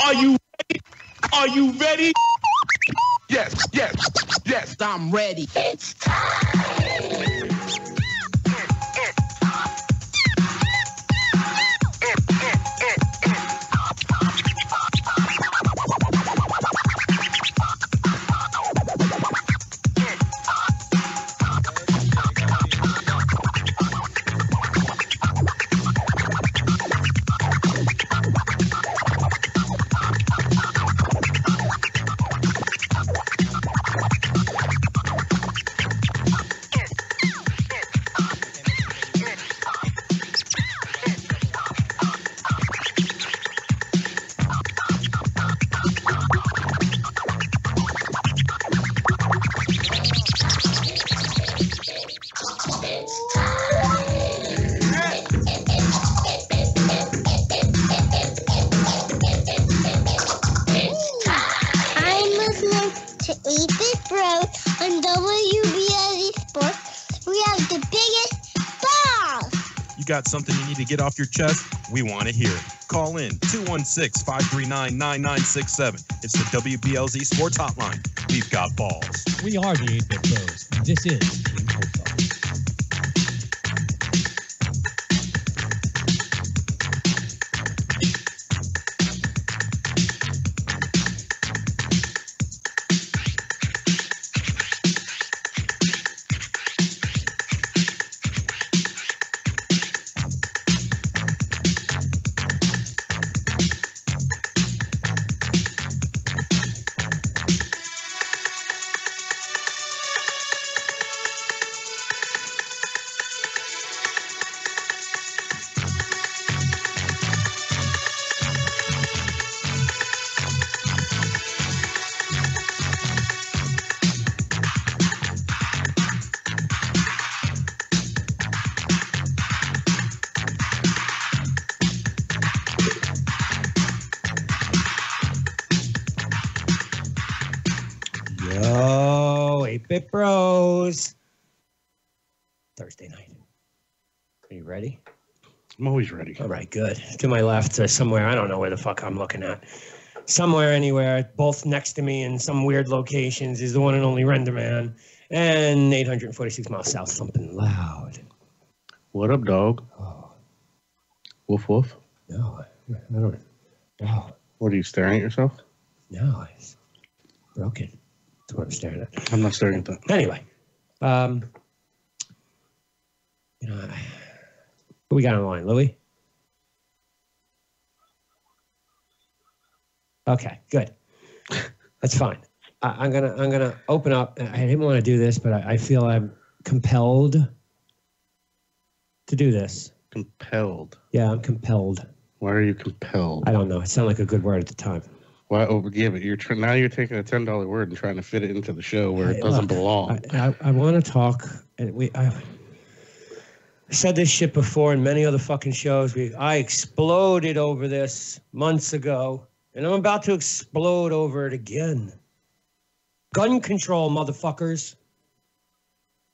Are you ready? Are you ready? Yes, yes, yes. I'm ready. It's time. Got something you need to get off your chest? We want to hear it. Call in 216-539-9967. It's the WBLZ Sports Hotline. We've got balls. We are the 8-Bit Bros. This is Team Football. Bit Bros. Thursday night. Are you ready? I'm always ready. All right, good. To my left, somewhere, I don't know where the fuck I'm looking at. Somewhere, anywhere, both next to me in some weird locations is the one and only Render Man. And 846 miles south, something loud. What up, dog? Oh. Woof, woof. No, I don't. No. What, are you staring at yourself? No, it's broken. That's what I'm staring at. I'm not staring at that. Anyway, what we got on the line, Louis? Okay, good. That's fine. I'm gonna open up. I didn't want to do this, but I feel I'm compelled to do this. Compelled? Yeah, I'm compelled. Why are you compelled? I don't know. It sounded like a good word at the time. Why? Oh, yeah, but now you're taking a $10 word and trying to fit it into the show where it doesn't belong. I want to talk. I said this shit before in many other fucking shows. I exploded over this months ago, and I'm about to explode over it again. Gun control, motherfuckers.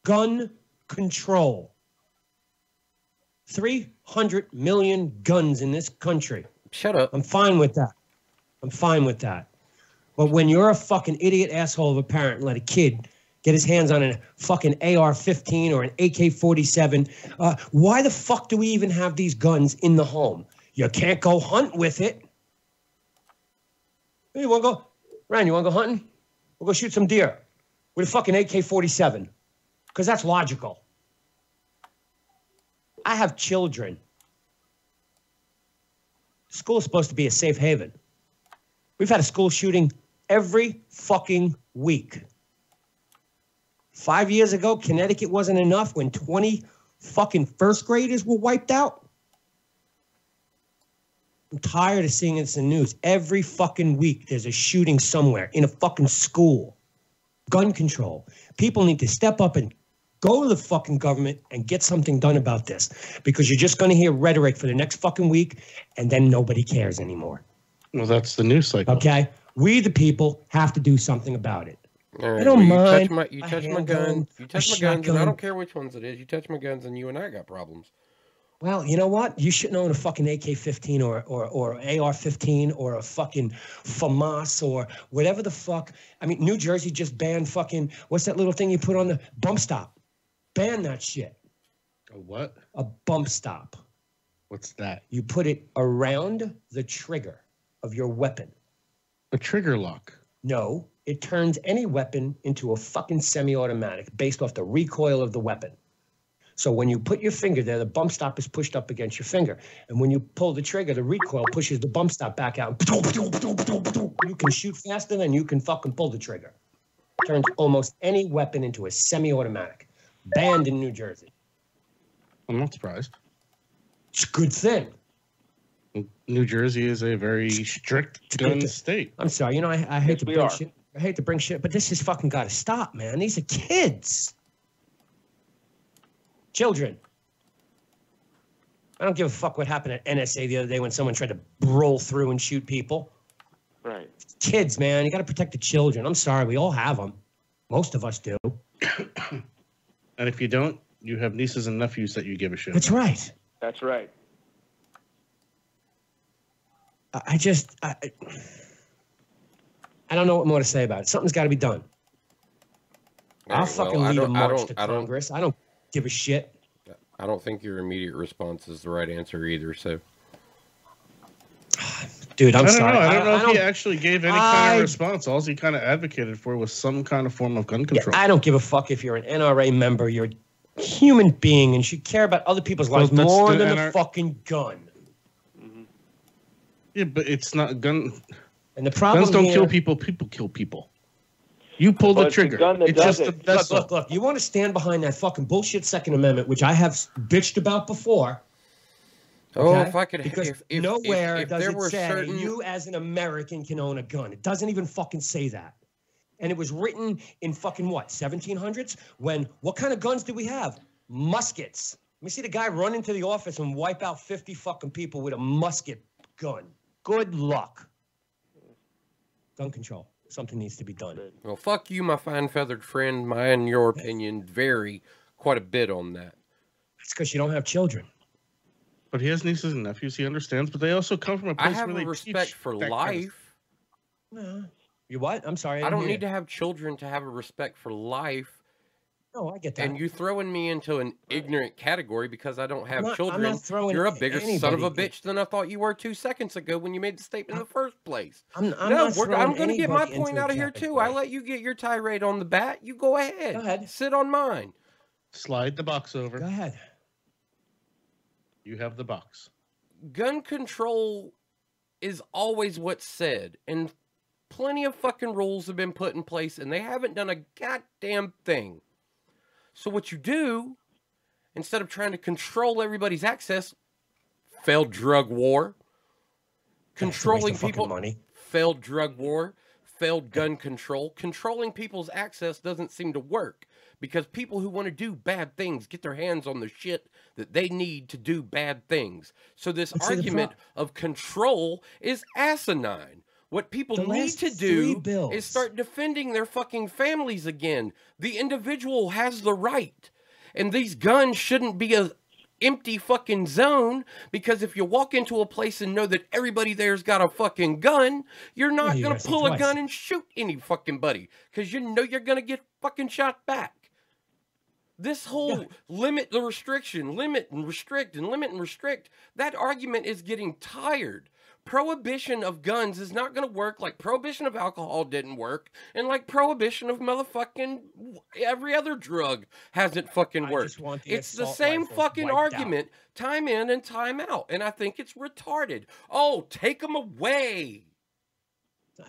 Gun control. 300 million guns in this country. Shut up. I'm fine with that. I'm fine with that. But when you're a fucking idiot asshole of a parent and let a kid get his hands on a fucking AR-15 or an AK-47, why the fuck do we even have these guns in the home? You can't go hunt with it. Hey, you want to go? Ryan, you want to go hunting? We'll go shoot some deer with a fucking AK-47. Because that's logical. I have children. School's supposed to be a safe haven. We've had a school shooting every fucking week. 5 years ago, Connecticut wasn't enough when 20 fucking first graders were wiped out. I'm tired of seeing this in the news. Every fucking week, there's a shooting somewhere in a fucking school. Gun control. People need to step up and go to the fucking government and get something done about this, because you're just going to hear rhetoric for the next fucking week, and then nobody cares anymore. Well, that's the news cycle. Okay? We, the people, have to do something about it. Right, I don't mind. You touch my guns. You touch my guns, and I don't care which ones it is. You touch my guns, and you and I got problems. Well, you know what? You shouldn't own a fucking AK-15 or AR-15 or a fucking FAMAS or whatever the fuck. I mean, New Jersey just banned fucking, what's that little thing you put on the bump stop? Ban that shit. A what? A bump stop. What's that? You put it around the trigger of your weapon. A trigger lock. No, it turns any weapon into a fucking semi-automatic based off the recoil of the weapon. So when you put your finger there, the bump stop is pushed up against your finger. And when you pull the trigger, the recoil pushes the bump stop back out. You can shoot faster than you can fucking pull the trigger. Turns almost any weapon into a semi-automatic. Banned in New Jersey. I'm not surprised. It's a good thing. New Jersey is a very strict gun state. I'm sorry, you know, I hate Yes, to bring shit. I hate to bring shit, but this has fucking got to stop, man. These are kids. Children. I don't give a fuck what happened at NSA the other day when someone tried to roll through and shoot people. Right. Kids, man, you got to protect the children. I'm sorry, we all have them. Most of us do. And if you don't, you have nieces and nephews that you give a shit. That's right. That's right. I don't know what more to say about it. Something's got to be done. I'll fucking lead a march to Congress. I don't give a shit. I don't think your immediate response is the right answer either. So, dude, I'm sorry. I don't know if he actually gave any kind of response. All he kind of advocated for was some kind of form of gun control. Yeah, I don't give a fuck if you're an NRA member. You're a human being and should care about other people's lives more than a fucking gun. Yeah, but it's not a gun. And the problem guns don't kill people. People kill people. You pull the trigger. It's just a vessel. Look. You want to stand behind that fucking bullshit Second Amendment, which I have bitched about before. oh, Okay? if I could, Because if nowhere if does there it were say certain, you as an American can own a gun. It doesn't even fucking say that. And it was written in fucking what, 1700s? When, what kind of guns did we have? Muskets. Let me see the guy run into the office and wipe out 50 fucking people with a musket gun. Good luck. Gun control. Something needs to be done. well, fuck you, my fine feathered friend. My and your opinion vary quite a bit on that. It's because you don't have children. But he has nieces and nephews. He understands, but they also come from a place I have where a they respect teach for that kind of life. You what? I'm sorry. I don't hear need to have children to have a respect for life. No, I get that. And you throwing me into an ignorant category because I don't have children. I'm not throwing You're a bigger son of a anybody. bitch than I thought you were 2 seconds ago when you made the statement in the first place. I'm no, not throwing I'm going to get my anybody point into out a of here too. category. I let you get your tirade on the bat. You go ahead. Go ahead. Sit on mine. Slide the box over. Go ahead. You have the box. Gun control is always what's said, and plenty of fucking rules have been put in place, and they haven't done a goddamn thing. So what you do, instead of trying to control everybody's access, failed drug war, controlling people, money. failed drug war, failed gun control, controlling people's access doesn't seem to work because people who want to do bad things get their hands on the shit that they need to do bad things. So this argument of control is asinine. What people need to do is start defending their fucking families again. The individual has the right. And these guns shouldn't be a empty fucking zone, because if you walk into a place and know that everybody there's got a fucking gun, you're not going to pull a gun and shoot any fucking buddy, because you know you're going to get fucking shot back. This whole limit the restriction, limit and restrict and limit and restrict, that argument is getting tired. Prohibition of guns is not going to work like prohibition of alcohol didn't work, and like prohibition of motherfucking every other drug hasn't fucking worked. It's the same fucking argument time in and time out, and I think it's retarded. Oh, take them away.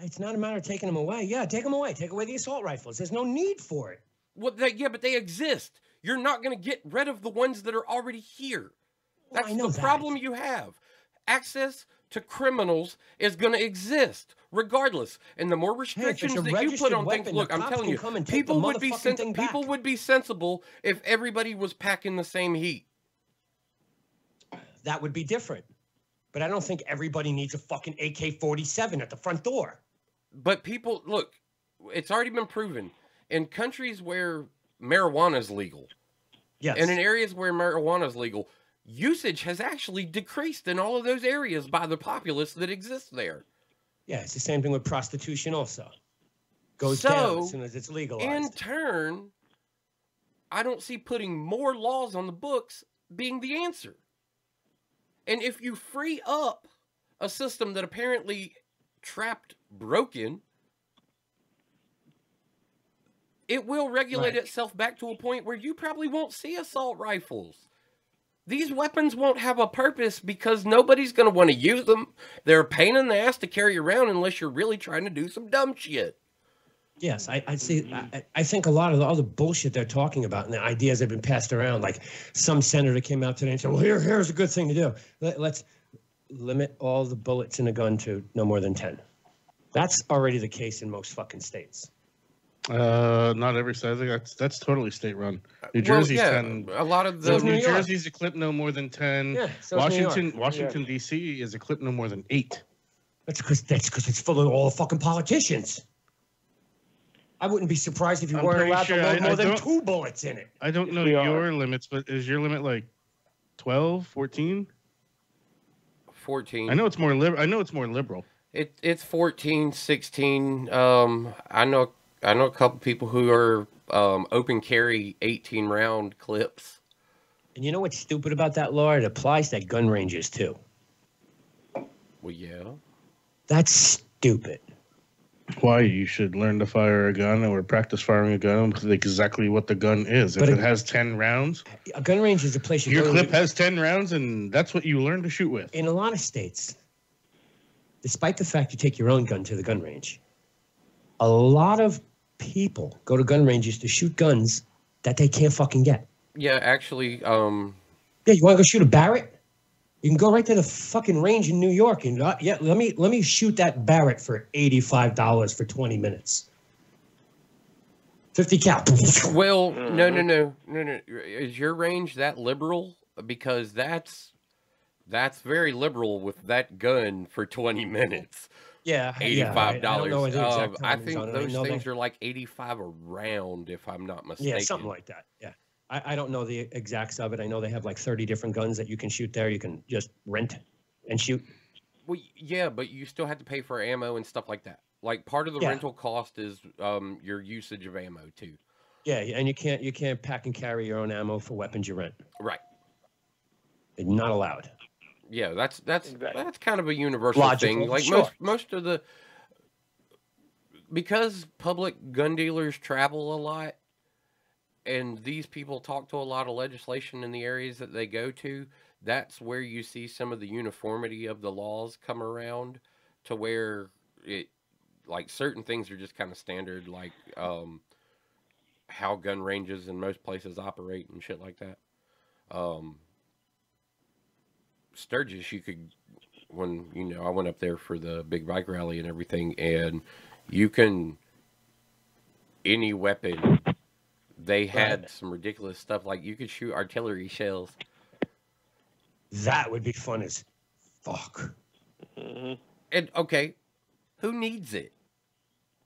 It's not a matter of taking them away. Yeah, take them away. Take away the assault rifles. There's no need for it. Well, yeah, but they exist. You're not going to get rid of the ones that are already here. That's the problem you have. Access to criminals is going to exist regardless, and the more restrictions that you put on things, look, I'm telling you, people would be sensible if everybody was packing the same heat. That would be different, but I don't think everybody needs a fucking AK-47 at the front door. But people, look, it's already been proven in countries where marijuana is legal, and in areas where marijuana is legal, usage has actually decreased in all of those areas by the populace that exists there. Yeah, it's the same thing with prostitution also. Goes down as soon as it's legalized. In turn, I don't see putting more laws on the books being the answer. And if you free up a system that apparently trapped broken, it will regulate itself back to a point where you probably won't see assault rifles. These weapons won't have a purpose because nobody's going to want to use them. They're a pain in the ass to carry around unless you're really trying to do some dumb shit. Yes, I see. I think a lot of the other bullshit they're talking about and the ideas that have been passed around, like some senator came out today and said, well, here's a good thing to do. Let's limit all the bullets in a gun to no more than 10. That's already the case in most fucking states. Not every state. I think that's totally state run. New Jersey's 10. A lot of the New Jersey's a clip no more than 10. Yeah, so Washington D.C. is a clip no more than 8. That's because it's full of all the fucking politicians. I wouldn't be surprised if you weren't allowed to load more than 2 bullets in it. I don't know your limits, but is your limit like 12, 14? 14. I know it's more liberal. It's 14, 16. I know a couple people who are open carry 18 round clips. And you know what's stupid about that law? It applies to gun ranges too. Well, yeah. That's stupid. Why? You should learn to fire a gun or practice firing a gun with exactly what the gun is. If it has 10 rounds, a gun range is a place your clip has 10 rounds, and that's what you learn to shoot with. In a lot of states, despite the fact you take your own gun to the gun range, a lot of people go to gun ranges to shoot guns that they can't fucking get. Yeah, actually, Yeah, you want to go shoot a Barrett? You can go right to the fucking range in New York and let me shoot that Barrett for $85 for 20 minutes. 50 cal. Well, no. Is your range that liberal? Because that's very liberal with that gun for 20 minutes. Yeah, $85. I think those things are like 85 a round, if I'm not mistaken. Yeah, something like that. Yeah. I don't know the exacts of it. I know they have like 30 different guns that you can shoot there. You can just rent and shoot. Well, yeah, but you still have to pay for ammo and stuff like that. Like part of the rental cost is your usage of ammo too. Yeah, and you can't pack and carry your own ammo for weapons you rent. Right. They're not allowed. Yeah, that's kind of a universal thing. Like most of the, because public gun dealers travel a lot, and these people talk to a lot of legislation in the areas that they go to, that's where you see some of the uniformity of the laws come around to where it, like certain things are just kind of standard, like how gun ranges in most places operate and shit like that. Sturgis, you could, when, I went up there for the big bike rally and everything, and you can, any weapon, they had some ridiculous stuff, like you could shoot artillery shells. That would be fun as fuck. Mm-hmm. And, okay, who needs it?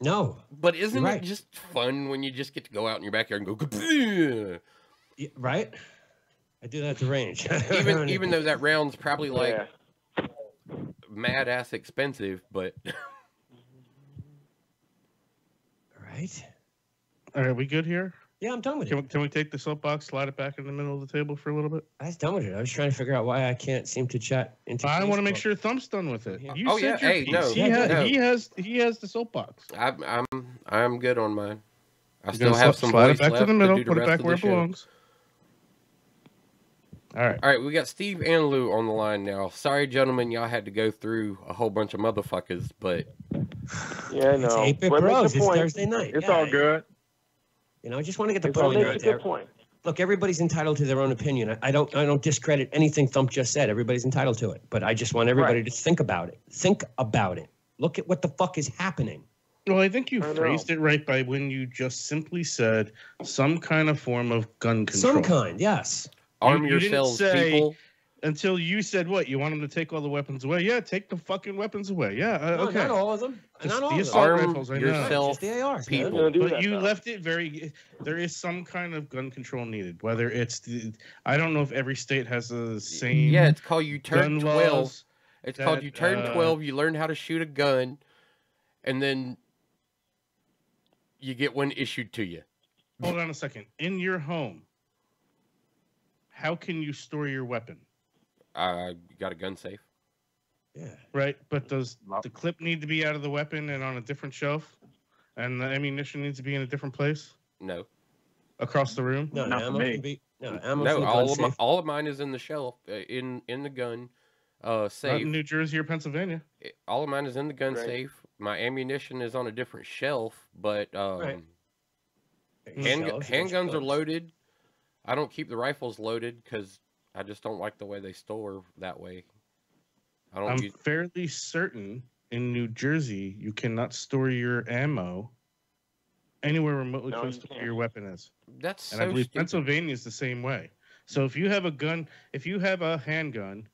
No. But isn't it just fun when you just get to go out in your backyard and go, yeah, right? I do that at the range. even though that round's probably like mad ass expensive, but right. All right, we good here? Yeah, I'm done with it. Can we take the soapbox, slide it back in the middle of the table for a little bit? I was done with it. I was trying to figure out why I can't seem to chat into. I want to make sure Thump's done with it. Yeah. You said your piece. He has the soapbox. I'm good on mine. I still have some slide voice it back left to the middle. do Put it rest back of where the it show. belongs. All right. We got Steve and Lou on the line now. Sorry, gentlemen, y'all had to go through a whole bunch of motherfuckers, but yeah, no. It's 8-Bit Well, Bros. the It's point. Thursday night. It's all good. I just want to get the It's point a out good there. point. Look, everybody's entitled to their own opinion. I don't discredit anything Thump just said. Everybody's entitled to it. But I just want everybody to think about it. Think about it. Look at what the fuck is happening. Well, I think you phrased it right by when you just simply said some kind of form of gun control. Some kind, yes. arm You didn't yourselves, say- people. until you said what? You want them to take all the weapons away? Yeah, take the fucking weapons away. Yeah, No, okay. not all of them. Just Not all the of them. assault Arm rifles, I know. yourself, Just the ARs, man. people. Don't do But that, you though. left it very. There is some kind of gun control needed. Whether it's I don't know if every state has the same. Yeah, it's called you turn gun 12. laws It's called that, you turn 12. You learn how to shoot a gun, and then you get one issued to you. Hold on a second. In your home, how can you store your weapon? I got a gun safe. Yeah. Right, but does the clip need to be out of the weapon and on a different shelf, and the ammunition needs to be in a different place No, across the room? No, Not for ammo me. can be. No, ammo no. from the All gun of, safe. all of mine is in the shelf in the gun Not safe. in New Jersey or Pennsylvania. All of mine is in the gun Right. safe. My ammunition is on a different shelf, but Right. handguns are loaded. I don't keep the rifles loaded because I just don't like the way they store that way. I don't I'm use. fairly certain in New Jersey you cannot store your ammo anywhere remotely No, close you to can't. where your weapon is. That's And so I believe stupid. Pennsylvania is the same way. So if you have a gun, if you have a handgun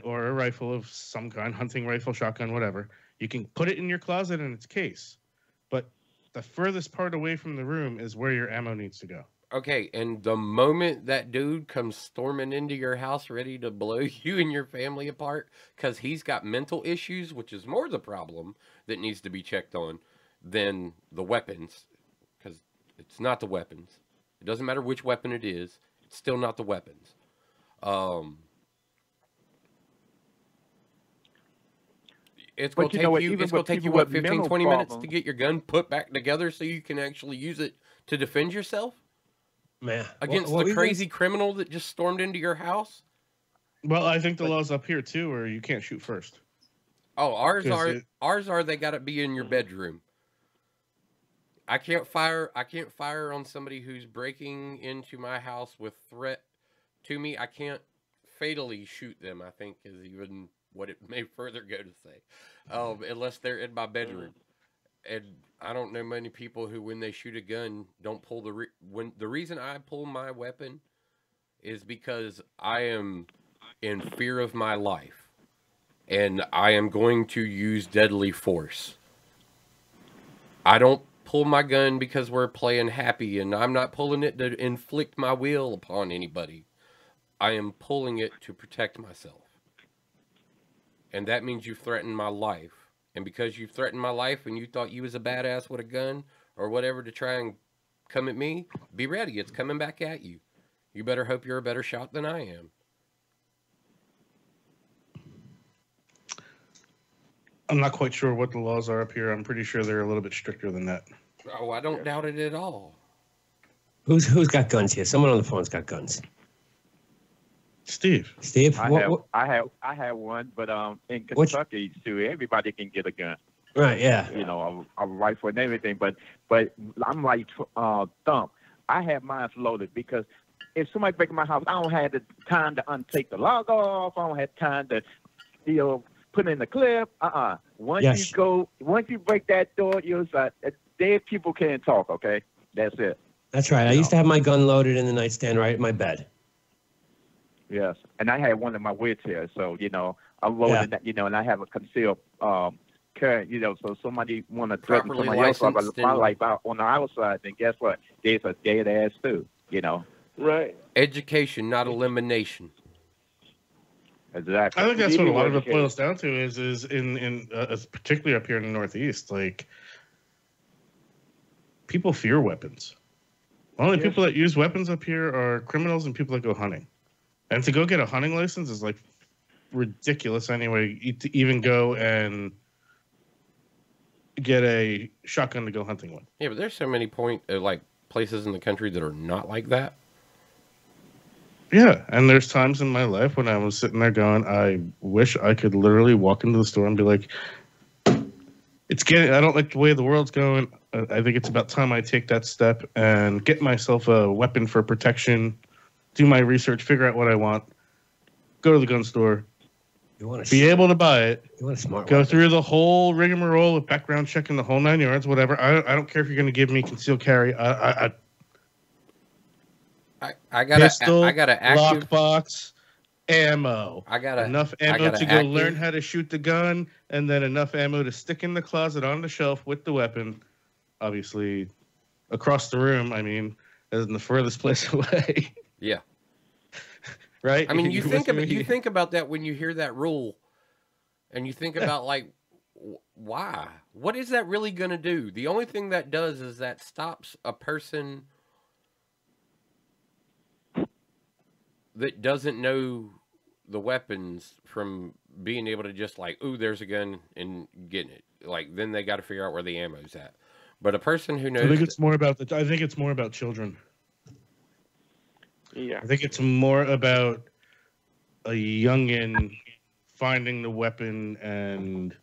or a rifle of some kind, hunting rifle, shotgun, whatever, you can put it in your closet in its case. But the furthest part away from the room is where your ammo needs to go. Okay, and the moment that dude comes storming into your house ready to blow you and your family apart because he's got mental issues, which is more the problem that needs to be checked on than the weapons, because it's not the weapons. It doesn't matter which weapon it is. It's still not the weapons. It's going But to you know take what, you, even it's going with to take you, people what, with 15, mental 20 minutes to problems- get your gun put back together so you can actually use it to defend yourself Man. against what the we crazy criminal that just stormed into your house? Well, I think the law's up here too, where you can't shoot first. Oh, ours 'Cause are they got to be in your bedroom. I can't fire on somebody who's breaking into my house with threat to me. I can't fatally shoot them, I think is even what it may further go to say. Unless they're in my bedroom. And I don't know many people who, when they shoot a gun, don't pull the reason I pull my weapon is because I am in fear of my life. And I am going to use deadly force. I don't pull my gun because we're playing happy, and I'm not pulling it to inflict my will upon anybody. I am pulling it to protect myself. And that means you threatened my life. And because you threatened my life and you thought you was a badass with a gun or whatever to try and come at me, be ready. It's coming back at you. You better hope you're a better shot than I am. I'm not quite sure what the laws are up here. I'm pretty sure they're a little bit stricter than that. Oh, I don't doubt it at all. Who's got guns here? Someone on the phone's got guns. Steve. Steve, I have one, but in Kentucky too, everybody can get a gun. Right, yeah. You know, a rifle and everything. But I'm like Thump. I have mine loaded because if somebody breaks my house, I don't have the time to untake the lock off. I don't have time to put in the clip. Once you break that door, you're dead people can't talk. Okay, that's it. That's right. I used to have my gun loaded in the nightstand right at my bed. Yes, and I had one in my wheelchair, so I loaded that, and I have a concealed carry, so somebody want to threaten Properly somebody else about licensed my and- life out on the outside, then guess what? There's a dead ass too. Right. Education, not elimination. Exactly. I think that's what a lot of it Education. boils down to is in particularly up here in the Northeast, like people fear weapons. The only people that use weapons up here are criminals and people that go hunting. And to go get a hunting license is like ridiculous anyway. To even go and get a shotgun to go hunting with. Yeah, but there's so many places in the country that are not like that. Yeah, and there's times in my life when I was sitting there going, I wish I could literally walk into the store and be like, I don't like the way the world's going. I think it's about time I take that step and get myself a weapon for protection, do my research, figure out what I want, go to the gun store, be able to buy it, You want a smart go weapon. through the whole rigmarole of background checking the whole 9 yards, whatever. I don't care if you're going to give me concealed carry. I got Pistol, an active lockbox, ammo. I gotta Enough I ammo gotta to go active- learn how to shoot the gun, and then enough ammo to stick in the closet on the shelf with the weapon. Obviously, across the room. I mean, as in the furthest place away. Yeah. Right. I mean, you You're think with about me? you think about that when you hear that rule, and you think about like, why? What is that really going to do? The only thing that does is that stops a person that doesn't know the weapons from being able to just like, ooh, there's a gun and getting it. Like then they got to figure out where the ammo's at. But a person who knows, I think it's more about I think it's more about children. Yeah. I think it's more about a youngin finding the weapon and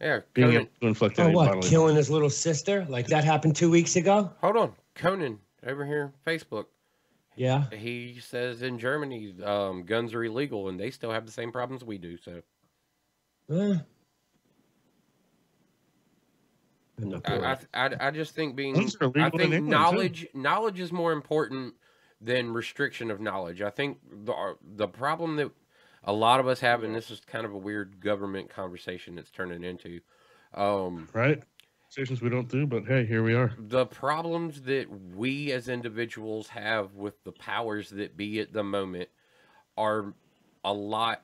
yeah, being Conan, able to inflict Oh, any what? bodily Killing his little sister? Like that happened 2 weeks ago? hold on, Conan over here, Facebook. Yeah. He says in Germany, guns are illegal, and they still have the same problems we do. So I'm not good. I just think being Guns are illegal I in think England, too. knowledge is more important than restriction of knowledge. I think the problem that a lot of us have, and this is kind of a weird government conversation it's turning into, right. Conversations we don't do, but hey, here we are. the problems that we as individuals have with the powers that be at the moment are a lot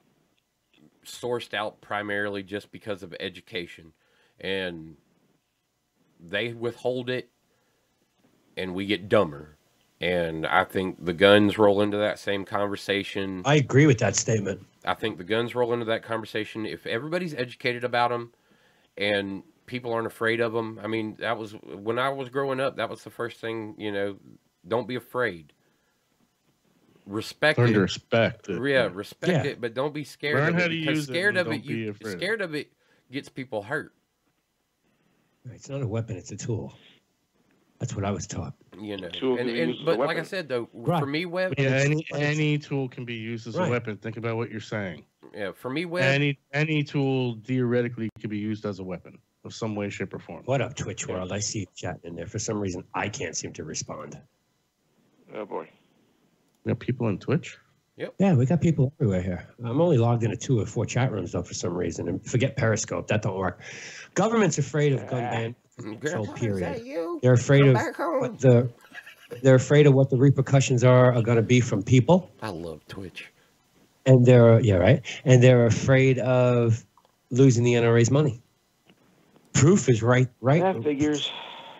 sourced out primarily just because of education, and they withhold it and we get dumber. And I think the guns roll into that same conversation. I agree with that statement. I think the guns roll into that conversation. If everybody's educated about them and people aren't afraid of them, I mean, that was when I was growing up, that was the first thing, don't be afraid. Respect Learn it. to respect it. Yeah, respect Yeah. it, but don't be scared Learn of how it to because use it scared and of it, don't be afraid of it. scared of it gets people hurt. It's not a weapon, it's a tool. That's what I was taught. Tool can be used as a But like I weapon. said though, Right. for me, Webb, Yeah, any tool can be used as Right. a weapon. Think about what you're saying. yeah, for me, Webb, Any tool theoretically can be used as a weapon of some way, shape, or form. What up, Twitch World? I see you chatting in there. For some reason, I can't seem to respond. Oh boy. You got people on Twitch? Yeah, we got people everywhere here. I'm only logged into 2 or 4 chat rooms, though, for some reason. And forget Periscope. That don't work. Government's afraid of gun ban control, period. They're afraid of what they're afraid of what the repercussions are going to be from people. I love Twitch. And And they're afraid of losing the NRA's money. Proof is right. That figures.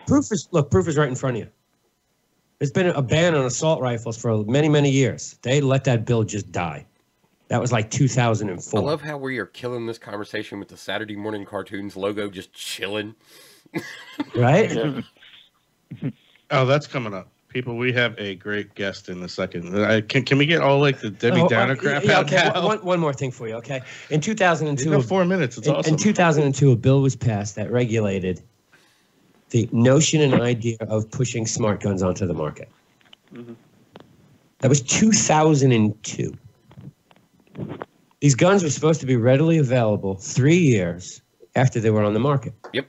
Proof is right in front of you. There's been a ban on assault rifles for many, many years. They let that bill just die. That was like 2004. I love how we are killing this conversation with the Saturday morning cartoons logo just chilling. Right? Yeah. Oh, that's coming up. People, we have a great guest in a second. Can we get all like the Debbie Downer crap yeah, out okay. now? One more thing for you, okay? In 2002, You got 4 minutes. It's awesome. in 2002, a bill was passed that regulated the notion and idea of pushing smart guns onto the market. Mm-hmm. That was 2002. These guns were supposed to be readily available 3 years after they were on the market. Yep.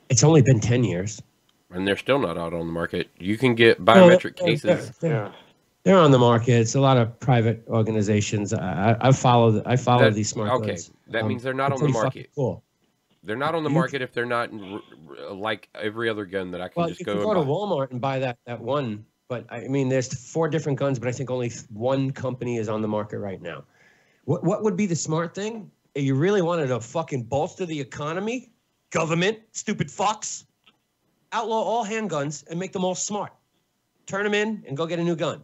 It's only been 10 years. And they're still not out on the market. You can get biometric cases. Yeah. They're on the market. It's a lot of private organizations. I follow these smart guns. That means they're not on the pretty fucking market. Cool. They're not on the market if they're not like every other gun that I can Well, just you go can and go to buy. Walmart and buy that one. But I mean, there's 4 different guns, but I think only one company is on the market right now. What would be the smart thing? If you really wanted to fucking bolster the economy, government, stupid fucks, outlaw all handguns and make them all smart. Turn them in and go get a new gun.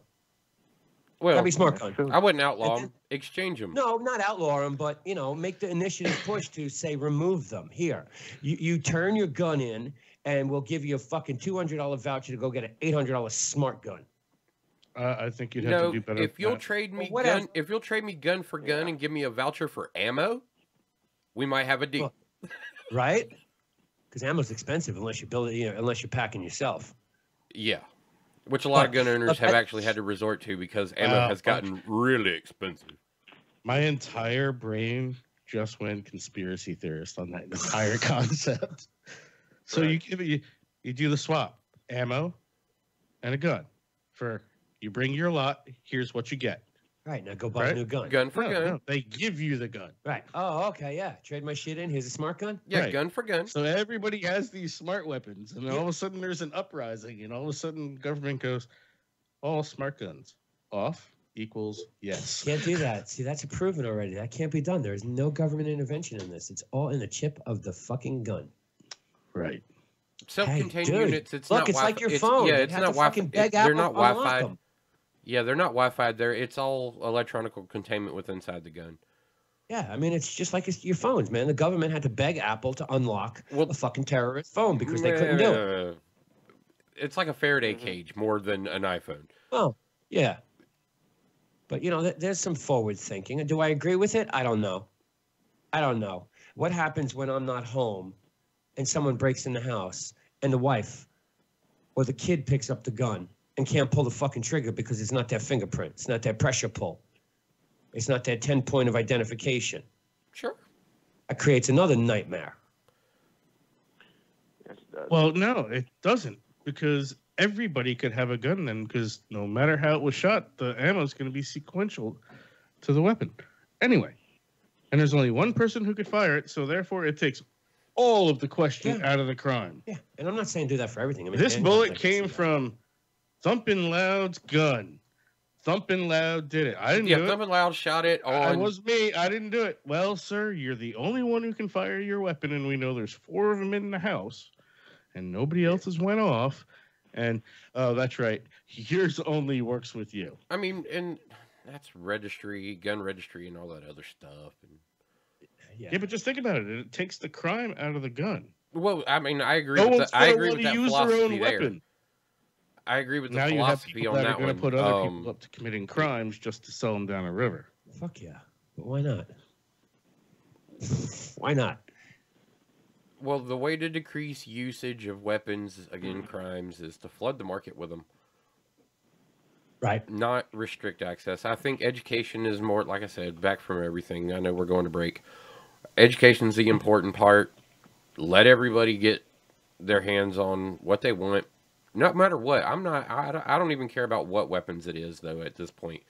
Well, That'd be smart gun. I wouldn't outlaw them. Exchange them. No, not outlaw them, but, make the initiative push to say remove them. Here, you turn your gun in and we'll give you a fucking $200 voucher to go get an $800 smart gun. I think you'd have to do better. If you'll than that. trade me Well, gun, if you'll trade me gun for gun and give me a voucher for ammo, we might have a deal. Right? Because ammo's expensive unless you build it, unless you're packing yourself. Yeah. Which a lot of gun owners look, have actually had to resort to because ammo has gotten really expensive. My entire brain just went conspiracy theorist on that entire concept. So Right. you do the swap, ammo and a gun. You bring your lot, here's what you get. Right, now go buy a Right. new gun. Gun for gun. No, they give you the gun. Right. Oh, okay, yeah. Trade my shit in. Here's a smart gun. Yeah, Right. gun for gun. So everybody has these smart weapons, and all of a sudden there's an uprising, and all of a sudden government goes, all smart guns off equals yes. Can't do that. See, that's proven already. That can't be done. There is no government intervention in this. It's all in the chip of the fucking gun. Right. Self-contained dude, units. It's look, not it's Wi-Fi. like your phone. Yeah, You it's have not to Wi-Fi. fucking beg They're Apple not to unlock Wi-Fi. them. Yeah, they're not Wi-Fi. It's all electronic containment with inside the gun. Yeah, I mean, it's just like your phones, man. The government had to beg Apple to unlock Well, a fucking terrorist phone because they couldn't do it. It's like a Faraday cage more than an iPhone. Well, yeah. But, you know, there's some forward thinking. And do I agree with it? I don't know. I don't know. What happens when I'm not home and someone breaks in the house and the wife or the kid picks up the gun and can't pull the fucking trigger because it's not their fingerprint. It's not their pressure pull. It's not their 10-point of identification. Sure. That creates another nightmare. Yes, it does. Well, no, it doesn't, because everybody could have a gun then, because no matter how it was shot, the ammo is going to be sequential to the weapon. Anyway, and there's only one person who could fire it, so therefore it takes all of the question out of the crime. Yeah, and I'm not saying do that for everything. I mean, This Daniel, bullet I can came see that. from Thumpin' Loud's gun. Thumpin' Loud did it. I didn't Yeah, do it. Thumpin' Loud shot it It on. was me. I didn't do it. Well, sir, you're the only one who can fire your weapon, and we know there's 4 of them in the house, and nobody else's went off. And, oh, that's right. Yours only works with you. I mean, and that's registry, gun registry, and all that other stuff. And, Yeah, but just think about it. It takes the crime out of the gun. well, I mean, I agree. No with one's that. I going agree to with want that to use their philosophy own there. weapon. I agree with the Now you have philosophy people on that are that going one. to put other people up to committing crimes just to sell them down a river. Fuck yeah. But why not? Why not? Well, the way to decrease usage of weapons against crimes is to flood the market with them, Right. not restrict access. I think education is more, like I said, back from everything. I know we're going to break. Education's the important part. Let everybody get their hands on what they want, no matter what. I don't even care about what weapons it is, though, at this point.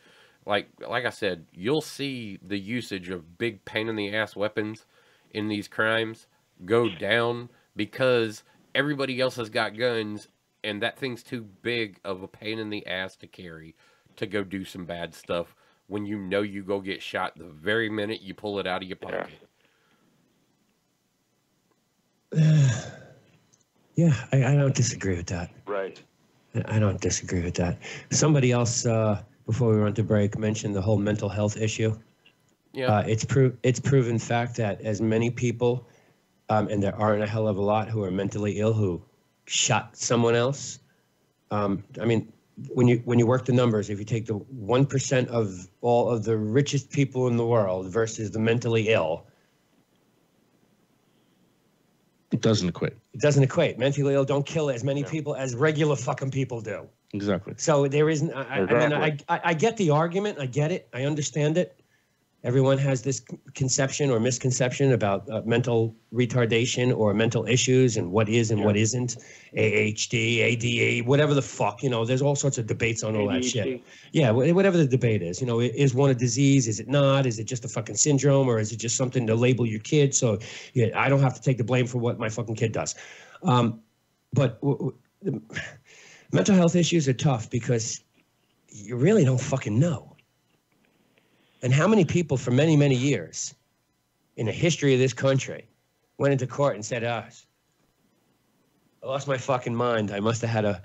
Like I said, you'll see the usage of big pain in the ass weapons in these crimes go down because everybody else has got guns and that thing's too big of a pain in the ass to carry to go do some bad stuff when you know you go get shot the very minute you pull it out of your pocket. Yeah, I don't disagree with that. Right. I don't disagree with that. Somebody else, before we run to break, mentioned the whole mental health issue. Yeah. It's proven fact that as many people, and there aren't a hell of a lot who are mentally ill who shot someone else. I mean, when you work the numbers, if you take the 1% of all of the richest people in the world versus the mentally ill, It doesn't equate. it doesn't equate. Mentally ill don't kill as many people as regular fucking people do. Exactly. So there isn't. I mean, Exactly. I get the argument. I get it. I understand it. Everyone has this conception or misconception about mental retardation or mental issues and what is and what isn't. AHD, ADA, whatever the fuck. You know, there's all sorts of debates on all that shit. ADHD. Yeah, whatever the debate is. You know, is one a disease? Is it not? Is it just a fucking syndrome, or is it just something to label your kid? So yeah, I don't have to take the blame for what my fucking kid does. But mental health issues are tough because you really don't fucking know. And how many people for many, many years in the history of this country went into court and said, I lost my fucking mind. I must have had a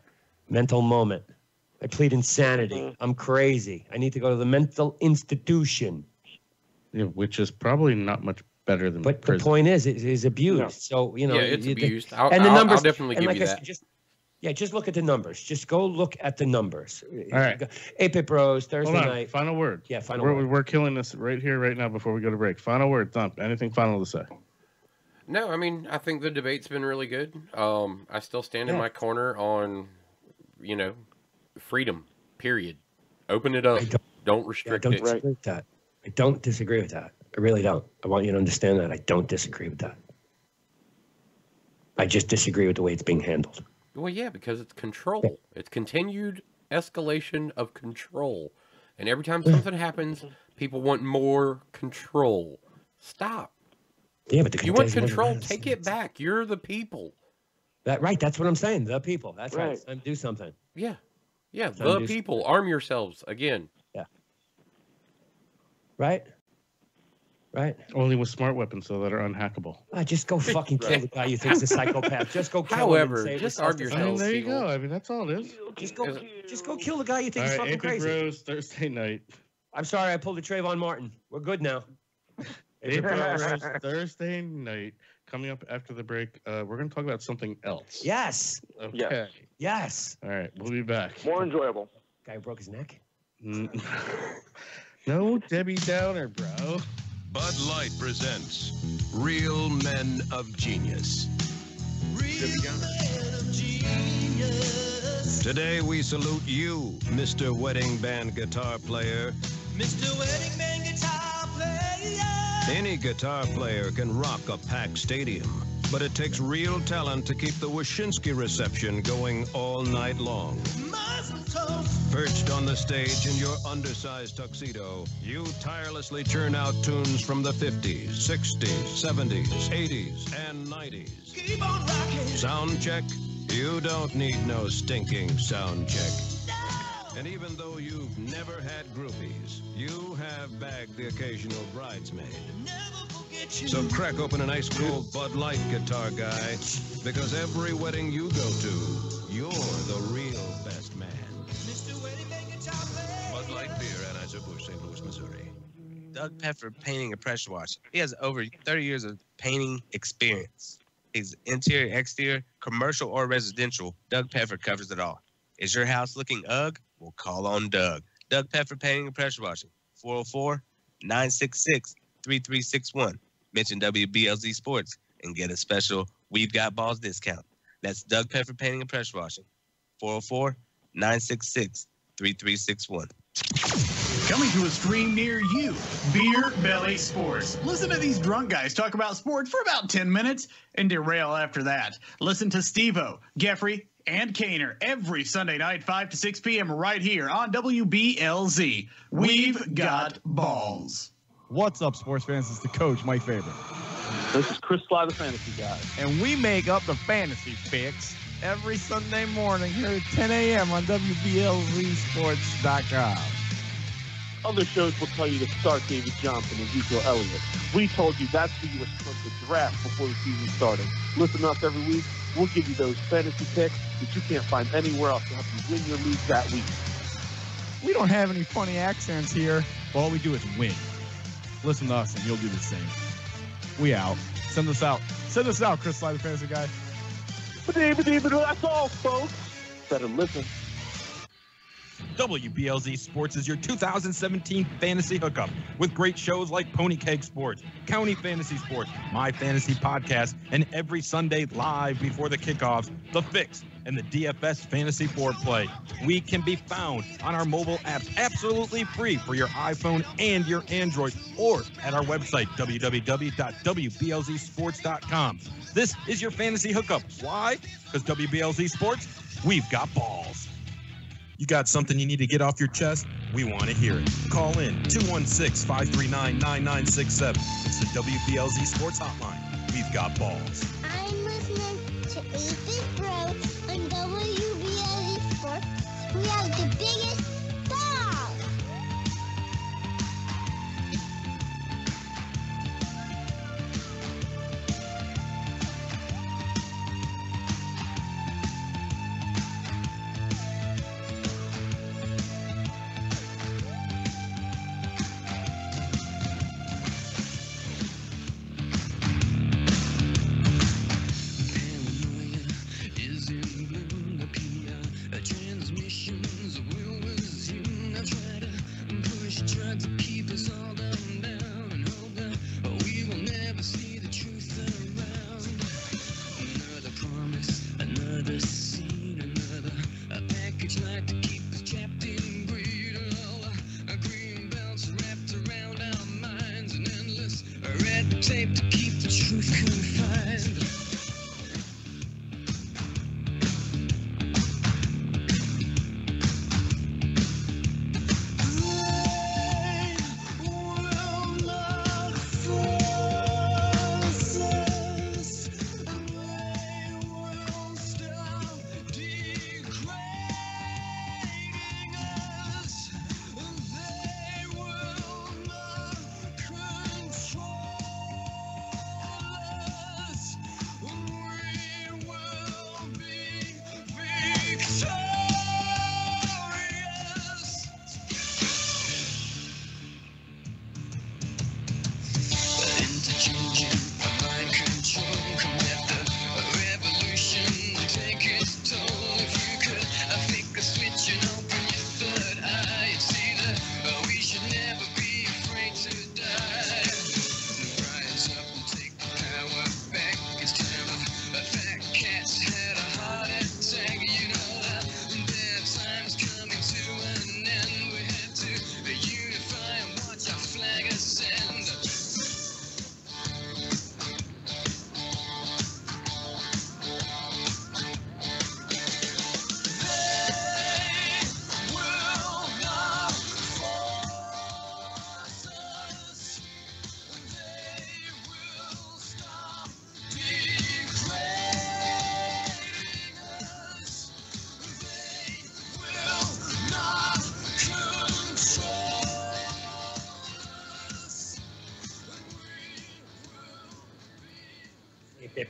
mental moment. I plead insanity. I'm crazy. I need to go to the mental institution. Yeah, which is probably not much better than But prison. the point is, it is abused. No. So, you know. Yeah, it's you- abused. and the numbers, I'll definitely and give like you I that. said, just look at the numbers. Just go look at the numbers. All right. 8-Bit Bros, Thursday Hold on. night. Final word. Yeah, final we're, word. We're killing this right here, right now, before we go to break. Final word, Thump. Anything final to say? No, I mean, I think the debate's been really good. I still stand in Yeah. my corner on, freedom, period. Open it up. Don't Yeah, I restrict don't it. disagree with that. I don't disagree with that. I really don't. I want you to understand that. I don't disagree with that. I just disagree with the way it's being handled. Well, yeah, because it's control. It's continued escalation of control. And every time something happens, people want more control. Stop. Yeah, but You want control? Take it back. You're the people. Right, that's what I'm saying. The people. That's right. Right. It's time to do something. Yeah. Yeah, Time the to do people. Arm yourselves again. Right? Right? Only with smart weapons, so that are unhackable. Just go fucking kill the guy you think's a psychopath. Just go kill him. However, and save just the arm justice. I mean, yourselves. there you people. go. I mean, that's all it is. Just go kill the guy you think All is right, fucking Anthony crazy. Rose, Thursday night. I'm sorry, I pulled a Trayvon Martin. We're good now. Anthony Rose, Thursday night. Coming up after the break, we're going to talk about something else. Yes. Okay. Yes. Yes. All right, we'll be back. More enjoyable. Guy who broke his neck. No Debbie Downer, bro. Bud Light presents Real Men of Genius. Today we salute you, Mr. Wedding Band Guitar Player. Mr. Wedding Man Guitar Player. Any guitar player can rock a packed stadium, but it takes real talent to keep the Wyszynski reception going all night long. Perched on the stage in your undersized tuxedo, you tirelessly churn out tunes from the 50s, 60s, 70s, 80s, and 90s. Keep on rocking. Sound check? You don't need no stinking sound check. And even though you've never had groupies, you have bagged the occasional bridesmaid. Never forget you. So crack open an ice cold Bud Light, guitar guy, because every wedding you go to, you're the real best man. Mr. Wedding Man Guitar Player. Bud Light Beer, Anheuser-Busch, St. Louis, Missouri. Doug Peffer Painting and Pressure Washing. He has over 30 years of painting experience. He's interior, exterior, commercial, or residential. Doug Peffer covers it all. Is your house looking ugh? Well, call on Doug. Doug Peffer Painting and Pressure Washing. 404-966-3361. Mention WBLZ Sports and get a special We've Got Balls discount. That's Doug Peffer Painting and Pressure Washing. 404-966-3361. Coming to a stream near you, Beer Belly Sports. Listen to these drunk guys talk about sports for about 10 minutes and derail after that. Listen to Steve-O, Geffrey, and Kaner every Sunday night, 5 to 6 p.m. right here on WBLZ. We've got balls. What's up, sports fans? It's the coach, Mike Faber. This is Chris Sly, the fantasy guy. And we make up the fantasy picks every Sunday morning here at 10 a.m. on WBLZSports.com. Other shows will tell you to start David Johnson and Ezekiel Elliott. We told you that's who you were supposed to draft before the season started. Listen to us every week. We'll give you those fantasy picks that you can't find anywhere else to help you win your league that week. We don't have any funny accents here. All we do is win. Listen to us and you'll do the same. We out. Send us out. Send us out, Chris Sly, the fantasy guy. But that's all, folks. Better listen. WBLZ Sports is your 2017 fantasy hookup with great shows like Pony Keg Sports, County Fantasy Sports, My Fantasy Podcast, and every Sunday live before the kickoffs, The Fix, and the DFS Fantasy Foreplay. We can be found on our mobile apps absolutely free for your iPhone and your Android, or at our website, www.wblzsports.com. This is your fantasy hookup. Why? Because WBLZ Sports, we've got balls. You got something you need to get off your chest? We want to hear it. Call in 216-539-9967. It's the WBLZ Sports Hotline. We've got balls. I'm listening to Ethan Pro on WBLZ Sports. We have the biggest balls. Paranoia is in bloom. The PI transmissions will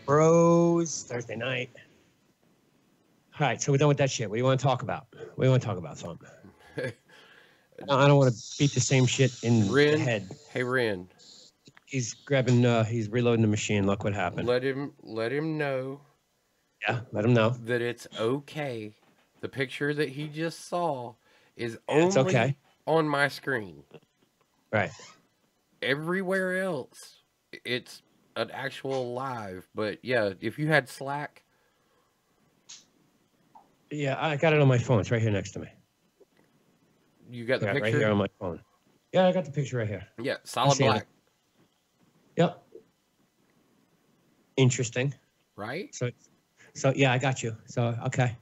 Bros, Thursday night. All right, so we're done with that shit. What do you want to talk about? What do you want to talk about, Thumb? I don't want to beat the same shit in the head. Hey, Ren. He's grabbing, he's reloading the machine. Look what happened. Let him know. Yeah, let him know. That it's okay. The picture that he just saw is It's only okay. on my screen. Right. Everywhere else, it's an actual live. But yeah, if you had Slack. Yeah, I got it on my phone. It's right here next to me. You got the picture? Right here on my phone. Yeah, I got the picture right here. Yeah, solid black. Yep. Interesting. Right? So yeah, I got you. So, okay.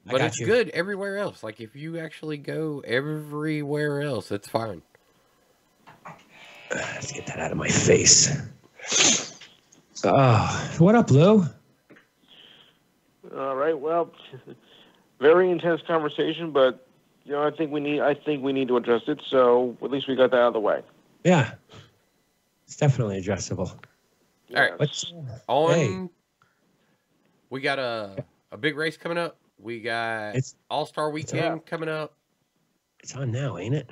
But it's good everywhere else. Like, if you actually go everywhere else, it's fine. Let's get that out of my face. What up, Lou? All right. Well, very intense conversation, but I think we need to address it. So at least we got that out of the way. Yeah, it's definitely addressable. All right. We got a big race coming up. We got All-Star Weekend coming up. It's on now, ain't it?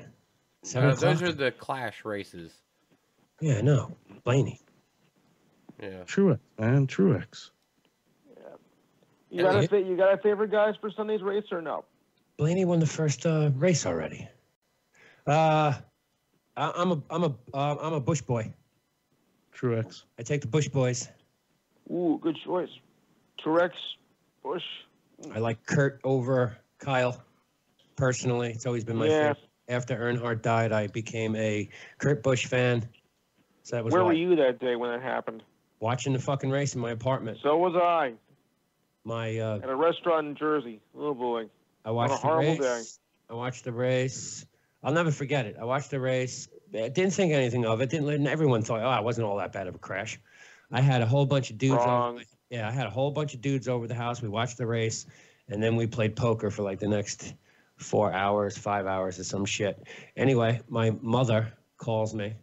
7 o'clock? Those are the Clash races. Yeah, I know. Blaney. Yeah. Truex, man. Truex. You got a favorite guys for Sunday's race or no? Blaney won the first race already. I'm a Bush boy. Truex. I take the Bush boys. Ooh, good choice. Truex, Bush. I like Kurt over Kyle. Personally, it's always been my favorite. After Earnhardt died, I became a Kurt Busch fan. So that was Where were you that day when that happened? Watching the fucking race in my apartment. So was I. At a restaurant in Jersey. Oh boy. I watched on a horrible day. I watched the race. I'll never forget it. I watched the race. I didn't think anything of it. Everyone thought, it wasn't all that bad of a crash. I had a whole bunch of dudes. I had a whole bunch of dudes over the house. We watched the race, and then we played poker for like the next 4 hours, 5 hours, or some shit. Anyway, my mother calls me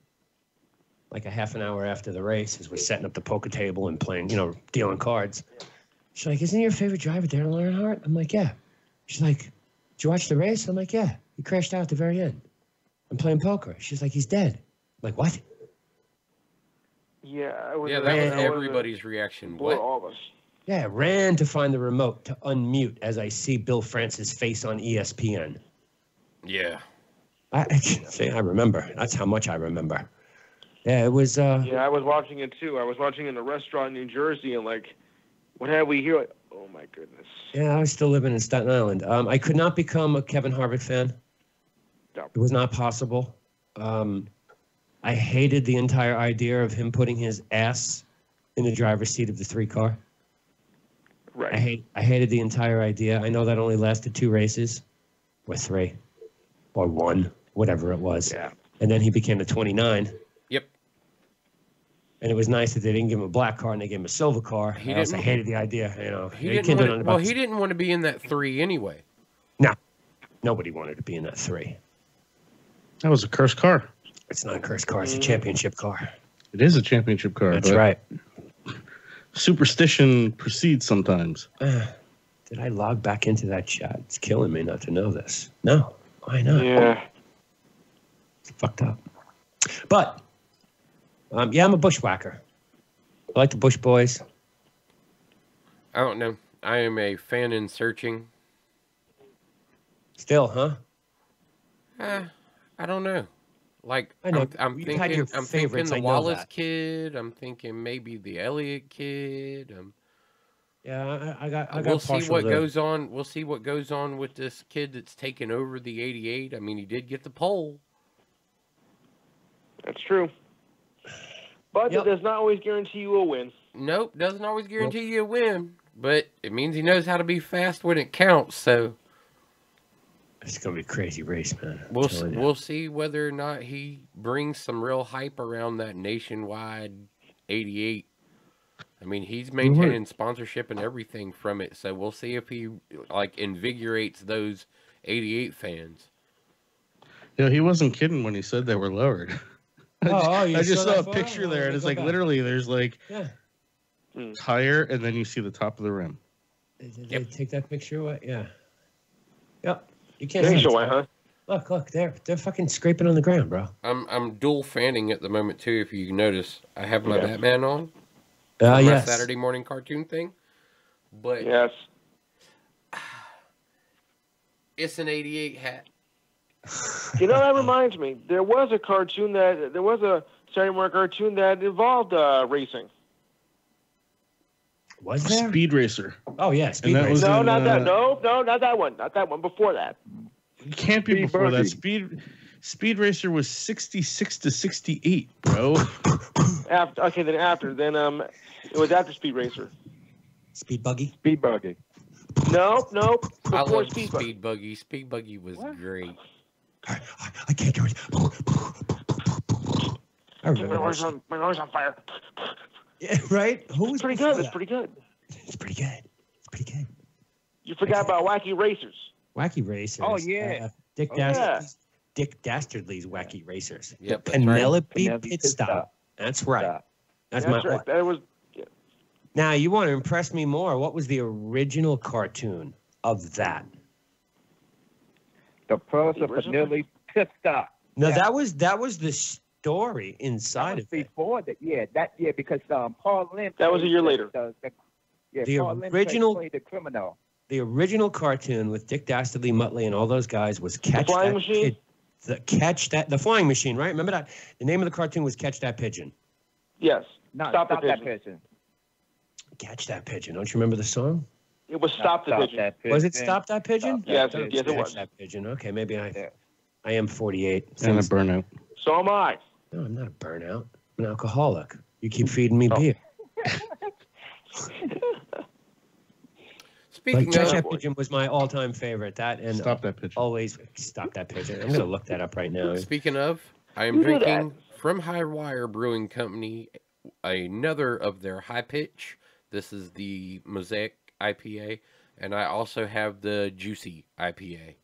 like a half an hour after the race as we're setting up the poker table and playing, dealing cards. She's like, "Isn't your favorite driver Darrell Earnhardt?" I'm like, "Yeah." She's like, "Did you watch the race?" I'm like, "Yeah." He crashed out at the very end. I'm playing poker. She's like, "He's dead." I'm like, "What?" Yeah, that was everybody's reaction. What? All of us. Yeah, I ran to find the remote to unmute as I see Bill Francis' face on ESPN. Yeah. I remember. That's how much I remember. Yeah, it was... I was watching it too. I was watching it in a restaurant in New Jersey, and what had we here? Oh my goodness. Yeah, I was still living in Staten Island. I could not become a Kevin Harvick fan. No. It was not possible. I hated the entire idea of him putting his ass in the driver's seat of the 3 car. Right. I hated the entire idea. I know that only lasted 2 races, or 3, or 1, whatever it was. Yeah. And then he became the 29. Yep. And it was nice that they didn't give him a black car and they gave him a silver car. I also hated the idea. He didn't want to be in that 3 anyway. No, nobody wanted to be in that 3. That was a cursed car. It's not a cursed car. It's a championship car. It is a championship car. That's right. Superstition precedes sometimes. Did I log back into that chat? It's killing me not to know this. No, why not? Yeah. It's fucked up. But, I'm a bushwhacker. I like the Bush boys. I don't know. I am a fan in searching. Still, huh? I don't know. Like, I know. I'm You've had your thinking favorites, the I know Wallace that. kid. I'm thinking maybe the Elliott kid. Yeah, I got We'll see partial what to- goes on. We'll see what goes on with this kid that's taken over the 88. I mean, he did get the pole. That's true. But it does not always guarantee you a win. Nope, doesn't always guarantee you a win, but it means he knows how to be fast when it counts. So it's gonna be a crazy race, man. we'll see whether or not he brings some real hype around that nationwide 88. I mean, he's maintaining sponsorship and everything from it, so we'll see if he invigorates those 88 fans. Yeah, he wasn't kidding when he said they were lowered. I just saw a picture there, and it's literally there's tire, and then you see the top of the rim. Did they take that picture away? Yeah. Yep. You can't They see show it. it, huh? Look, they're fucking scraping on the ground, bro. I'm dual fanning at the moment too. If you notice, I have my Batman on. Yes. My Saturday morning cartoon thing. But yes, it's an '88 hat. You know, that reminds me. There was a Saturday morning cartoon that involved racing. Was there? Speed Racer. Oh yeah, Speed that Racer. was No, in, not that. No, not that one. Not that one. Before that. It can't be Speed before that. Buggy. Speed Racer was 66 to 68, bro. Then it was after Speed Racer. Speed Buggy. Speed Buggy. Nope. I Before love Speed Speed Buggy. Speed Buggy was great. I can't do it. I remember that. My nose on fire. Yeah, right? Who was Pretty before good. that? It's pretty good. It's pretty good. It's pretty good. You forgot about Wacky Racers. Wacky Racers. Oh, yeah. Dick Oh, Dastardly's. Dick Dastardly's Wacky Racers. Yep, The that's right. Penelope Pit Stop. That's right. That's my. right. That was. Now you want to impress me more? What was the original cartoon of that? The Pearls of original? Penelope Pit Stop. No, Yeah. that was the story inside That was of it. before that. Yeah, because Paul Lynn. That was a year later. The Paul Lynn original- played the criminal. The original cartoon with Dick Dastardly, Muttley, and all those guys was Catch Flying That Machine? The Flying Machine, right? Remember that? The name of the cartoon was Catch That Pigeon. Yes. No, Stop the that Pigeon. pigeon. Catch That Pigeon. Don't you remember the song? It was Stop the Pigeon. That Was it pigeon. Stop That Pigeon? Stop that Yes, pigeon. yes, it Catch was. That Pigeon. Okay, maybe Yeah. I am 48. And a Since- burnout. So am I. No, I'm not a burnout. I'm an alcoholic. You keep feeding me beer. Speaking Like Catch of, That Pigeon was my all-time favorite. That and Stop that picture. always Stop That Pigeon. I'm gonna look that up right now. speaking of, I am Who did drinking from High Wire Brewing Company another of their high pitch. This is the Mosaic IPA, and I also have the Juicy IPA.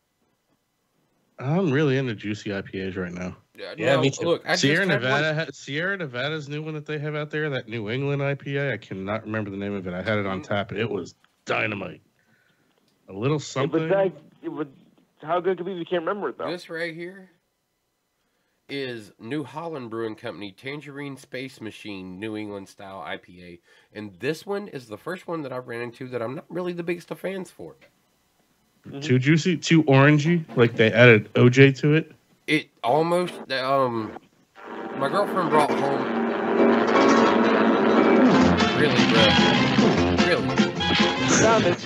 I'm really into juicy IPAs right now. Yeah, No, me too. Look, I Sierra just had one. Nevada, Sierra Nevada's new one that they have out there, that New England IPA. I cannot remember the name of it. I had it on tap. It was dynamite. A little something. How good could it be if you can't remember it though? This right here is New Holland Brewing Company Tangerine Space Machine New England style IPA, and this one is the first one that I've ran into that I'm not really the biggest of fans for. Too juicy, too orangey. Like they added OJ to it. It almost my girlfriend brought home. Really, bro. Really. Found it.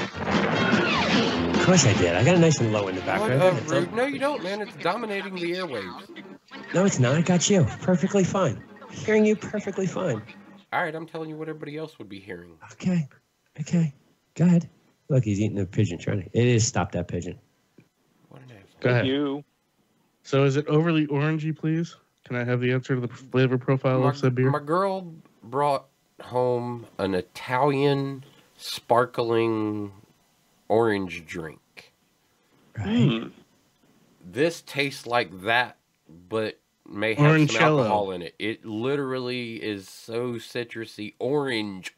Of course I did. I got it nice and low in the What background. a It's all- rude. No, you don't, man. It's dominating the airwaves. No, it's not. I got you. Perfectly fine. Hearing you perfectly fine. All right, I'm telling you what everybody else would be hearing. Okay. Go ahead. Look, he's eating a pigeon. Trying to. It is Stop That Pigeon. What an asshole. Go ahead. You. So is it overly orangey, please? Can I have the answer to the flavor profile of said beer? My girl brought home an Italian sparkling orange drink. Right. This tastes like that, but may have some Orangello. alcohol in it. It literally is so citrusy, orange.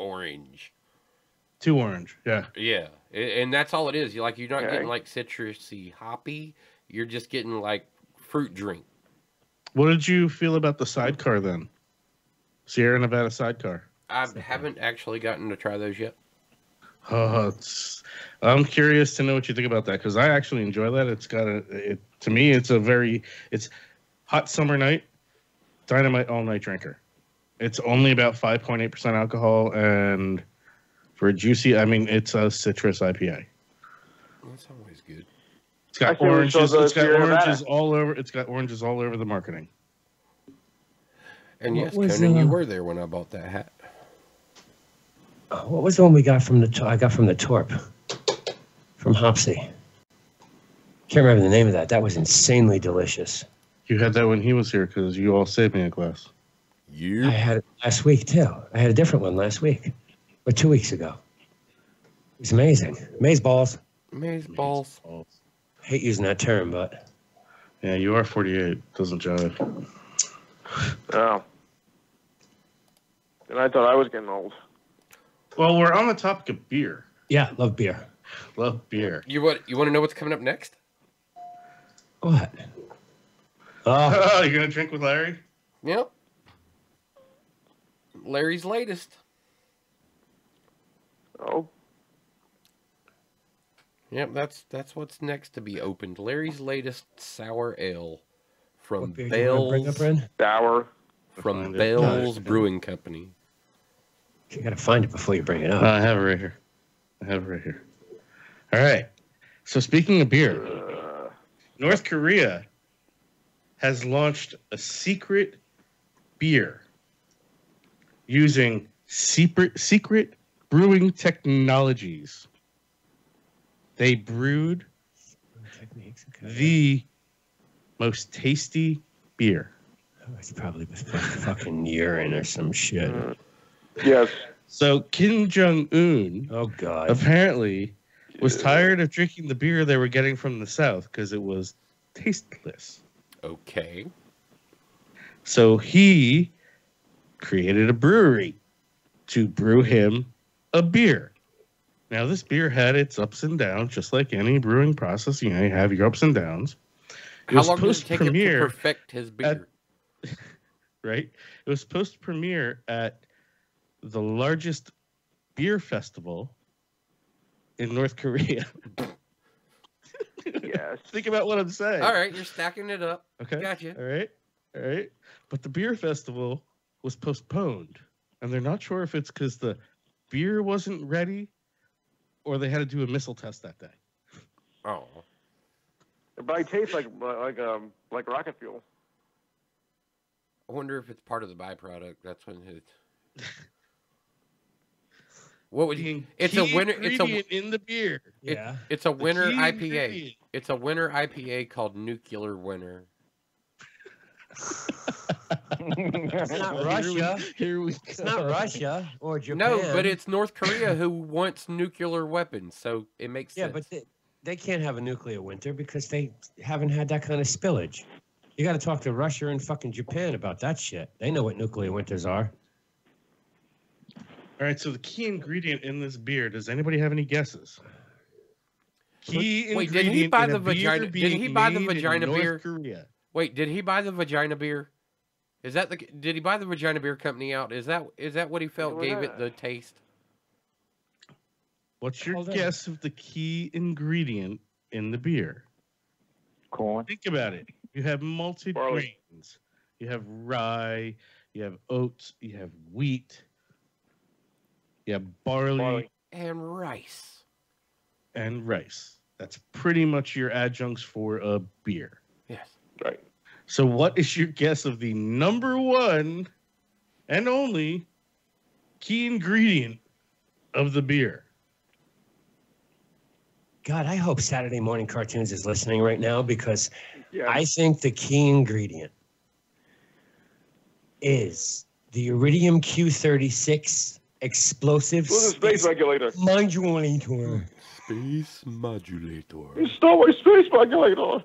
Too orange. Yeah. Yeah, and that's all it is. You're not Okay. getting like citrusy, hoppy. You're just getting like fruit drink. What did you feel about the sidecar then? Sierra Nevada sidecar. I haven't actually gotten to try those yet. I'm curious to know what you think about that because I actually enjoy that. It's got to me, it's hot summer night, dynamite all night drinker. It's only about 5.8% alcohol, and for a juicy, I mean, it's a citrus IPA. That's always good. It's got I think we oranges. saw the It's got Sierra Nevada. oranges all over. It's got oranges all over the marketing. And What yes, was, Conan, you were there when I bought that hat. What was the one we got from I got from the Torp? From Hopsy. Can't remember the name of that. That was insanely delicious. You had that when he was here because you all saved me a glass. I had it last week too. I had a different one last week, or 2 weeks ago. It was amazing. Maze balls. Maze balls. Hate using that term, but Yeah, you are 48. Doesn't jive. Oh. And I thought I was getting old. Well, we're on the topic of beer. Yeah, love beer. Love beer. You want to know what's coming up next? What? Oh, you're gonna drink with Larry? Yep. Larry's latest. Oh. Yep, that's what's next to be opened. Larry's latest sour ale from What beer do you wanna bring up, Bell's Ren? Sour. from Bell's Brewing Company. You gotta find it before you bring it up. I have it right here. All right. So speaking of beer, North Korea has launched a secret beer using secret brewing technologies. They brewed the most tasty beer. Oh, it's probably with fucking urine or some shit. Yes. So Kim Jong-un, oh god, apparently was tired of drinking the beer they were getting from the South because it was tasteless. Okay. So he created a brewery to brew him a beer. Now, this beer had its ups and downs, just like any brewing process. You know, you have your ups and downs. How long does it take him to perfect his beer? Right? It was supposed to premiere at the largest beer festival in North Korea. Yes. Think about what I'm saying. All right, you're stacking it up. Okay. Gotcha. All right. But the beer festival was postponed, and they're not sure if it's because the beer wasn't ready or they had to do a missile test that day. Oh. It probably tastes like rocket fuel. I wonder if it's part of the byproduct. That's when it. What would you? It's a winter. It's a in the beer. Yeah. It's a winter key IPA. ingredient. It's a winter IPA called Nuclear Winter. It's not Russia. Here we go. It's not Russia or Japan. No, but it's North Korea who wants nuclear weapons, so it makes sense. Yeah, but they can't have a nuclear winter because they haven't had that kind of spillage. You got to talk to Russia and fucking Japan about that shit. They know what nuclear winters are. All right, so the key ingredient in this beer, does anybody have any guesses? Key Wait, ingredient did he buy in the a beer vagina? Did being he buy the made in vagina North beer? Korea. Wait, did he buy the vagina beer? Is that the? Did he buy the vagina beer company out? Is that what he felt Well, gave yeah. it the taste? What's your Hold on. guess of the key ingredient in the beer? Corn. Think about it. You have malted Barley. grains. You have rye. You have oats. You have wheat. You have barley. And rice. And rice. That's pretty much your adjuncts for a beer. Yes. Right. So what is your guess of the number one and only key ingredient of the beer? God, I hope Saturday Morning Cartoons is listening right now because Yeah. I think the key ingredient is the Iridium Q36 explosive Who's the space regulator? modulator. Space modulator. It's Star Wars space regulator.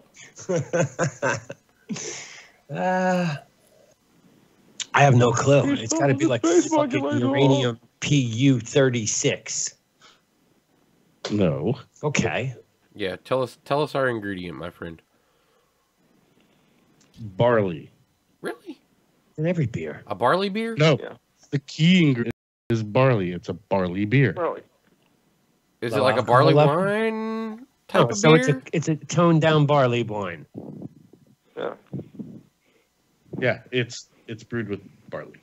I have no clue. He's It's got to be the like space fucking modulator. uranium PU36. No. Okay. Yeah, tell us our ingredient, my friend. Barley. Really? In every beer. A barley beer? No. Yeah. The key ingredient is barley. It's a barley beer. Really? Is Low it like a alcohol barley level? wine type Oh, of so beer? it's a toned down barley wine. Yeah. Yeah, it's brewed with barley.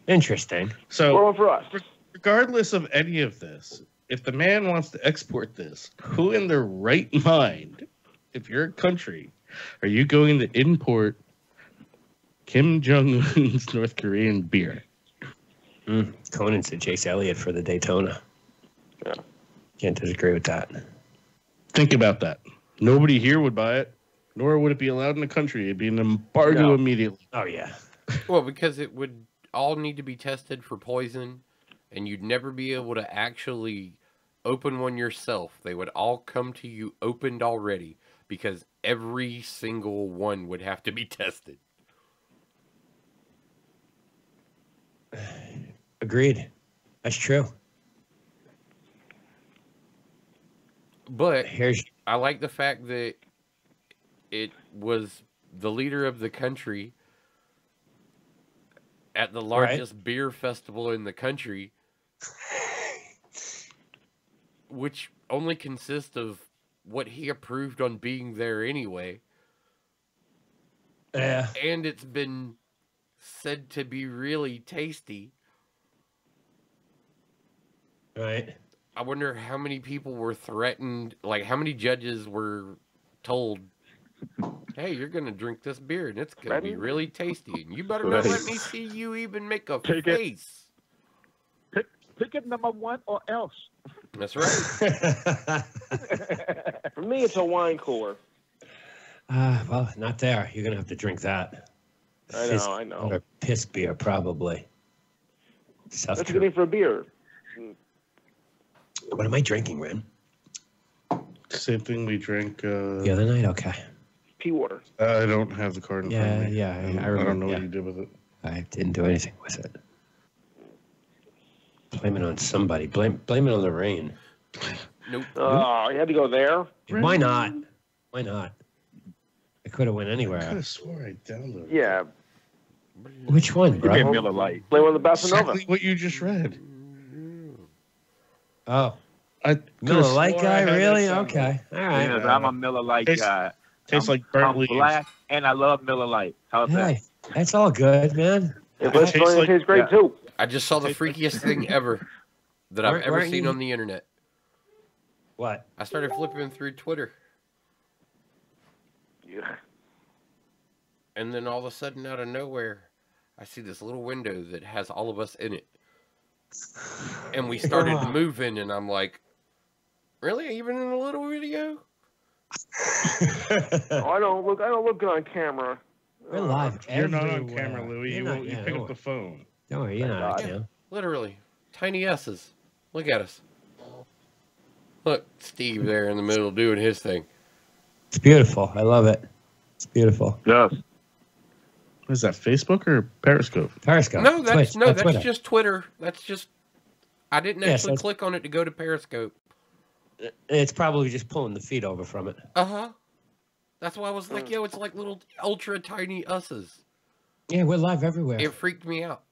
Interesting. So Well, for us. regardless of any of this, if the man wants to export this, who in their right mind, if you're a country, are you going to import Kim Jong-un's North Korean beer? Conan said Chase Elliott for the Daytona. Yeah. Can't disagree with that. Think about that. Nobody here would buy it, nor would it be allowed in the country. It'd be an embargo No. immediately. Oh, yeah. Well, because it would all need to be tested for poison, and you'd never be able to actually open one yourself. They would all come to you opened already, because every single one would have to be tested. Agreed. That's true. But Here's I like the fact that it was the leader of the country at the largest beer festival in the country, which only consists of what he approved on being there anyway. Yeah. And it's been said to be really tasty. Right. I wonder how many people were threatened, like how many judges were told, hey, you're going to drink this beer and it's going to be really tasty. And you better not let me see you even make a face. Pick it number one or else. That's right. For me, it's a wine cooler. Well, not there. You're gonna have to drink that. I know. Or piss beer, probably. That's a good name for a beer. What am I drinking, Ren? Same thing we drank The other night? Okay. Pea water. I don't have the card in front of me. Yeah. I remember. I don't know what you did with it. I didn't do anything with it. Blame it on somebody. Blame it on the rain. Nope. Oh, you had to go there? Why not? Why not? I could have went anywhere. I could have swore I downloaded. Yeah. Which one, bro? Give me Miller Lite. Blame on the Basanova. Exactly what you just read. Oh. I Miller Lite swore guy, I had really? that Okay. All right. Yes, I'm a Miller Lite guy. Tastes like burnt I'm leaves. black, and I love Miller Lite. How's Hey, that's all good, man. It tastes great, too. I just saw the freakiest thing ever that I've ever Weren't seen you- on the internet. What? I started flipping through Twitter. Yeah. And then all of a sudden, out of nowhere, I see this little window that has all of us in it. And we started moving, and I'm like, really? Even in a little video? Oh, I don't look good on camera. We're live You're not on everywhere. camera, Louie. You're You not- pick yeah, up the phone. Don't worry, you're not. Yeah, You know. literally. Tiny S's. Look at us. Look, Steve there in the middle doing his thing. It's beautiful. I love it. It's beautiful. Yes. What is that, Facebook or Periscope? Periscope. No, that's Twitch. that's Twitter. just Twitter. That's just. I didn't Yeah, so actually it's- click on it to go to Periscope. It's probably just pulling the feed over from it. That's why I was like, yo, it's like little ultra tiny us's. Yeah, we're live everywhere. It freaked me out.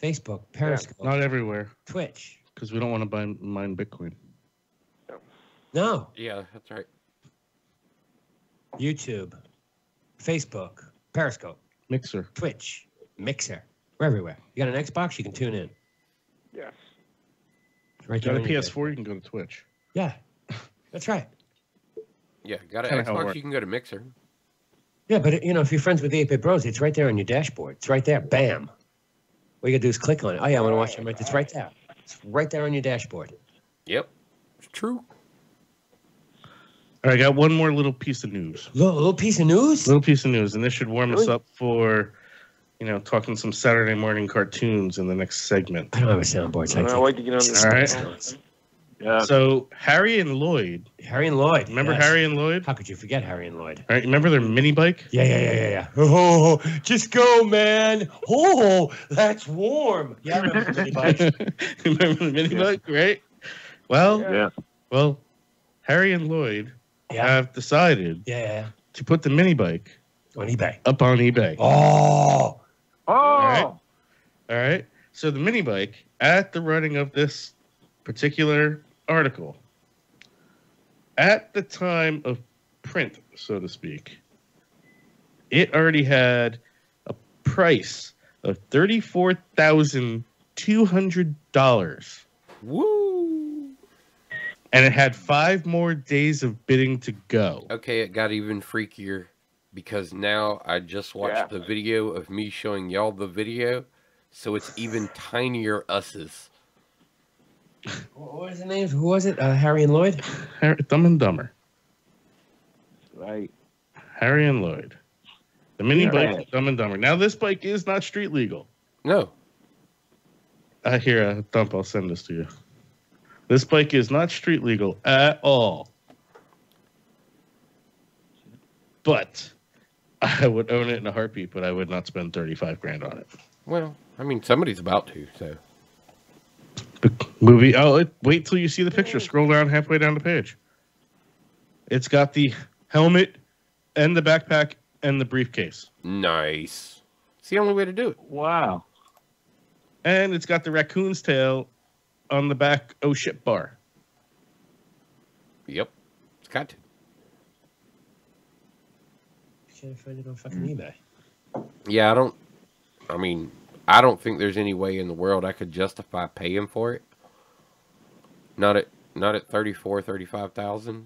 Facebook, Periscope, Not everywhere, Twitch. because we don't want to mine Bitcoin. No, Yeah, that's right. YouTube, Facebook, Periscope, Mixer. Twitch, Mixer. We're everywhere. You got an Xbox? You can tune in. Yes. Right Got there a on your PS4, you can go to Twitch. Yeah, that's right. Yeah, got an Kinda how it Xbox, works. you can go to Mixer. Yeah, but you know, if you're friends with the 8-Bit Bros, it's right there on your dashboard. It's right there. Bam. What you gotta do is click on it. Oh yeah, I want to watch it. It's right there. It's right there on your dashboard. Yep. It's true. All right, I got one more little piece of news. Little piece of news. Little piece of news, and this should warm us up for, talking some Saturday morning cartoons in the next segment. I don't have a soundboard. So I I'd can't- like to get on this. All right. Yeah. So Harry and Lloyd. Harry and Lloyd. Remember yes. Harry and Lloyd? How could you forget Harry and Lloyd? All right, remember their mini bike? Yeah. Oh, just go, man. Oh, that's warm. Yeah, I remember the mini bike. Remember the mini bike, right? Well, Yeah. well, Harry and Lloyd Yeah. have decided Yeah. to put the mini bike On eBay. up on eBay. Oh. Oh. All right. So the mini bike, at the running of this particular article, at the time of print, so to speak, it already had a price of $34,200. Woo! And it had 5 more days of bidding to go. Okay, it got even freakier because now I just watched the video of me showing y'all the video, so it's even tinier us's. What was the names? Who was it? Harry and Lloyd? Dumb and Dumber. Right. Harry and Lloyd. The mini Yeah. bike is Dumb and Dumber. Now, this bike is not street legal. No. Here, Dump, I'll send this to you. This bike is not street legal at all. But I would own it in a heartbeat, but I would not spend 35 grand on it. Well, I mean, somebody's about to, so. The movie, wait till you see the picture. Scroll down halfway down the page. It's got the helmet and the backpack and the briefcase. Nice. It's the only way to do it. Wow. And it's got the raccoon's tail on the back oh shit bar. Yep. It's got to. Can't find it on fucking eBay. Yeah, I don't think there's any way in the world I could justify paying for it. Not at $35,000.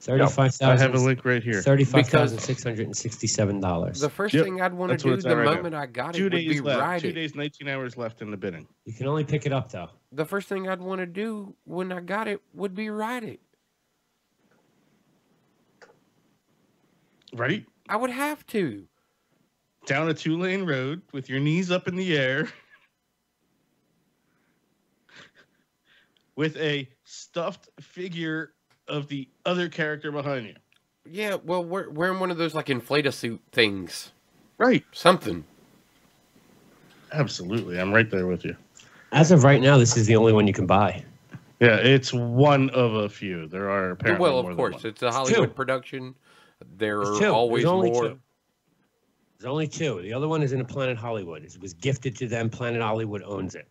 35,000. I have a link right here. $35,667. The first thing I'd want to do the moment I got it would be ride 2 it. days, 19 hours left in the bidding. You can only pick it up though. The first thing I'd want to do when I got it would be ride it. Right? I would have to. Down a 2-lane road with your knees up in the air. With a stuffed figure of the other character behind you. Yeah, well, we're wearing one of those like inflate-a-suit things. Right. Something. Absolutely. I'm right there with you. As of right now, this is the only one you can buy. Yeah, it's one of a few. There are apparently Well, more of than course, one. it's a Hollywood production. There There's are two. always There's only more. two. There's only two. The other one is in a Planet Hollywood. It was gifted to them. Planet Hollywood owns it.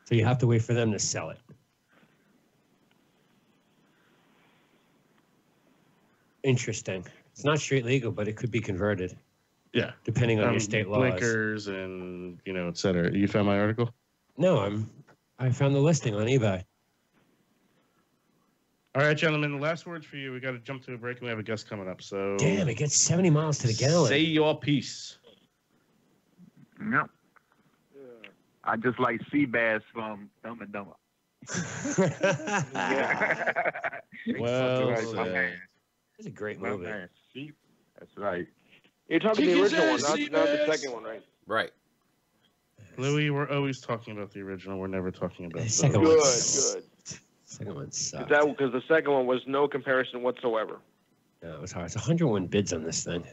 So you have to wait for them to sell it. Interesting. It's not street legal, but it could be converted. Yeah. Depending on your state laws. Blinkers and, et cetera. You found my article? No, I found the listing on eBay. All right, gentlemen, the last words for you. We got to jump to a break and we have a guest coming up. So Damn, it gets 70 miles to the gallon. Say your piece. No. I just like sea bass from Dumb and Dumber. Well, it's a great My movie. man, Sheep. That's right. You're talking the original one, not the second one, right? Right. Louis, we're always talking about the original. We're never talking about The the second Good, one. good. Second one sucked. Because the second one was no comparison whatsoever. No, it was hard. It's 101 bids on this thing.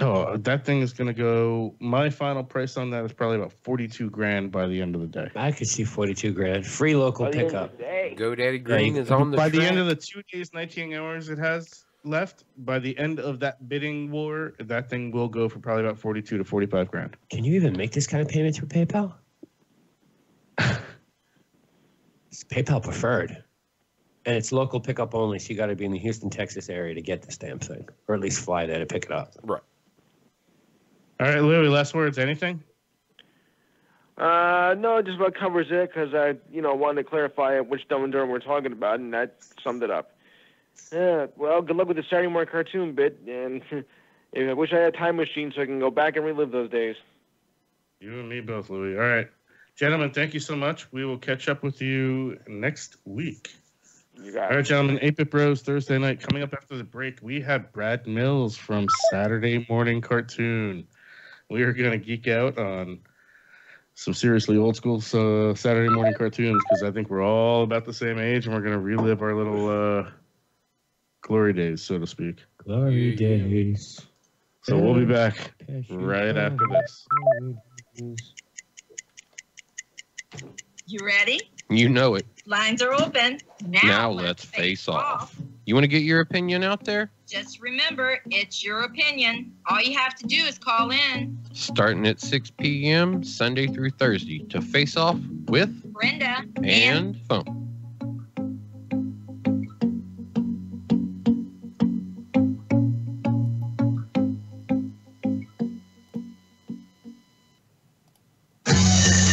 Oh, that thing is going to go. My final price on that is probably about $42,000 by the end of the day. I could see 42 grand. Free local By the end of pickup. the day. GoDaddy Green is on the By track. the end of the 2 days, 19 hours it has left, by the end of that bidding war, that thing will go for probably about 42 to 45 grand. Can you even make this kind of payment through PayPal? It's PayPal preferred. And it's local pickup only, so you got to be in the Houston, Texas area to get this damn thing. Or at least fly there to pick it up. Right. All right, Louis, last words. Anything? No, just about covers it because I, wanted to clarify which Dumb and Dumber we're talking about, and that summed it up. Yeah, well, good luck with the Saturday morning cartoon bit, and I wish I had a time machine so I can go back and relive those days. You and me both, Louis. All right. Gentlemen, thank you so much. We will catch up with you next week. You got All right, it. gentlemen, 8-Bit Bros Thursday night. Coming up after the break, we have Brad Mills from Saturday Morning Cartoon. We are going to geek out on some seriously old school Saturday morning cartoons because I think we're all about the same age and we're going to relive our little glory days, so to speak. Glory days. So we'll be back right after this. You ready? You know it. Lines are open. Now let's face off. You want to get your opinion out there? Just remember, it's your opinion. All you have to do is call in. Starting at 6 p.m. Sunday through Thursday to face off with Brenda and Phone.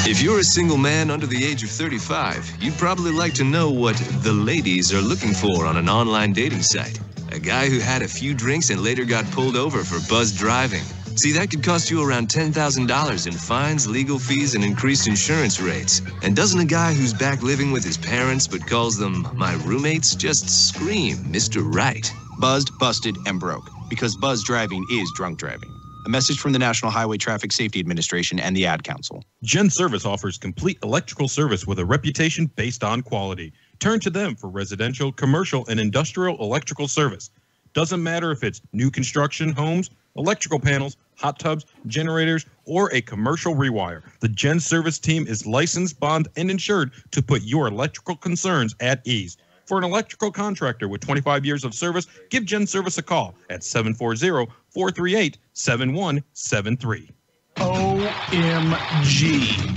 If you're a single man under the age of 35, you'd probably like to know what the ladies are looking for on an online dating site. A guy who had a few drinks and later got pulled over for buzzed driving. See, that could cost you around $10,000 in fines, legal fees, and increased insurance rates. And doesn't a guy who's back living with his parents but calls them my roommates just scream Mr. Right? Buzzed, busted, and broke. Because buzz driving is drunk driving. A message from the National Highway Traffic Safety Administration and the Ad Council. Gen Service offers complete electrical service with a reputation based on quality. Turn to them for residential, commercial, and industrial electrical service. Doesn't matter if it's new construction, homes, electrical panels, hot tubs, generators, or a commercial rewire. The Gen Service team is licensed, bond, and insured to put your electrical concerns at ease. For an electrical contractor with 25 years of service, give Gen Service a call at 740-438-7173. OMG.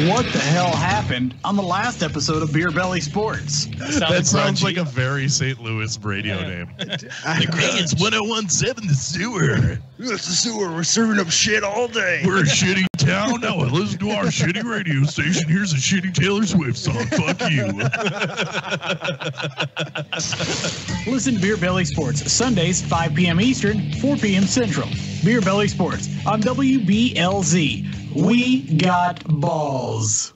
What the hell happened on the last episode of Beer Belly Sports? That sounds like a very St. Louis radio name. Hey, it's 1017 the sewer. It's the sewer. We're serving up shit all day. We're a shitty town. Now listen to our shitty radio station. Here's a shitty Taylor Swift song. Fuck you. Listen to Beer Belly Sports Sundays, 5 p.m. Eastern, 4 p.m. Central. Beer Belly Sports on WBLZ. We got balls.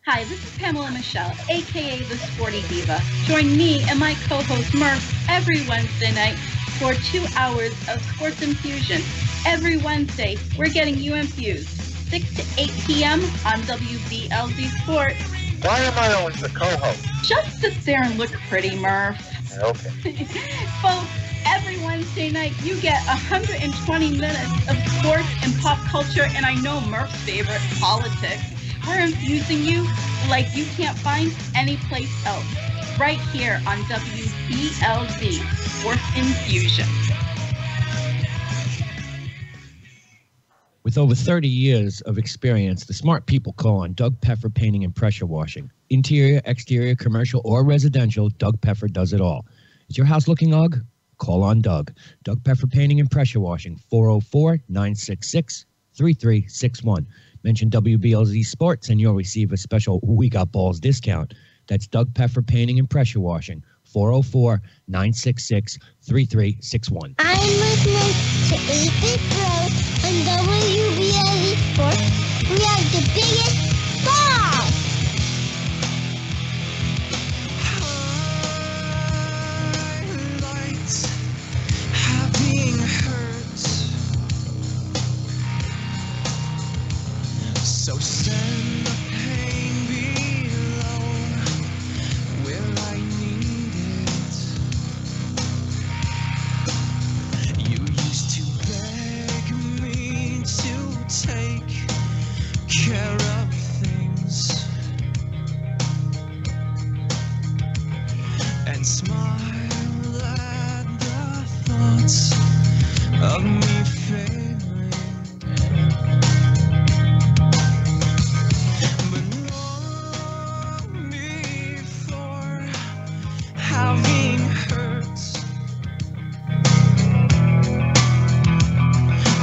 Hi, this is Pamela Michelle, a.k.a. the Sporty Diva. Join me and my co-host Murph every Wednesday night for 2 hours of sports infusion. Every Wednesday, we're getting you infused. 6 to 8 p.m. on WBLZ Sports. Why am I always the co-host? Just sit there and look pretty, Murph. Okay. Folks, every Wednesday night, you get 120 minutes of sports and pop culture, and I know Murph's favorite, politics. We're infusing you like you can't find anyplace else. Right here on WBLZ, Sports Infusion. With over 30 years of experience, the smart people call on Doug Peffer Painting and Pressure Washing. Interior, exterior, commercial, or residential, Doug Peffer does it all. Is your house looking ugly? Call on Doug. Doug Peffer Painting and Pressure Washing, 404-966-3361. Mention WBLZ Sports and you'll receive a special We Got Balls discount. That's Doug Peffer Painting and Pressure Washing, 404-966-3361. I'm listening to 8-Bit Bros on WBLZ Sports. We have the biggest balls! Being hurt, so send the pain below where I need it. You used to beg me to take care of things and smile at the thoughts of me failing, but long before having hurt,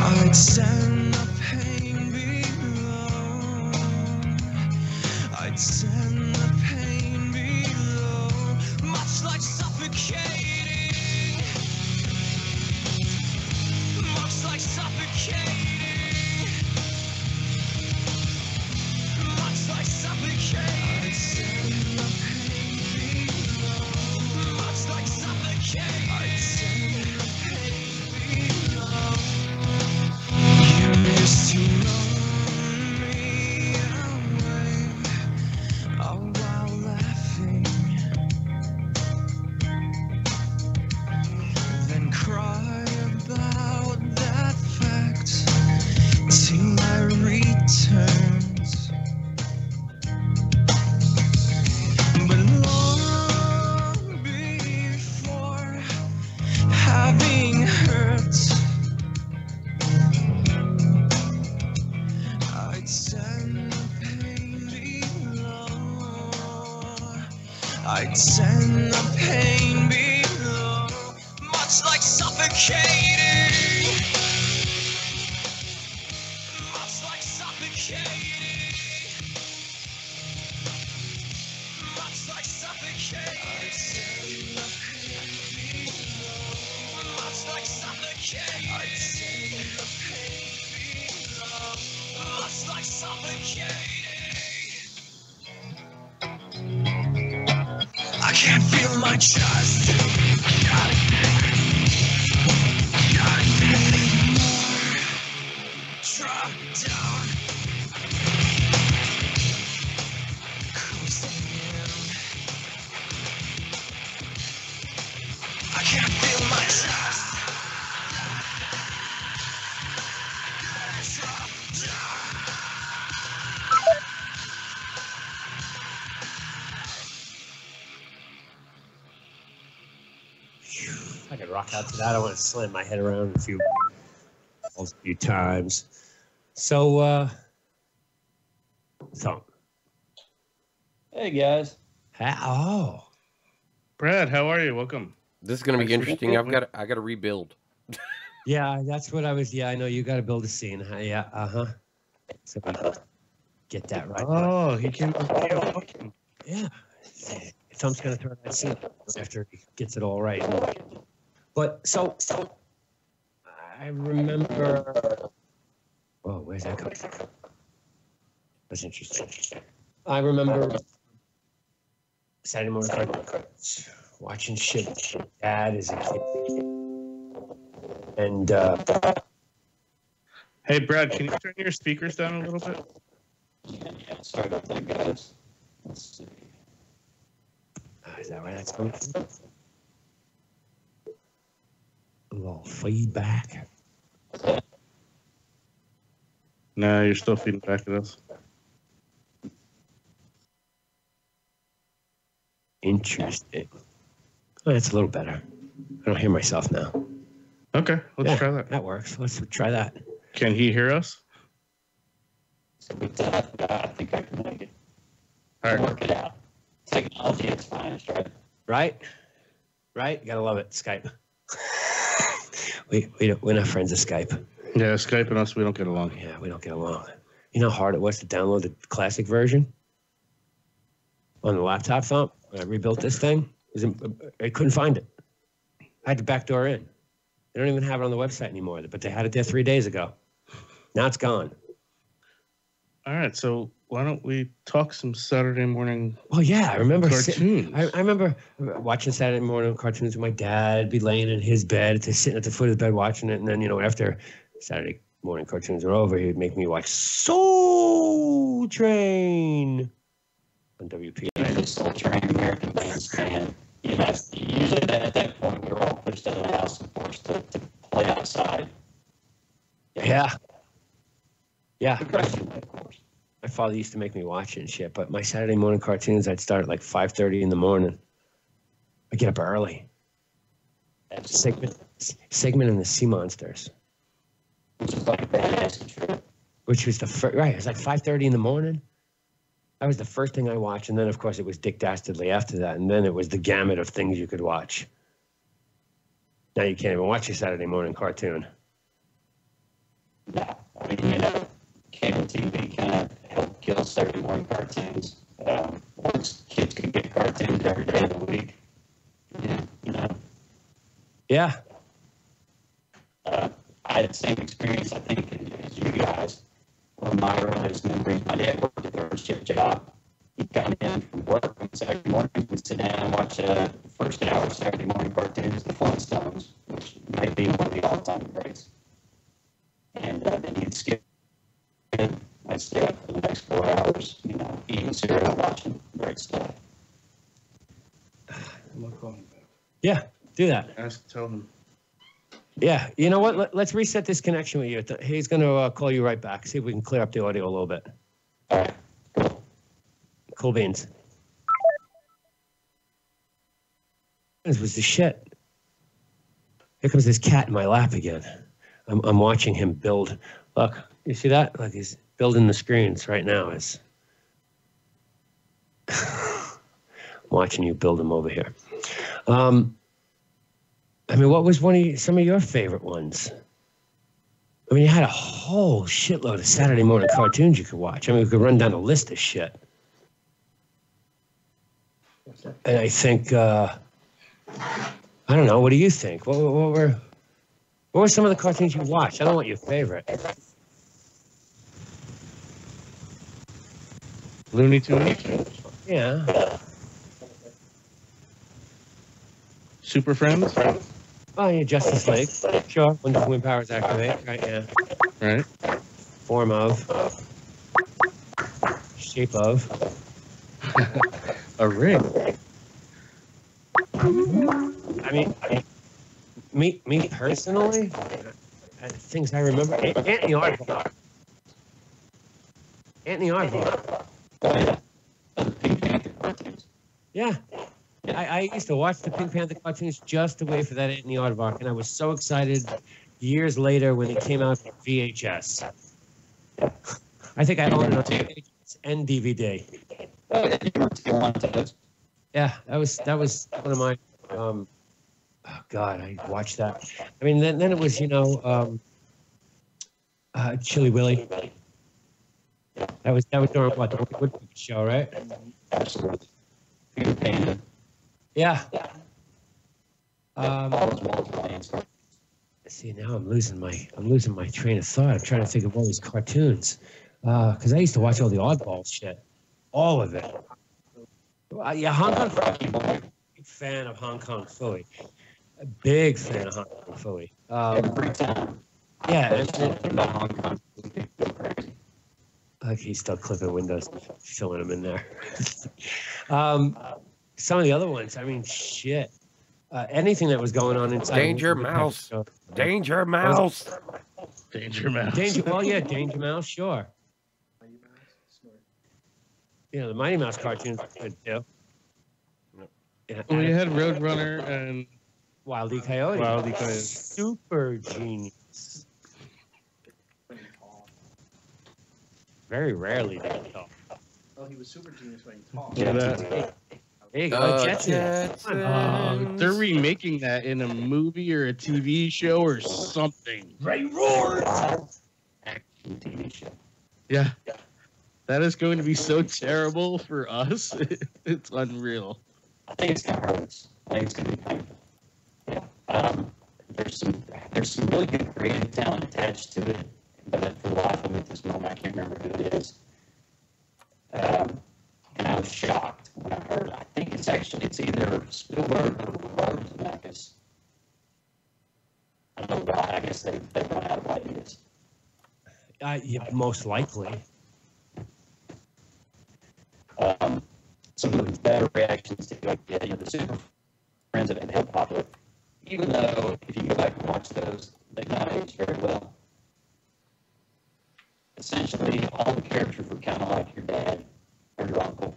I'd send the pain below. I'd send the pain below, much like suffocating. Much like suffocating. Much like suffocating. I'd send the pain below. Much like suffocating. I'd send the pain below. You used to run me away, all while laughing, then cry about that fact till I returned. But long before having hurt, I'd send the pain below. I'd send the pain below, much like suffocating. Much like suffocating. Much like suffocating. I'd send the pain below. Much like suffocating. I'd send the pain below. Much like suffocating. I can't feel my chest. Drop down. Closing in. I can't feel my chest. I could rock out to that. I want to slam my head around a few times. So, Hey guys. Oh, Brad, how are you? Welcome. This is going to be interesting. I got to rebuild. yeah, that's what I was. Yeah, I know you got to build a scene. Huh? Yeah, So get that right. Oh, he came. Yeah, Tom's going to throw that scene after he gets it all right. But so I remember. Oh, where's that coming from? That's interesting. I remember Saturday morning cartoons, watching shit with my dad as a kid. And hey, Brad, can you turn your speakers down a little bit? Yeah, sorry about that, guys. Let's see. Is that where that's coming from? A little feedback. No, you're still feeding back at us. Interesting. Oh, that's a little better. I don't hear myself now. Okay, let's try that. That works. Let's try that. Can he hear us? I think I can make it. All right. Work it out. Technology, it's fine. It's right. Right? You gotta love it. Skype. We're not friends of Skype. Yeah, Skype and us, we don't get along. Yeah, we don't get along. You know how hard it was to download the classic version on the laptop, Thump? When I rebuilt this thing, I couldn't find it. I had to backdoor in. They don't even have it on the website anymore, but they had it there 3 days ago. Now it's gone. All right, so why don't we talk some Saturday morning? Oh yeah, I remember cartoons. I remember watching Saturday morning cartoons with my dad. I'd be laying in his bed, sitting at the foot of the bed watching it, and then after Saturday morning cartoons were over, he'd make me watch Soul Train on WP. Soul Train, American Bandstand. Usually at that point we were all pushed out of the house and forced to play outside. Yeah. My father used to make me watch it and shit, but my Saturday morning cartoons, I'd start at like 5:30 in the morning. I'd get up early. Segment and the Sea Monsters. Which was like a badass trip. Which was the first, right, it was like 5:30 in the morning. That was the first thing I watched, and then, of course, it was Dick Dastardly after that, and then it was the gamut of things you could watch. Now you can't even watch a Saturday morning cartoon. No, I mean, cable TV kind of helped kill Saturday morning cartoons. Once kids could get cartoons every day of the week. Yeah. I had the same experience, I think, as you guys. One of my earliest memories, my dad worked a third shift job. He'd come in from work on Saturday morning and sit down and watch the first hour of Saturday morning cartoons, The Flintstones, which may be one of the all-time greats. And then he'd skip it. I'd stay up for the next 4 hours, eating cereal, watching great stuff. Yeah, do that. Tell him. Yeah, you know what? Let's reset this connection with you. He's going to call you right back. See if we can clear up the audio a little bit. All right. Cool beans. This was the shit. Here comes this cat in my lap again. I'm watching him build. Look, you see that? Like he's building the screens right now. I'm watching you build them over here. I mean, what was some of your favorite ones? I mean, you had a whole shitload of Saturday morning cartoons you could watch. I mean, we could run down a list of shit. And I think, I don't know, what do you think? What were some of the cartoons you watched? I don't want your favorite. Looney Tunes? Yeah. Super Friends? Oh, yeah, Justice League. Sure. When powers activate. Right, yeah. Right. Form of. Shape of. A ring. I mean, me personally, things I remember. Anthony Aardvark. Anthony Aardvark. Yeah. I I used to watch the Pink Panther cartoons just to wait for that Anthony Aardvark, and I was so excited years later when it came out on VHS. I think I owned it on VHS and DVD. Yeah, that was one of my. Oh God, I watched that. I mean, then it was Chili Willy. That was during what, the Woodpecker show, right? Absolutely. Yeah. See, now I'm losing my train of thought. I'm trying to think of all these cartoons, because I used to watch all the Oddball shit, all of it. Yeah, Hong Kong Philly. Big fan of Hong Kong Philly. A big fan of Hong Kong Philly. Every time. Yeah. About Hong Kong. Okay, he's still clipping windows, filling them in there. Some of the other ones, I mean, shit. Anything that was going on inside. Danger Mouse. Danger Mouse. Danger Mouse. Danger Mouse, sure. The Mighty Mouse cartoons were good too. Yeah, We had Roadrunner and Wile E. Coyote. Wile E. Coyote. Super genius. Very rarely did he talk. Oh, he was super genius when he talked. Yeah, There you go. Jetsons. They're remaking that in a movie or a TV show or something. Ray roared. Action TV show. Yeah. That is going to be so terrible for us. It's unreal. I think it's going to hurt us. I think it's going to be painful. Yeah. There's some really good creative talent attached to it, but for the life of me at this moment, I can't remember who it is. And I was shocked when I heard. I think it's either Spielberg or Robert Zemeckis. I don't know why. I guess they run out of ideas. Yeah, most likely. Some of the better reactions to the Super Friends have been hip popular, even though if you go back and watch those, they've not aged very well. Essentially, all the characters were kind of like your dad or your uncle.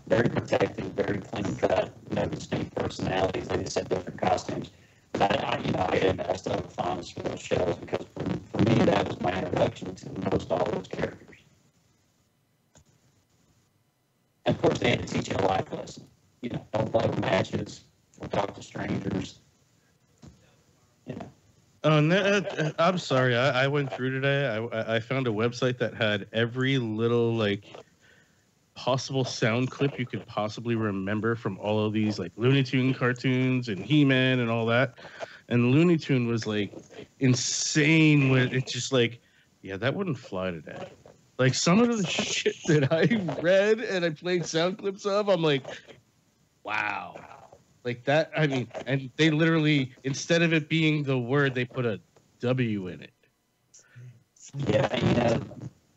Very protected, very clean cut, no distinct personalities. They just had different costumes. But I still have a fondness for those shows because for me, that was my introduction to most all those characters. And of course, they had to teach you a life lesson. Don't play with matches, don't talk to strangers. Oh, no, I'm sorry. I went through today. I found a website that had every little possible sound clip you could possibly remember from all of these Looney Tune cartoons and He-Man and all that. And Looney Tune was insane when it's just that wouldn't fly today. Some of the shit that I read and I played sound clips of, I'm like, wow. That, I mean, and they literally, instead of it being the word, they put a W in it. Yeah,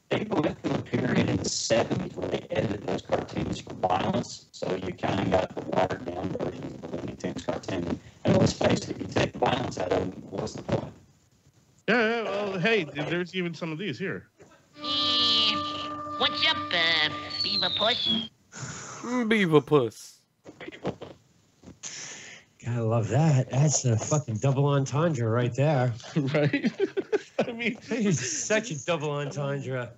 they went through a period in the 70s where they edited those cartoons for violence, so you kind of got the watered down versions of the Looney Tunes cartoon. And let's face it, if you take the violence out of them, what's the point? Yeah, well, hey, there's even some of these here. What's up, Beaver Puss? Beaver Puss. Gotta love that. That's a fucking double entendre right there. Right? I mean, it's such a double entendre.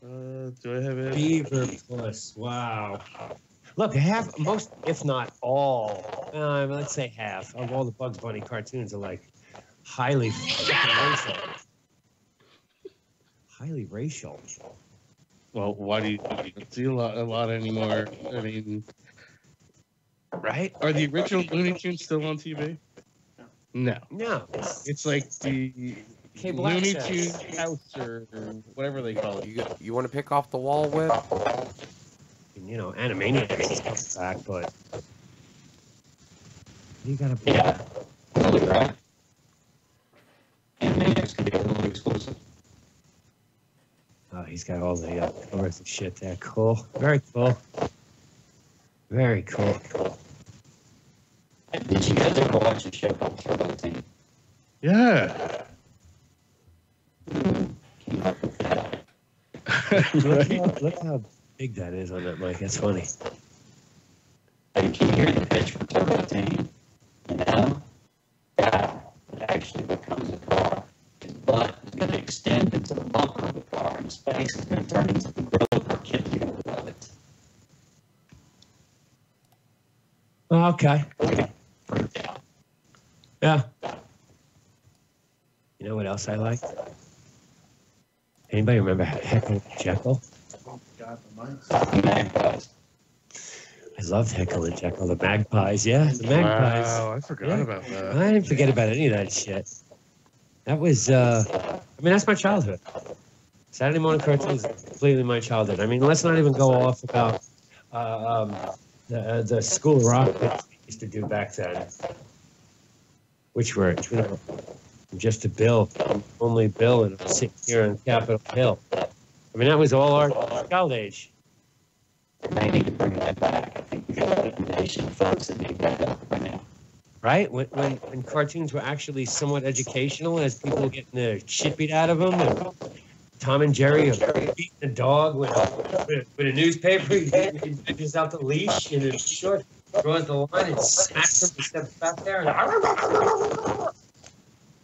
Do I have it? Beaver Puss. Wow. Look, most, if not all, let's say half of all the Bugs Bunny cartoons are highly racial. Highly racial. Well, why do you see a lot anymore? I mean, right? Are the original Looney Tunes still on TV? No. It's the Looney Tunes house or whatever they call it. You want to pick off the wall with? Animaniacs is coming back, but you gotta. Yeah, totally right. Animaniacs can be a little exclusive. Oh, he's got all the covers and shit there. Cool. Very cool. Very cool. Did you guys ever watch a show called Turbo Team? Yeah. Look how big that is on that mic. That's funny. You can hear the pitch for Turbo Team. You know? Yeah, it actually becomes a car. His butt is going to extend into the bumper of the car, and his face is going to turn into the grill or kidney of it. Okay. Yeah. You know what else I like? Anybody remember Heckle and Jekyll? Magpies. I loved Heckle and Jekyll. The Magpies, yeah, the Magpies. Wow, I forgot about that. I didn't forget about any of that shit. That was, I mean, that's my childhood. Saturday morning cartoons is completely my childhood. I mean, let's not even go off about the School of Rock that we used to do back then, which were, you know, just a Bill, only Bill, and I'm sitting here on Capitol Hill. I mean, that was all our child age. They need to bring that back. I think we got a nation of folks that need that up right now. Right? When cartoons were actually somewhat educational, as people were getting the shit beat out of them, and Tom and Jerry are beating a dog with a newspaper, he just out the leash in his short, draws the line and smacks him and steps back there. And it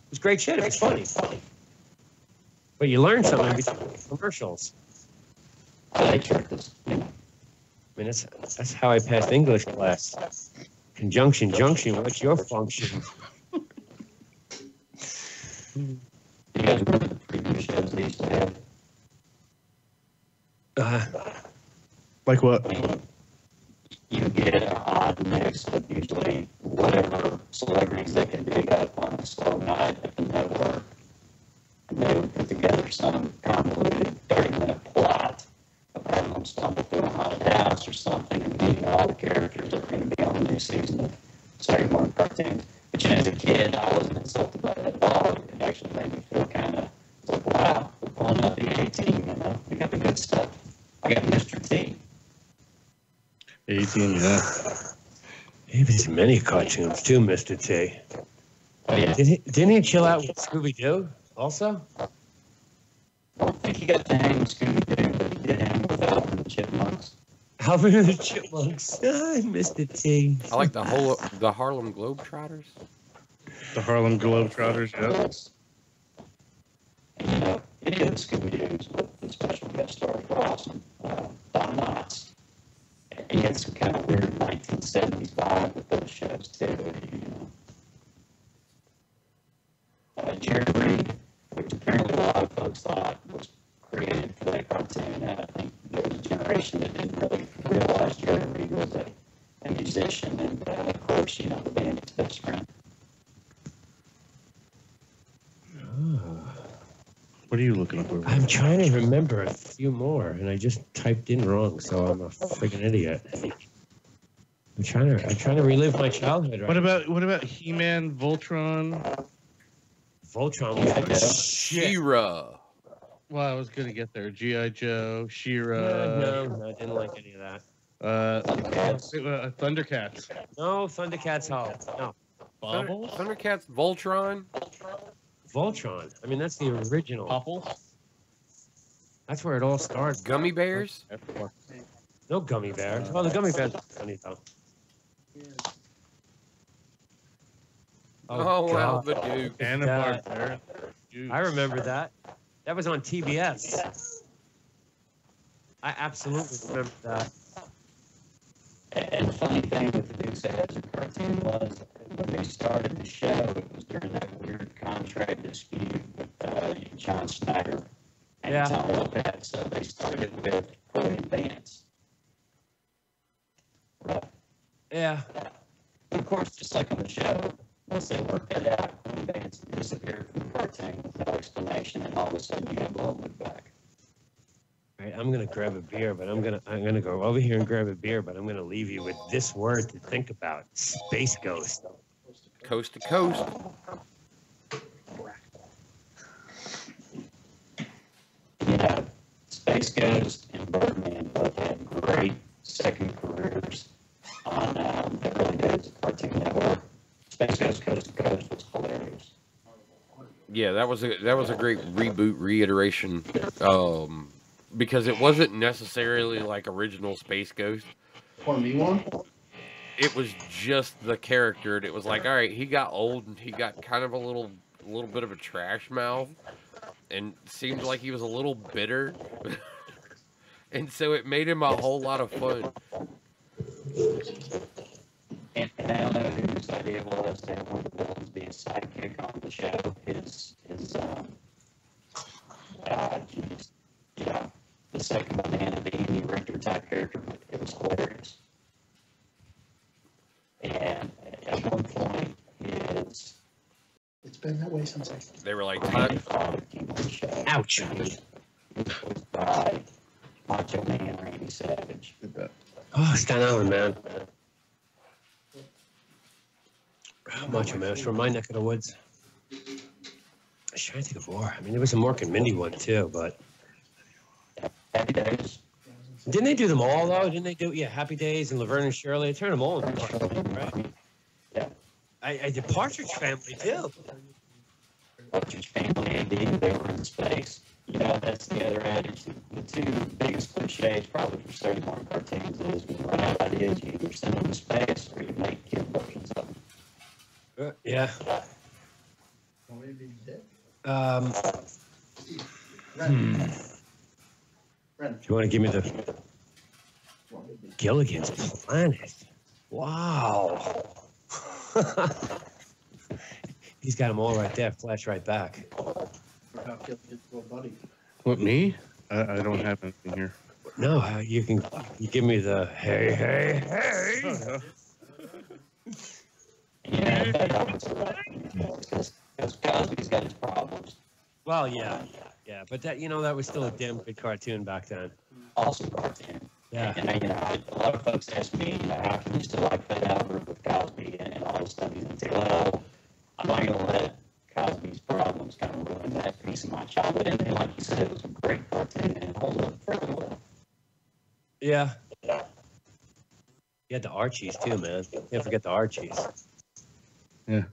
was great shit. It was funny. But you learn something between commercials. I mean, that's how I passed English class. Conjunction, junction, what's your function? You guys remember the preview shows they used to have? Like what? You get an odd mix of usually whatever celebrities they can dig up on a slow night at the network. And they would put together some convoluted 30-minute plot of having them stumble through a haunted house or something and meeting all the characters that are going to be on the new season of Saturday morning cartoons. But you know, as a kid, I wasn't insulted by that at all. It actually made me feel kind of like, wow, we're pulling out the A-team, you know? We got the good stuff. I got Mr. T. 18, yeah. He was in many cartoons too, Mr. T. Oh, yeah. Didn't he chill out with Scooby-Doo also? I don't think he got to hang with Scooby-Doo, but he did hang with Alvin and the Chipmunks. Alvin and the Chipmunks. Mr. T. I like the Harlem Globetrotters. The Harlem Globetrotters, yeah. And, you know, any of the Scooby-Doos with the special guest stars were awesome. Don Knotts. And he had some kind of weird 1970s vibe with those shows, too, you know. Jerry Reed, which apparently a lot of folks thought was created for that cartoon. And I think there was a generation that didn't really realize Jerry Reed was a musician and, of course, you know, the band's best friend. What are you looking up over? I'm trying to remember a few more, and I just typed in wrong, so I'm a freaking idiot. I'm trying to relive my childhood. Right? What about He-Man, Voltron? Voltron was She-Ra. Well, I was gonna get there. G.I. Joe, She-Ra. No, I didn't like any of that. Thundercats. No, Thundercats. No. Bubbles? Thundercats, Voltron. Voltron. I mean, that's the original. Bubbles? That's where it all started. Gummy bears? No gummy bears. Well, the gummy bears are funny, though. Oh, wow, God. the Duke. Hanna-Barbera. I remember that. That was on TBS. I absolutely remember that. And the funny thing with the Dukes of Hazzard cartoon was when they started the show, it was during that weird contract dispute with John Snyder and Tom Lopez. So they started with Chloe and Vance. Right. Yeah. And of course, just like on the show, once they worked it out, Chloe and Vance disappeared from the cartoon with no explanation, and all of a sudden you have Bloodwood back. Right, I'm gonna grab a beer, but I'm gonna go over here and grab a beer, but I'm gonna leave you with this word to think about: Space Ghost. Coast to coast. Yeah, Space Ghost and Birdman both had great second careers on the early days of Cartoon Network. Space Ghost Coast to Coast was hilarious. Yeah, that was a great reboot reiteration. Because it wasn't necessarily like original Space Ghost. Pour me one? it was just the character. And it was like, all right, he got old and he got kind of a little bit of a trash mouth and seemed like he was a little bitter. And so it made him a whole lot of fun. And I don't know whose idea it was to have one of the villains be a sidekick on the show. The second banana, the Amy Richter type character, it was hilarious. And at one point, It's been that way since I. They were like, ouch. By Macho Man Randy Savage. Oh, Staten Island, man. Macho Man, it's from my neck of the woods. I was trying to think of more. I mean, there was a Mork and Mindy one too, but. Happy Days. Didn't they do them all though? Didn't they do Happy Days and Laverne and Shirley? They turned them all into cartoons, right? Yeah. I did Partridge Family too. Partridge Family, indeed, they were in space. You know, that's the other adage. The two biggest cliches probably for certain more cartoons is when you run out of ideas, you either send them to space or you make kid versions of them. Yeah. Do you want to give me the Gilligan's Planet? Wow. He's got them all right there. Flash right back. What, me? I don't have anything here. No, you give me the hey. Because Cosby's got his problems. Well, yeah, but that that was still a damn good cartoon back then. Awesome cartoon. Yeah. And a lot of folks ask me, how can you still like Fat Albert with Cosby and all this stuff? And say, well, I'm not going to let Cosby's problems kind of ruin that piece of my childhood. And like you said, it was a great cartoon and it holds up fairly well. Yeah. You had the Archies too, man. Can't forget the Archies. Yeah.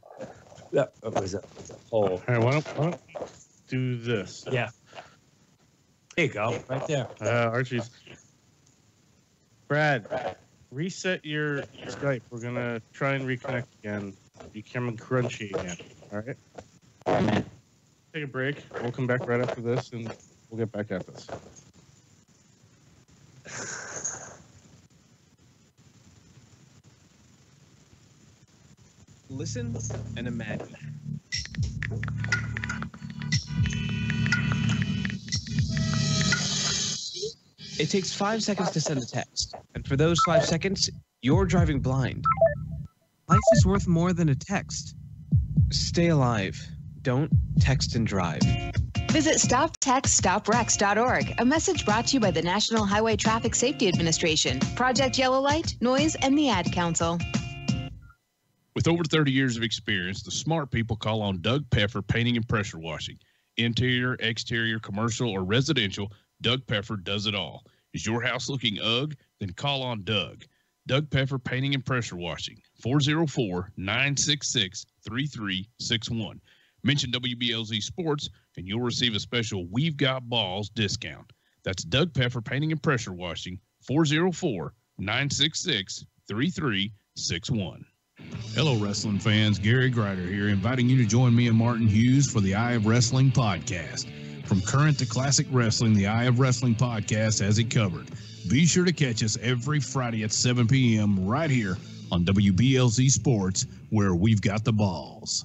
That was a whole. All right, why don't do this? Yeah. There you go, right there. Archie's. Brad, reset your Skype. We're gonna try and reconnect again. You become crunchy again. All right. All right, man. Take a break. We'll come back right after this, and we'll get back at this. Listen and imagine. It takes 5 seconds to send a text, and for those 5 seconds, you're driving blind. Life is worth more than a text. Stay alive. Don't text and drive. Visit StopTextStopWrecks.org. A message brought to you by the National Highway Traffic Safety Administration, Project Yellow Light, Noise, and the Ad Council. With over 30 years of experience, the smart people call on Doug Peffer Painting and Pressure Washing. Interior, exterior, commercial, or residential, Doug Peffer does it all. Is your house looking ugh? Then call on Doug. Doug Peffer Painting and Pressure Washing, 404-966-3361. Mention WBLZ Sports, and you'll receive a special We've Got Balls discount. That's Doug Peffer Painting and Pressure Washing, 404-966-3361. Hello, wrestling fans. Gary Grider here, inviting you to join me and Martin Hughes for the Eye of Wrestling podcast. From current to classic wrestling, the Eye of Wrestling podcast has it covered. Be sure to catch us every Friday at 7 p.m. right here on WBLZ Sports, where we've got the balls.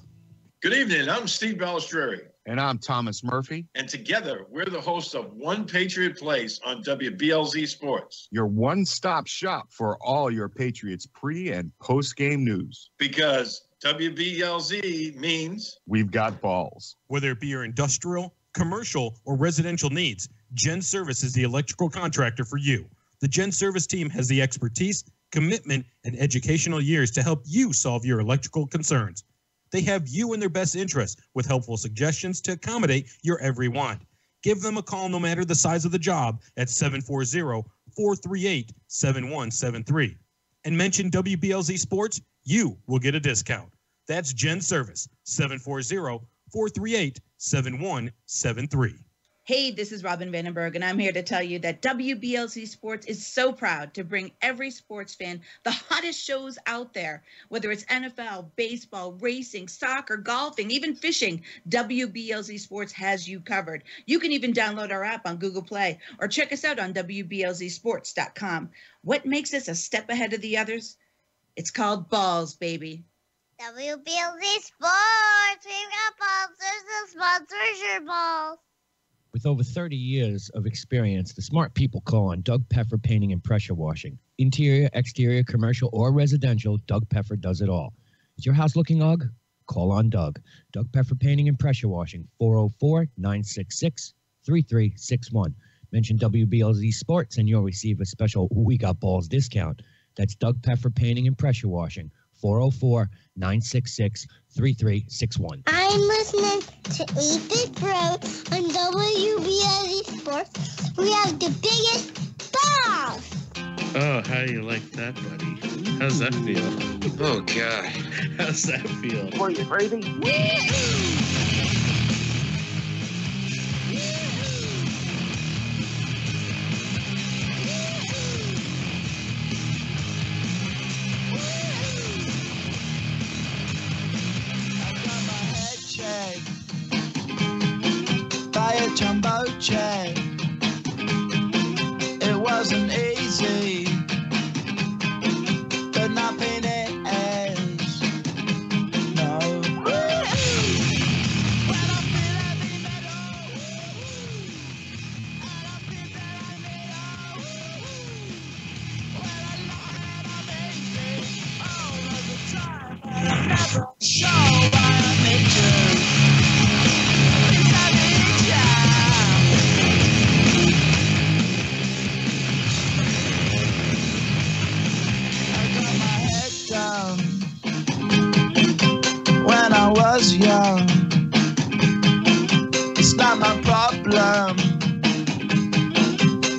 Good evening. I'm Steve Balistreri. And I'm Thomas Murphy. And together, we're the hosts of One Patriot Place on WBLZ Sports. Your one-stop shop for all your Patriots pre- and post-game news. Because WBLZ means we've got balls. Whether it be your industrial, commercial, or residential needs, Gen Service is the electrical contractor for you. The Gen Service team has the expertise, commitment, and educational years to help you solve your electrical concerns. They have you in their best interest with helpful suggestions to accommodate your every want. Give them a call no matter the size of the job at 740-438-7173. And mention WBLZ Sports, you will get a discount. That's Gen Service, 740-438-7173. Hey, this is Robin Vandenberg, and I'm here to tell you that WBLZ Sports is so proud to bring every sports fan the hottest shows out there. Whether it's NFL, baseball, racing, soccer, golfing, even fishing, WBLZ Sports has you covered. You can even download our app on Google Play or check us out on WBLZsports.com. What makes us a step ahead of the others? It's called balls, baby. WBLZ Sports. We've got sponsors and sponsors your balls. With over 30 years of experience, the smart people call on Doug Peffer Painting and Pressure Washing. Interior, exterior, commercial, or residential, Doug Peffer does it all. Is your house looking ugly? Call on Doug. Doug Peffer Painting and Pressure Washing, 404-966-3361. Mention WBLZ Sports and you'll receive a special We Got Balls discount. That's Doug Peffer Painting and Pressure Washing, 404-966-3361. I'm listening to 8-Bit Bro on WBLZ Sports. We have the biggest balls. Oh, how do you like that, buddy? How's that feel? Oh, God. How's that feel? Were you crazy? By a jumbo jet. It wasn't easy, but nothing is. No. Show I made you. When I was young, it's not my problem.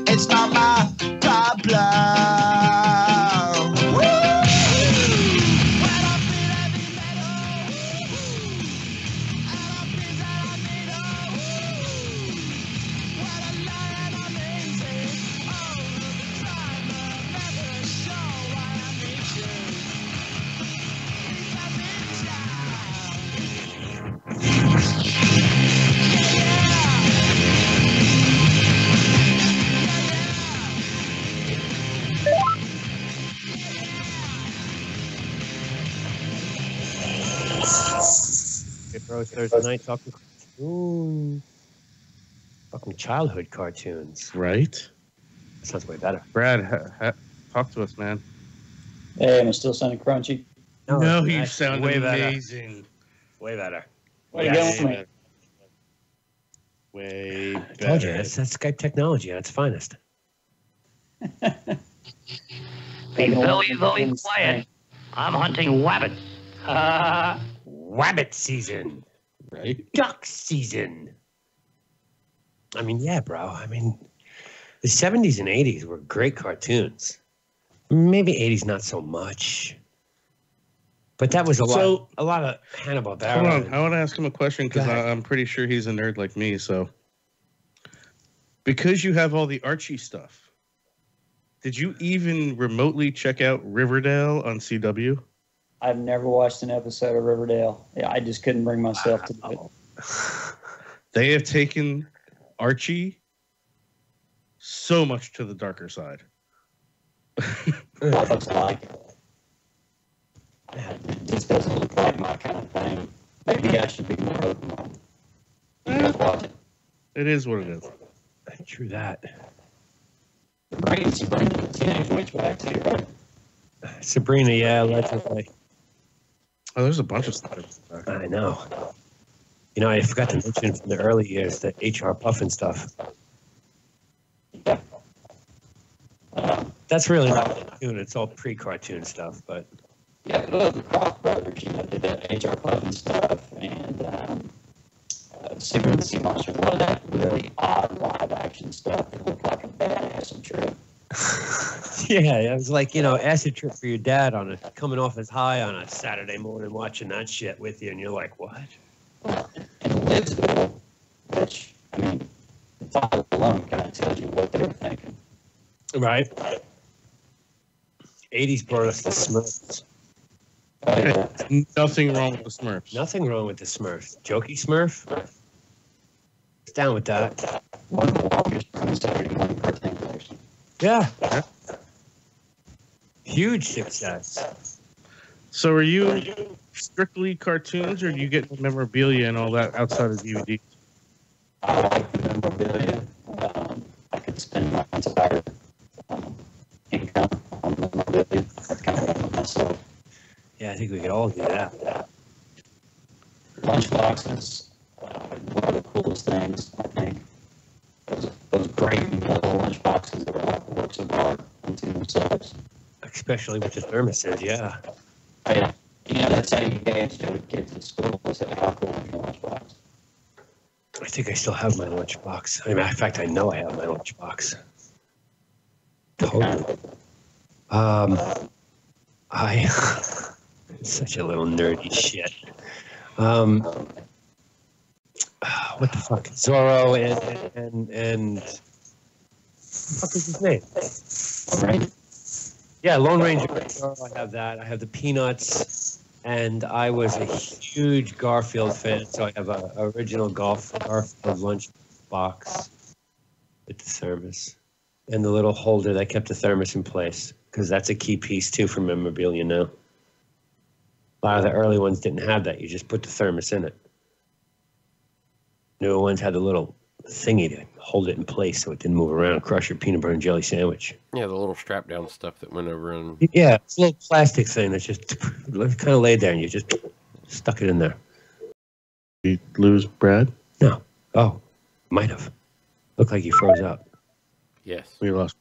It's not my problem. Hey, bro, it's Thursday night talking fucking childhood cartoons. Right? That sounds way better. Brad, talk to us, man. Hey, am I still sounding crunchy? No, you that's sound way better. amazing. Way better. What are you going for me? Way I better. told you, that's Skype technology at its finest. Be very, very quiet. I'm hunting rabbits. Rabbit season. Right? Duck season. I mean, yeah, bro. I mean, the 70s and 80s were great cartoons. Maybe 80s not so much. But that was a lot of Hanna-Barbera. Hold on, I want to ask him a question because Go ahead. I'm pretty sure he's a nerd like me. So, because you have all the Archie stuff, did you even remotely check out Riverdale on CW? I've never watched an episode of Riverdale. Yeah, I just couldn't bring myself to do it. They have taken Archie so much to the darker side. That looks like it just doesn't look like my kind of thing. Maybe I should be more open. You guys watch it. It is what it is. True that. Bring Sabrina the Teenage Witch back to you, right? Sabrina, yeah, allegedly. Oh, there's a bunch of stuff. I know. You know, I forgot to mention from the early years the HR Puffin stuff. That's really not a cartoon. It's all pre-cartoon stuff, but... Yeah, but the Koch brothers, you know, did that HR Puffin stuff, and Super and the Sea Monsters, a lot of that really odd live-action stuff that looked like a badass trip. Yeah, it was like, you know, acid trip for your dad on coming off his high on a Saturday morning watching that shit with you, and you're like, what? And Lidsville, which, I mean, thought alone kind of tells you what they were thinking. Right. 80s brought us the Smurfs. Nothing wrong with the Smurfs. Nothing wrong with the Smurfs. Jokey Smurf? It's down with that. One of the longest running Saturday morning cartoon collection. Yeah. Huge success. So are you strictly cartoons, or do you get memorabilia and all that outside of DVDs? I like the memorabilia. I could spend my entire income on memorabilia. That's kind of what myself. Yeah, I think we could all do that. Lunchboxes, one of the coolest things, I think. Those great metal lunchboxes that are like works of art unto themselves. Especially with the thermoses, yeah. Oh, yeah. That's how you gauge the kids at school. Is how cool is your lunchbox? I think I still have my lunchbox. In fact, I know I have my lunchbox. Totally. Such a little nerdy shit. What the fuck? Zorro and what the fuck is his name? Right. Yeah, Lone Ranger. Zorro, I have that. I have the Peanuts, and I was a huge Garfield fan, so I have a original Garfield lunch box with the thermos and the little holder that kept the thermos in place, because that's a key piece too for memorabilia now. A lot of the early ones didn't have that. You just put the thermos in it. Newer ones had the little thingy to hold it in place so it didn't move around and crush your peanut butter and jelly sandwich. Yeah, the little strap down stuff that went over and. Yeah, it's a little plastic thing that's just kind of laid there and you just stuck it in there. Did you lose Brad? No. Oh, might have. Looked like he froze up. Yes. We lost.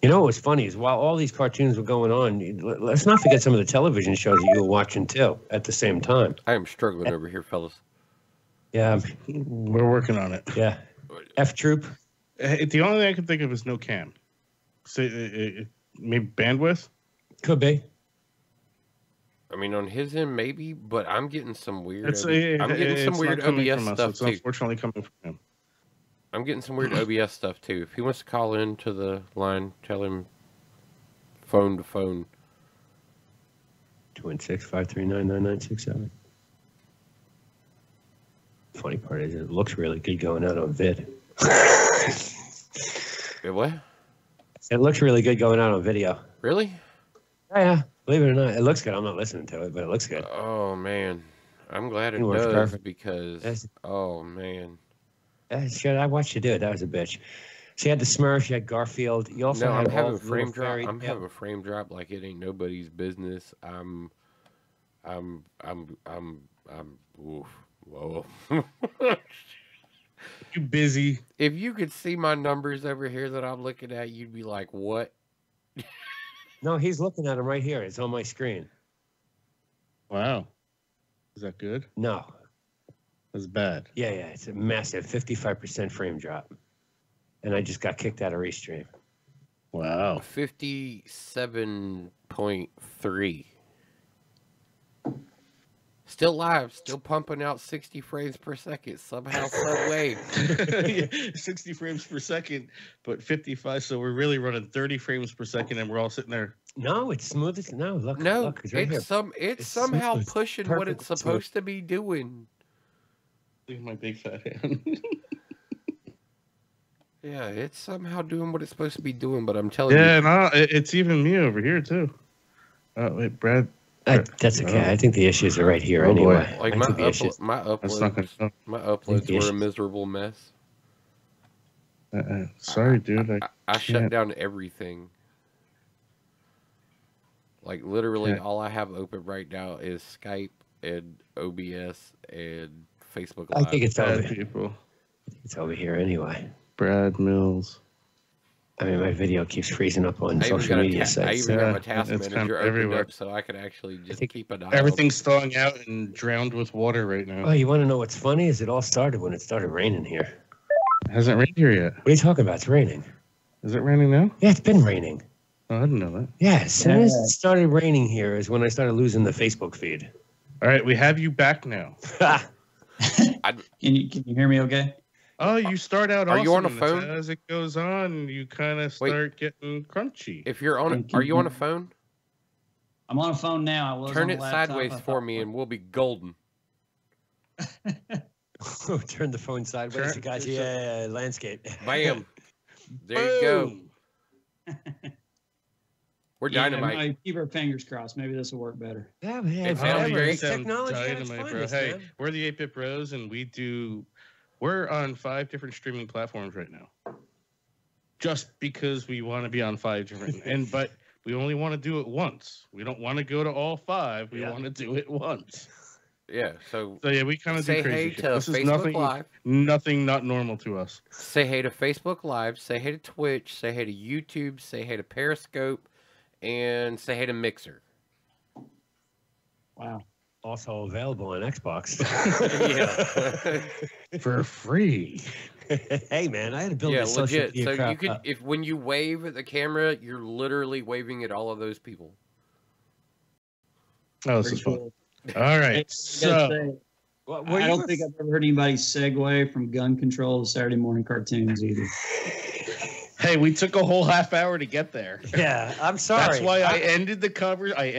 You know what was funny is while all these cartoons were going on, let's not forget some of the television shows that you were watching too at the same time. I am struggling over here, fellas. Yeah. We're working on it. Yeah. F Troop. The only thing I can think of is no cam. So maybe bandwidth? Could be. I mean, on his end, maybe, but I'm getting some weird. I'm getting some weird OBS stuff it's too. Unfortunately, coming from him. I'm getting some weird OBS stuff too. If he wants to call into the line, tell him phone to phone. 216-539-9967. Funny part is it looks really good going out on vid. What? It looks really good going out on video. Really? Yeah. Believe it or not, it looks good. I'm not listening to it, but it looks good. Oh man, I'm glad it works does perfect. because oh man. Shit, I watched you do it. That was a bitch. So you had the Smurfs, you had Garfield. You also No, had I'm having all a the frame little drop. fairy I'm tale- having a frame drop like it ain't nobody's business. Oof. Whoa. You busy? If you could see my numbers over here that I'm looking at, you'd be like, "What?" No, he's looking at them right here. It's on my screen. Wow. Is that good? No. That's bad. Yeah, it's a massive 55% frame drop. And I just got kicked out of Restream. Wow. 57.3. Still live, still pumping out 60 frames per second. Somehow, some way. 60 frames per second, but 55. So we're really running 30 frames per second, and we're all sitting there. No, it's smooth as no. Look, it's right here. It's somehow smooth. pushing what Perfect. it's supposed to be doing. Look at my big fat hand. Yeah, it's somehow doing what it's supposed to be doing, but I'm telling Yeah, you. no, it's even me over here too. Wait, Brad. That's okay. I think the issues are right here anyway. Like I my think the issues- uploads were a miserable mess. Sorry, dude. I shut down everything. Like literally, all I have open right now is Skype and OBS and Facebook Live. I think it's over. People. It's over here anyway. Brad Mills. I mean, my video keeps freezing up on I even social got media I sites. even got my task it's kind manager of opened everywhere. up so I could actually just keep an eye. Everything's thawing out and drowned with water right now. Oh, you want to know what's funny? Is it all started when it started raining here. It hasn't rained here yet. What are you talking about? It's raining. Is it raining now? Yeah, it's been raining. Oh, I didn't know that. Yeah, as soon as it started raining here is when I started losing the Facebook feed. All right, we have you back now. Can you hear me okay? Oh, you start out. Are you on a awesome, and phone? as it goes on, you kind of start getting crunchy. If you're on, are you on a phone? I'm on a phone now. I was Turn on a it laptop. sideways for me, and we'll be golden. Turn the phone sideways. Gotcha. Yeah, landscape. Bam. There you go. We're dynamite. Keep our fingers crossed. Maybe this will work better. Yeah, man. It sounds great. Technology at its Dynamite, bro. finest, Hey, man. we're the 8-Bit Bros, and we're on 5 different streaming platforms right now. Just because we want to be on 5 different, but we only want to do it once. We don't want to go to all 5. We want to do it once. Yeah. So yeah, we kind of do say crazy hey shit. to This is Facebook Live. nothing not normal to us. Say hey to Facebook Live. Say hey to Twitch. Say hey to YouTube. Say hey to Periscope. And say hey to Mixer. Wow. Also available on Xbox. Yeah. For free. Hey, man, I had to build Yeah, a social legit. media So crap you could, up. if when you wave at the camera, you're literally waving at all of those people. Oh, this is fun. All right. So, I don't think I've ever heard anybody segue from gun control to Saturday morning cartoons either. hey, we took a whole half hour to get there. Yeah, I'm sorry. That's why I ended the cover. I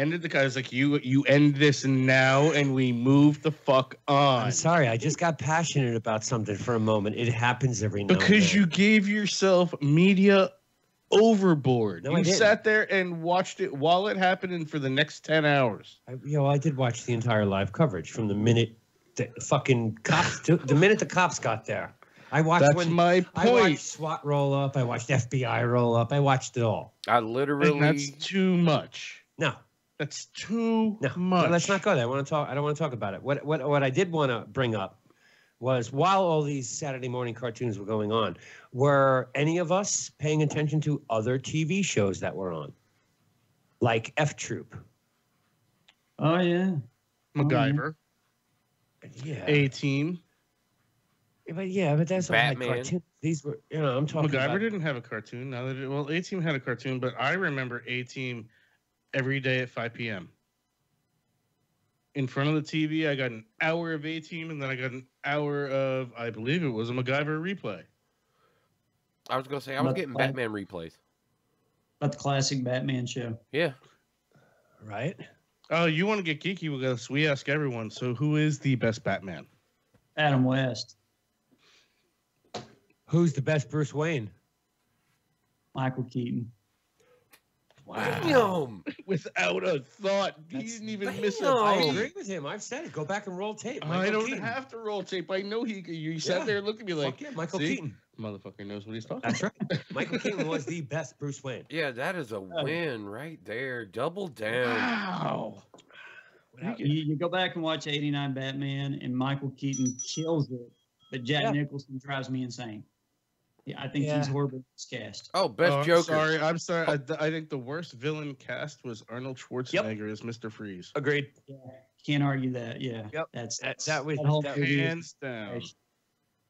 was like, you end this now, and we move the fuck on. I'm sorry. I just got passionate about something for a moment. It happens every now and Because then. you gave yourself media overboard. No, I you didn't. sat there and watched it while it happened and for the next 10 hours. I did watch the entire live coverage from the minute the fucking cops, the minute the cops got there. I watched That's my point. I watched SWAT roll up. I watched FBI roll up. I watched it all. I literally. And that's too much. No, that's too much. No, let's not go there. I don't want to talk about it. What I did want to bring up was while all these Saturday morning cartoons were going on, were any of us paying attention to other TV shows that were on, like F Troop? Oh yeah, MacGyver. Yeah. A-Team. But that's all like Batman. cartoons. These were, I'm talking MacGyver about. didn't have a cartoon. Now that A-Team had a cartoon, but I remember A-Team every day at 5 p.m. In front of the TV, I got an hour of A-Team, and then I got an hour of, I believe it was a MacGyver replay. I was gonna say I was getting Batman replays. About the classic Batman show. Yeah. Right. Oh, you want to get geeky with us? We ask everyone. So, who is the best Batman? Adam West. Who's the best Bruce Wayne? Michael Keaton. Wow. Without a thought. He didn't even miss a I beat. agree with him. I've said it. Go back and roll tape. I Michael don't Keaton. have to roll tape. I know you sat Yeah. there and looked at me like, Fuck yeah, Michael "See? Keaton. Motherfucker knows what he's talking That's about. right. Michael Keaton was the best Bruce Wayne. Yeah, that is a win right there. Double down. Wow. You go back and watch 89 Batman, and Michael Keaton kills it, but Jack Nicholson drives me insane. Yeah, I think he's horribly miscast. Oh, best I'm Joker. I'm sorry. I think the worst villain cast was Arnold Schwarzenegger as Mr. Freeze. Agreed. Yeah, can't argue that. Yeah, Yep. that's That was whole that- movie is- Hands down.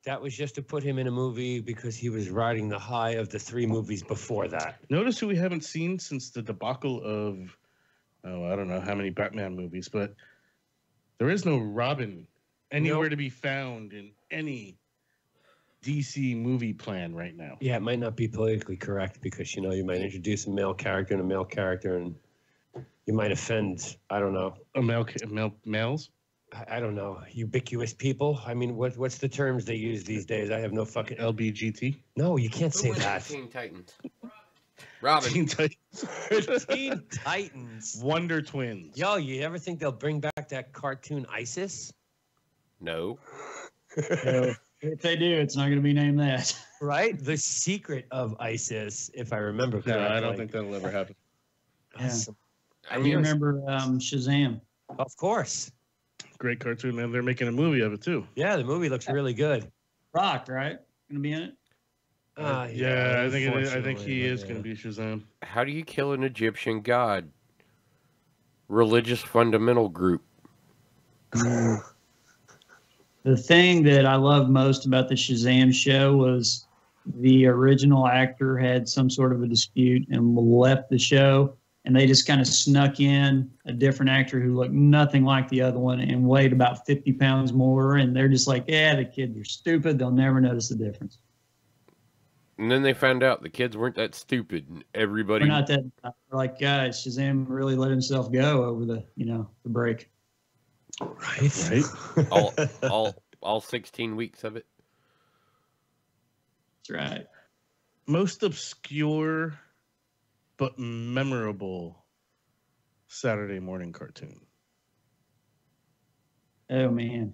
That was just to put him in a movie because he was riding the high of the 3 movies before that. Notice who we haven't seen since the debacle of, I don't know how many Batman movies, but there is no Robin anywhere to be found in any DC movie plan right now. Yeah, it might not be politically correct because, you might introduce a male character and a male character and you might offend, I don't know. Males? I don't know. Ubiquitous people? I mean, what's the terms they use these days? I have no fucking... LBGT? No, you can't say Who wins that. Teen Titans. Robin. Teen Titans. Teen Titans. Wonder Twins. Yo, you ever think they'll bring back that cartoon ISIS? No. So, if they do, it's not going to be named that. Right? The Secret of ISIS, if I remember correctly. No, I don't think that'll ever happen. Yeah. I You remember Shazam? Of course. Great cartoon, man. They're making a movie of it, too. Yeah, the movie looks really good. Rock, right? Going to be in it? Yeah, I think he is going to be Shazam. How do you kill an Egyptian god? Religious fundamental group. The thing that I loved most about the Shazam show was the original actor had some sort of a dispute and left the show. and they just kind of snuck in a different actor who looked nothing like the other one and weighed about 50 pounds more. And they're just like, yeah, the kids are stupid. They'll never notice the difference. And then they found out the kids weren't that stupid, and everybody. We're not that like, guys, Shazam really let himself go over the break. Right. all 16 weeks of it. That's right. Most obscure but memorable Saturday morning cartoon. Oh man,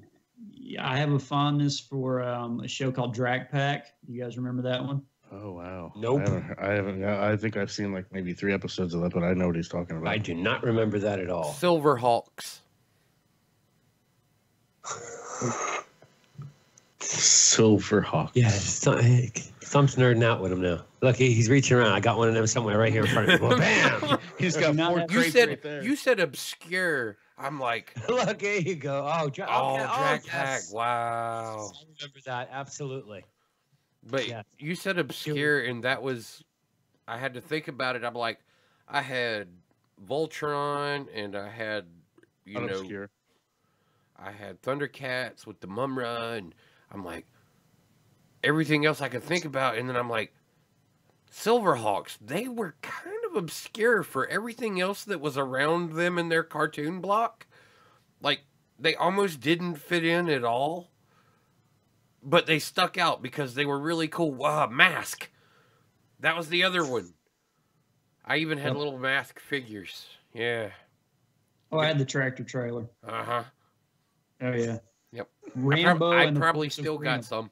yeah, I have a fondness for a show called Drac Pack. You guys remember that one? Oh wow. Nope. I haven't. I think I've seen like maybe 3 episodes of that, but I know what he's talking about. I do not remember that at all. Silverhawks. Silverhawk. Yeah, Thump's nerding out with him now. Look, he's reaching around. I got one of them somewhere right here in front of me. Well, bam! He's got 4 crates right there. You said obscure. I'm like, look, there you go. Oh, Drac Pack. Wow. I remember that absolutely. But you said obscure, and that was, I had to think about it. I'm like, I had Voltron, and I had, Obscure. I had Thundercats with the Mumra, and I'm like, everything else I could think about, and then I'm like, Silverhawks, they were kind of obscure for everything else that was around them in their cartoon block. Like, they almost didn't fit in at all. But they stuck out because they were really cool. Mask. That was the other one. I even had little Mask figures. Yeah. Oh, I had the tractor trailer. Uh-huh. Oh, yeah. Yep. Rambo. I probably still got some.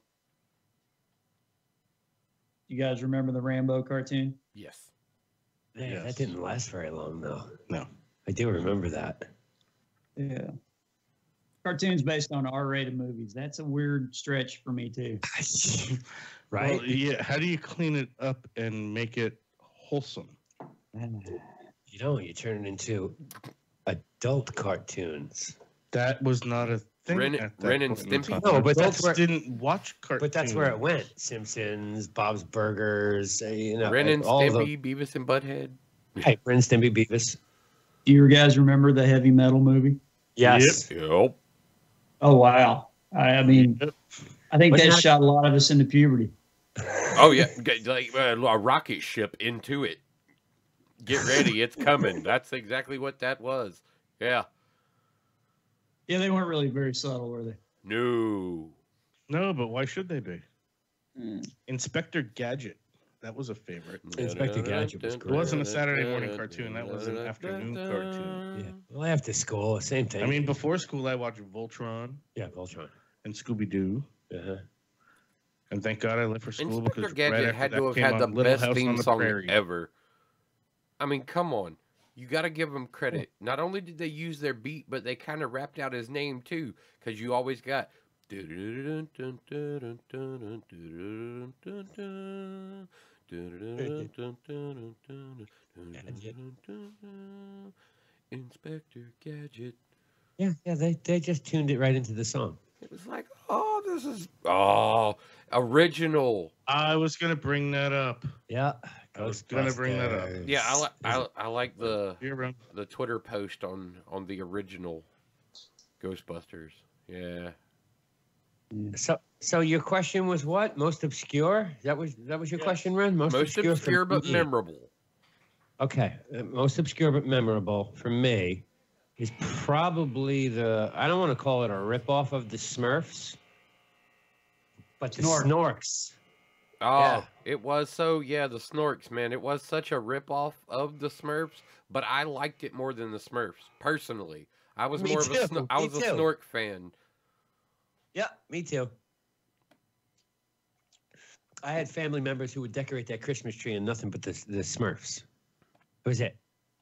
You guys remember the Rambo cartoon? Yes. Yeah, that didn't last very long, though. No. I do remember that. Yeah. Cartoons based on R-rated movies. That's a weird stretch for me, too. Right? Well, yeah. How do you clean it up and make it wholesome? You don't. You turn it into adult cartoons. That was not a thing. Ren at that and point in Stimpy? time. No, but that's where didn't watch cartoons. But that's where it went. Simpsons, Bob's Burgers, Ren and all Stimpy, Beavis and Butthead. Hey, Ren and Stimpy, Beavis. Do you guys remember the Heavy Metal movie? Yes. Yep. Oh, wow. I mean, I think that not- shot a lot of us into puberty. Oh, yeah. Like a rocket ship into it. Get ready. It's coming. That's exactly what that was. Yeah. Yeah, they weren't really very subtle, were they? No. No, but why should they be? Inspector Gadget. That was a favorite. Inspector Gadget was It great. wasn't a Saturday morning cartoon. That was an afternoon cartoon. Yeah. Well, after school, same thing. I mean, before school, I watched Voltron. Yeah, Voltron. And Scooby-Doo. Uh-huh. And thank God I left for school because Inspector right Gadget after had that to have came had on the Little best House on theme the song Prairie. ever. I mean, come on. You got to give them credit. Not only did they use their beat, but they kind of rapped out his name too, because you always got. Inspector Gadget. Yeah, they just tuned it right into the song. It was like, oh, this is original. I was gonna bring that up. Yeah, I was gonna bring that up. Yeah, I like the Twitter post on the original Ghostbusters. Yeah. So your question was what? Most obscure? That was your question, Ren? Most obscure but memorable. Okay, most obscure but memorable for me is probably I don't want to call it a ripoff of the Smurfs, but the Snorks. Oh, Yeah. it was so, the Snorks, man. It was such a ripoff of the Smurfs, but I liked it more than the Smurfs, personally. I was Me more too, of a I was me a too. Snork fan. Yeah, me too. I had family members who would decorate their Christmas tree in nothing but the Smurfs. That was it.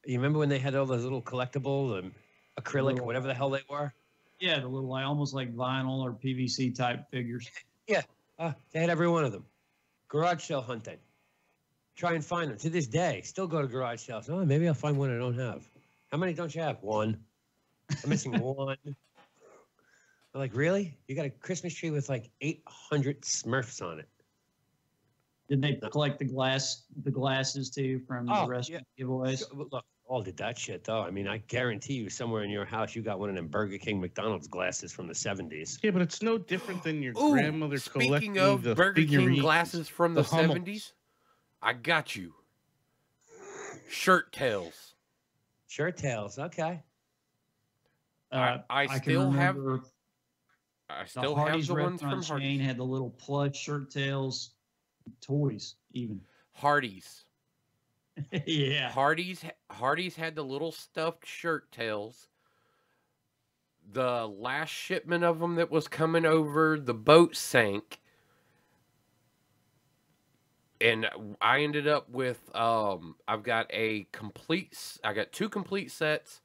You remember when they had all those little collectible, acrylic, or whatever the hell they were? Yeah, the little, almost like vinyl or PVC type figures. Yeah, they had every one of them. Garage sale hunting. Try and find them. To this day, still go to garage sales. Oh, maybe I'll find one I don't have. How many don't you have? One. I'm missing one. I'm like, really? You got a Christmas tree with like 800 Smurfs on it? Did they collect the glasses too from the rest of the giveaways? Look, All did that shit though. I mean, I guarantee you, somewhere in your house, you got one of them Burger King, McDonald's glasses from the '70s. Yeah, but it's no different than your Ooh, grandmother speaking collecting of the Burger King figurines, glasses from the Hummels. 70s, I got you. Shirt tails. Shirt tails. Okay. I can still have. remember I the still have Hardee's the ones restaurant from chain Hardee's. had the little plush shirt tails, toys even. Hardee's. Yeah. Hardee's had the little stuffed shirt tails. The last shipment of them that was coming over, the boat sank. And I ended up with I've got I got 2 complete sets,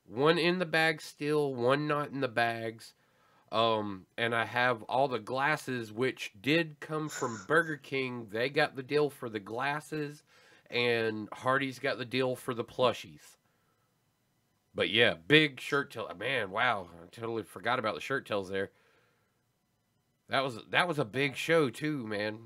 one in the bag still, one not in the bags. And I have all the glasses, which did come from Burger King. They got the deal for the glasses, and Hardee's got the deal for the plushies. But yeah, big shirt tail. Man, wow, I totally forgot about the shirt tails there. That was a big show too, man.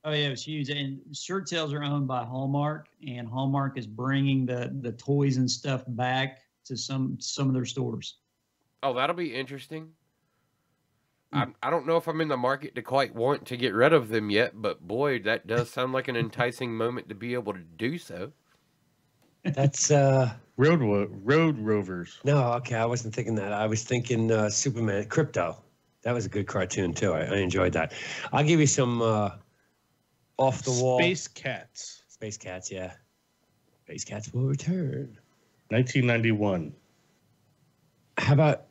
Oh yeah, it was huge. And shirt tails are owned by Hallmark, and Hallmark is bringing the toys and stuff back to some of their stores. Oh, that'll be interesting. I don't know if I'm in the market to quite want to get rid of them yet, but boy, that does sound like an enticing moment to be able to do so. That's Road Rovers. No, okay, I wasn't thinking that. I was thinking Superman Crypto. That was a good cartoon too. I enjoyed that. I'll give you some off the wall. Space Cats. Space Cats, yeah. Space Cats will return. 1991. How about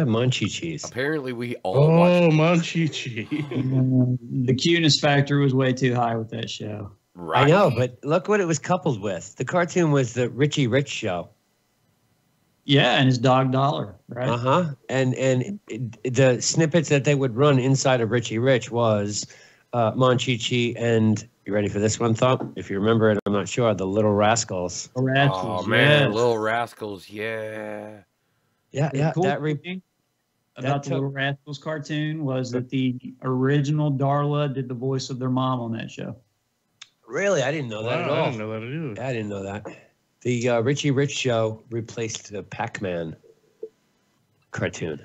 Munchie Cheese? Apparently, we all watched Munchie Cheese. The cuteness factor was way too high with that show. Right. I know, but look what it was coupled with. The cartoon was the Richie Rich show. Yeah, and his dog Dollar, right? And the snippets that they would run inside of Richie Rich was Monchichi and, you ready for this one, Thump? If you remember it, I'm not sure. The Little Rascals. Oh man, Little Rascals, yeah. Yeah, The yeah. cool That thing about the Little Rascals cartoon was that the original Darla did the voice of their mom on that show. Really? I didn't know that at all. I didn't know that either. I didn't know that. The Richie Rich show replaced the Pac-Man cartoon.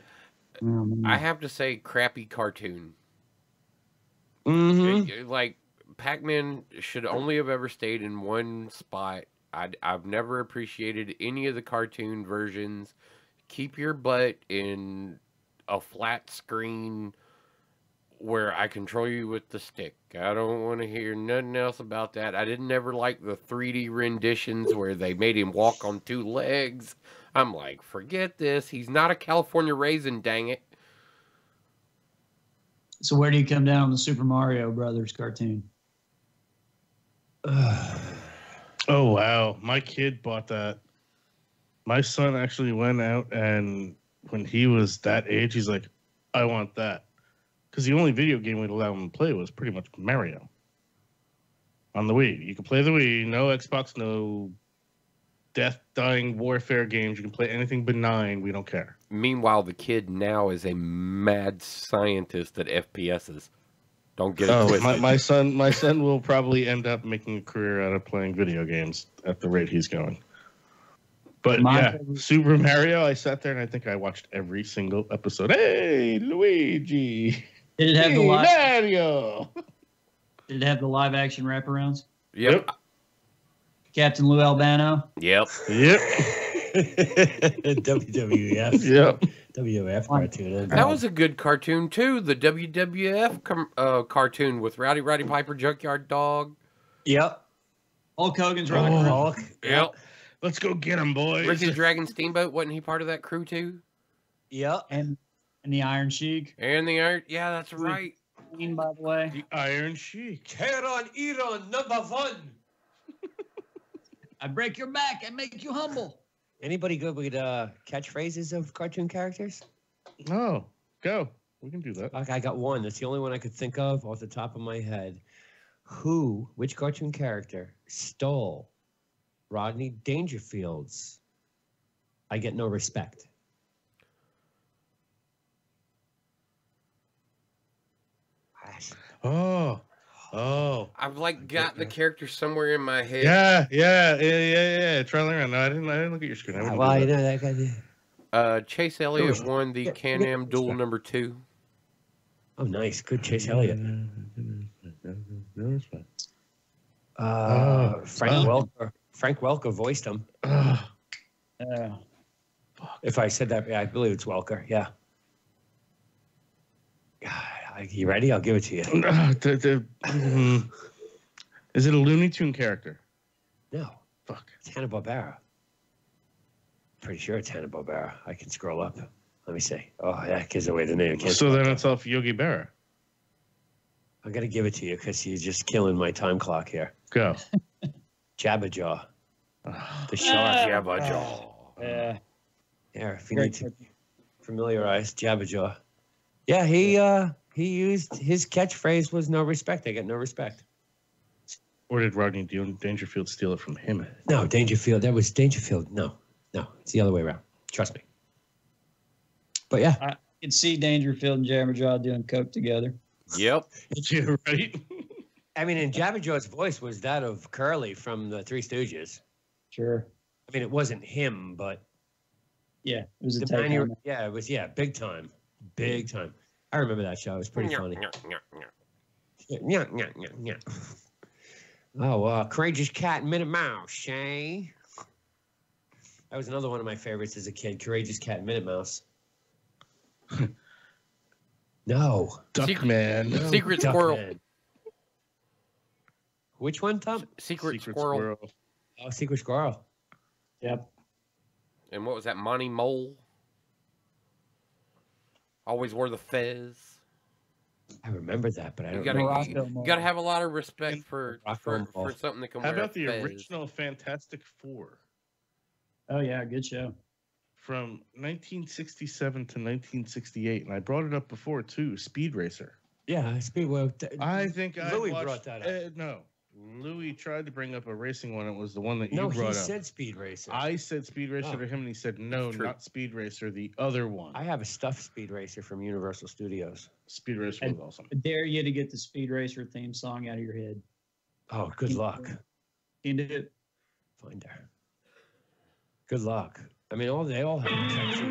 I have to say, crappy cartoon. Mm-hmm. Like, Pac-Man should only have ever stayed in one spot. I've never appreciated any of the cartoon versions. Keep your butt in a flat screen where I control you with the stick. I don't want to hear nothing else about that. I didn't ever like the 3D renditions where they made him walk on 2 legs. I'm like, forget this. He's not a California raisin, dang it. So where do you come down on the Super Mario Brothers cartoon? Oh, wow. My kid bought that. My son actually went out, and when he was that age, he's like, I want that. Because the only video game we'd allow him to play was pretty much Mario. On the Wii. You can play the Wii, no Xbox, no death, dying, warfare games. You can play anything benign. We don't care. Meanwhile, the kid now is a mad scientist at FPSs. Don't get it twisted. My son will probably end up making a career out of playing video games at the rate he's going. But Super Mario, I sat there and I think I watched every single episode. Hey, Luigi. Did it have the live Mario? Did it have the live action wraparounds? Yep. Captain Lou Albano? Yep. WWF. Yep. WWF cartoon. That was a good cartoon too. The WWF cartoon with Rowdy Piper, Junkyard Dog. Yep. Hulk Hogan's running around. Hulk. Yep. Let's go get him, boys. Ricky the Dragon Steamboat, wasn't he part of that crew too? Yep. And the Iron Sheik. And the Iron, yeah, that's right. By the way, the Iron Sheik. Tehran, Iran, #1. I break your back and make you humble. Anybody good with catchphrases of cartoon characters? No. Go. We can do that. I got one. That's the only one I could think of off the top of my head. Which cartoon character stole Rodney Dangerfield's I Get No Respect? Oh, Oh. I've like got the character somewhere in my head. Yeah. Try around. No, I didn't look at your screen. I wouldn't Well, do you that. know that guy did. Chase Elliott won the Can-Am Duel #2. Oh, nice. Good Chase Elliott. Frank Welker voiced him. If I said that, yeah, I believe it's Welker. Yeah. God, you ready? I'll give it to you. Is it a Looney Tune character? No. Fuck. It's Hanna-Barbera. Pretty sure it's Hanna-Barbera. I can scroll up. Let me see. Oh, that gives away the name. So then it's off Yogi Berra. I'm going to give it to you because you're just killing my time clock here. Go. Jabberjaw. The shark. Jabberjaw. Yeah. Yeah, if you need to familiarize, Jabberjaw. Yeah, he used his catchphrase was "No respect. I get no respect." Or did Rodney Dangerfield steal it from him? No, Dangerfield. That was Dangerfield. No, it's the other way around. Trust me. But yeah, I could see Dangerfield and Jabberjaw doing coke together. Yep. You're right. I mean, and Jabberjaw's voice was that of Curly from the Three Stooges. Sure. I mean, it wasn't him, but yeah, it was a the take on it. yeah, it was big time. I remember that show. It was pretty funny. Yeah. Oh, Courageous Cat and Minute Mouse, eh? That was another one of my favorites as a kid. Courageous Cat and Minute Mouse. No. Duckman. Secret Squirrel. Duckman. Which one, Tom? Secret Squirrel. Oh, Secret Squirrel. Yep. And what was that? Monty Mole. Always wore the fez. I remember that, but I don't You gotta have a lot of respect for something that can How wear about the a fez. original Fantastic Four? Oh yeah, good show. From 1967 to 1968, and I brought it up before too. Speed Racer. Yeah, Speedway. I think Louis watched, brought that up. No, Louis tried to bring up a racing one. It was the one that you No, brought he up. said Speed Racer. I said Speed Racer to him, and he said no, not Speed Racer, the other one. I have a stuffed Speed Racer from Universal Studios. Speed Racer was awesome. I dare you to get the Speed Racer theme song out of your head. Oh, good luck. Can you do it? Find her. Good luck. I mean, they all have a catchy.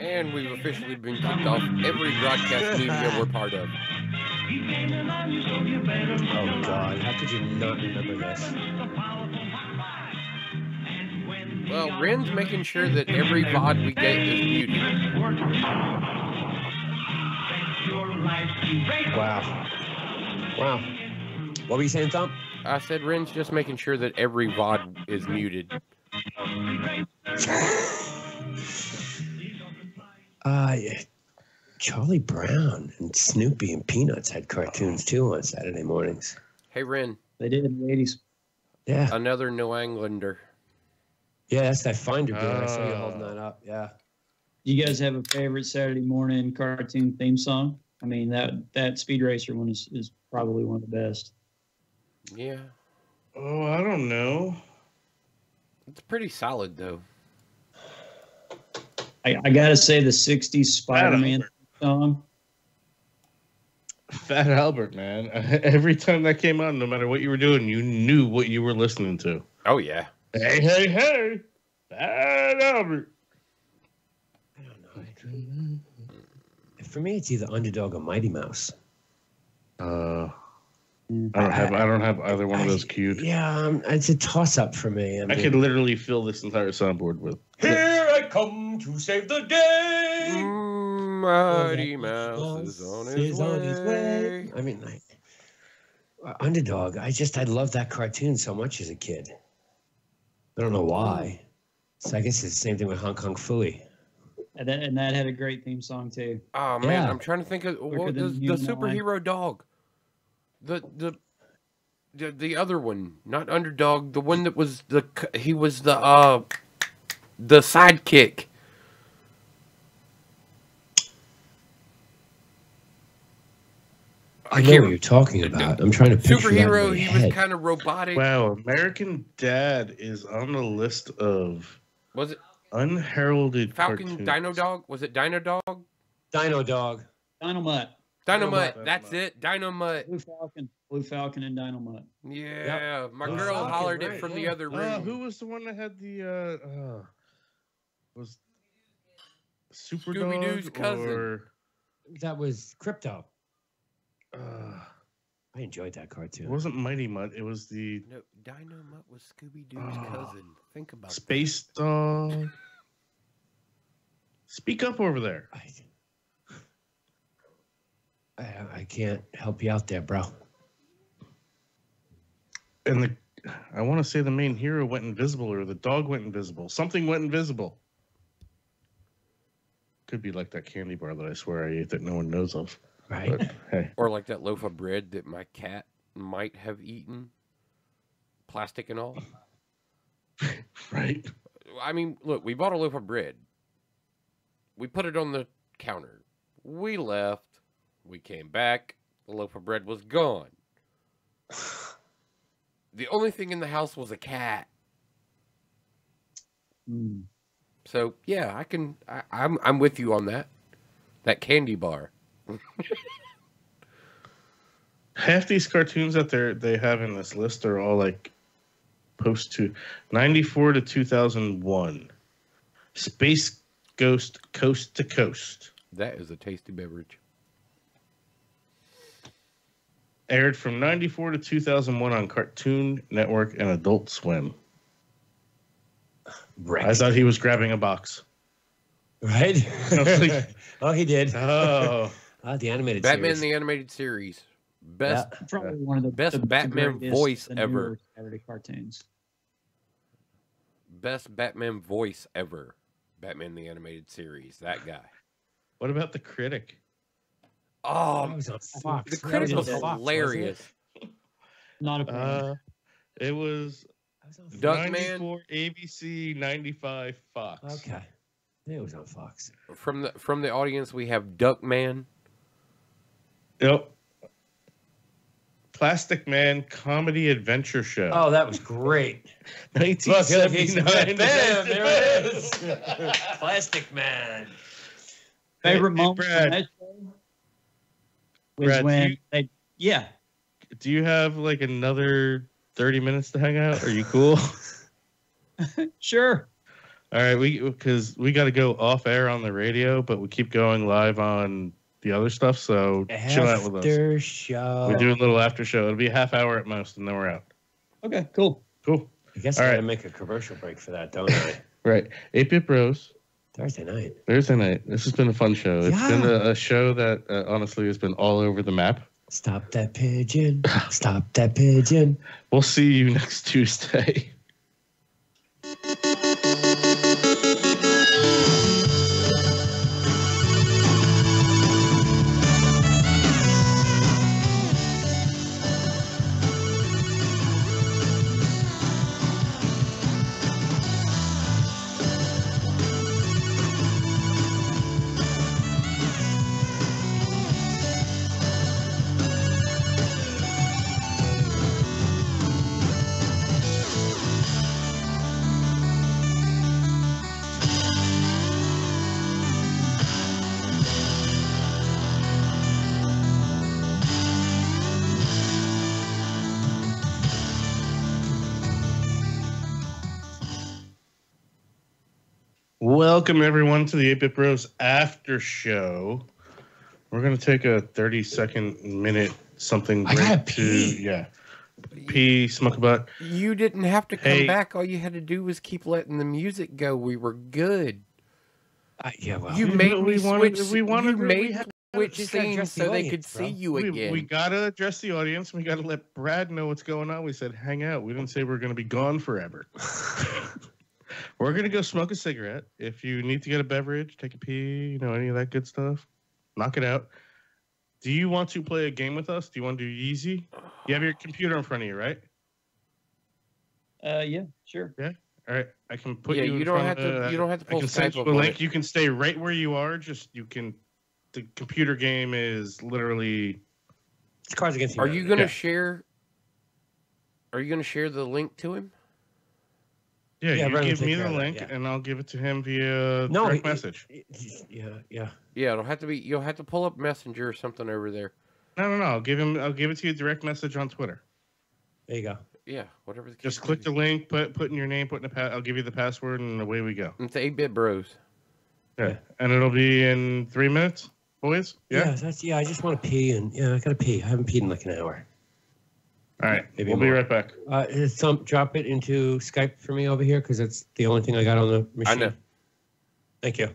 And we've officially been kicked off every broadcast media we're part of. Oh, God. How could you not remember this? Well, Ren's making sure that every VOD we get is muted. Wow. What were you saying, Tom? I said Ren's just making sure that every VOD is muted. Yeah. Charlie Brown and Snoopy and Peanuts had cartoons too on Saturday mornings. Hey, Ren. They did in the 80s. Yeah. Another New Englander. Yeah, that's that Finder dude. I saw you holding that up. Yeah. You guys have a favorite Saturday morning cartoon theme song? I mean, that Speed Racer one is probably one of the best. Yeah. Oh, I don't know. It's pretty solid, though. I gotta say the 60s Spider-Man song. Fat Albert, man. Every time that came out, no matter what you were doing, you knew what you were listening to. Oh, yeah. Hey. Fat Albert. I don't know. For me, it's either Underdog or Mighty Mouse. I don't have either one of those queued. Yeah, it's a toss-up for me. I could literally fill this entire soundboard with. Here I come to save the day. Mighty Mouse is on his way. I mean, Underdog. I love that cartoon so much as a kid. I don't know why. So I guess it's the same thing with Hong Kong Phooey. And that had a great theme song too. Oh man, yeah. I'm trying to think of the superhero dog. The other one, not Underdog, the one that was the sidekick. I know what you're talking about. I'm trying to picture that in Superhero, my he head. was kind of robotic. Wow, American Dad is on the list of Was it unheralded Falcon cartoons. Dino Dog? Was it Dino Dog? Dino Dog. Dynamite. Dynamite. That's it. Dynamite. Blue Falcon, and Dynamite. Yeah, my Blue girl Falcon, hollered right, it from the yeah. other room. Who was the one that had the was Super Scooby-Doo's Dog cousin. or That was Crypto. I enjoyed that cartoon. it wasn't Mighty Mutt, it was the No, Dynamite was Scooby-Doo's cousin. Think about Space Dog. Speak up over there. I can't help you out there, bro. And I want to say the main hero went invisible, or the dog went invisible. Something went invisible. Could be like that candy bar that I swear I ate that no one knows of. Right. But, hey. Or like that loaf of bread that my cat might have eaten, plastic and all. Right. I mean, look, we bought a loaf of bread. We put it on the counter. We left. We came back. The loaf of bread was gone. The only thing in the house was a cat. So yeah, I'm with you on that. That candy bar. Half these cartoons that they have in this list are all like post to 94 to 2001. Space Ghost Coast to Coast. That is a tasty beverage. Aired from 94 to 2001 on Cartoon Network and Adult Swim. Right. I thought he was grabbing a box. Right? Oh, he did. Oh. The animated Batman series. the animated series. Best Probably one of the best the Batman greatest, voice the ever. newer Saturday cartoons. Best Batman voice ever. Batman the animated series. That guy. What about the critic? Oh, That was on Fox. the That critic was on Fox, hilarious. Not a fan. It was Duckman 94 ABC, 95 Fox. Okay. It was on Fox. From the audience, we have Duckman. Yep. Plastic Man Comedy Adventure Show. Oh, that was great. 1979. Bam, there it is. Plastic Man. Favorite Hey, moment Brad. from that show was Brad, when they, yeah. Do you have like another 30 minutes to hang out? Are you cool? Sure. All right, because we got to go off air on the radio, but we keep going live on the other stuff. So chill out with us. After show. We're doing a little after show. It'll be a half hour at most, and then we're out. Okay, cool. Cool. I guess All I right. gotta make a commercial break for that, don't I? Right. 8-Bit Bros. Thursday night. Thursday night. This has been a fun show. It's been a show that honestly has been all over the map. Stop that pigeon. Stop that pigeon. We'll see you next Tuesday. Welcome everyone to the 8-Bit Bros after show. We're gonna take a 30-second minute something break. I gotta pee. Pee, smoke a butt. You didn't have to come Hey. back. All you had to do was keep letting the music go. We were good. Yeah, well, You made me we wanted- switch. we wanted- you we made had- switch just gotta scenes address the so they could audience, see bro. you again. We gotta address the audience. We gotta let Brad know what's going on. We said hang out. We didn't say we're gonna be gone forever. We're gonna go smoke a cigarette. If you need to get a beverage, take a pee, any of that good stuff, knock it out. Do you want to play a game with us? Do you want to do easy? You have your computer in front of you, right? Yeah, sure. Yeah. All right. I can put Yeah, you. you in don't front have of, to. You don't have to I pull can send Skype you up a on link. it. You can stay right where you are. The computer game is literally It's Cards Against Are Humanity. you going to share? Are you going to share the link to him? Yeah, Yeah, you Brendan give will me take the care of that, link, yeah. and I'll give it to him via direct message. Yeah. Yeah, it'll have to be. You'll have to pull up Messenger or something over there. No. I'll give it to you direct message on Twitter. There you go. Yeah, whatever the case. Just click the link, put in your name, I'll give you the password, and away we go. It's 8-Bit Bros. Yeah, and it'll be in 3 minutes, boys. Yeah. I just want to pee, and I gotta pee. I haven't peed in like an hour. All right, Maybe we'll be more. right back. Drop it into Skype for me over here because it's the only thing I got on the machine. I know. Thank you.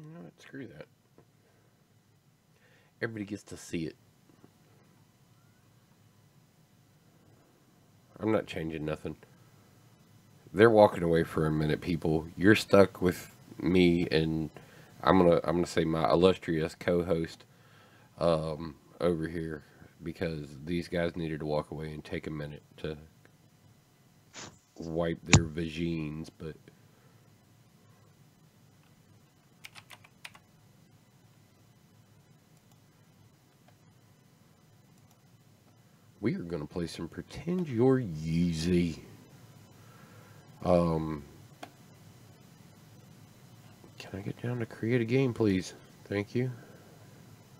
No, screw that. Everybody gets to see it. I'm not changing nothing. They're walking away for a minute, people. You're stuck with me, and I'm gonna say my illustrious co-host over here, because these guys needed to walk away and take a minute to wipe their vagines, but we are going to play some Pretend You're Yeezy. Can I get down to create a game, please? Thank you.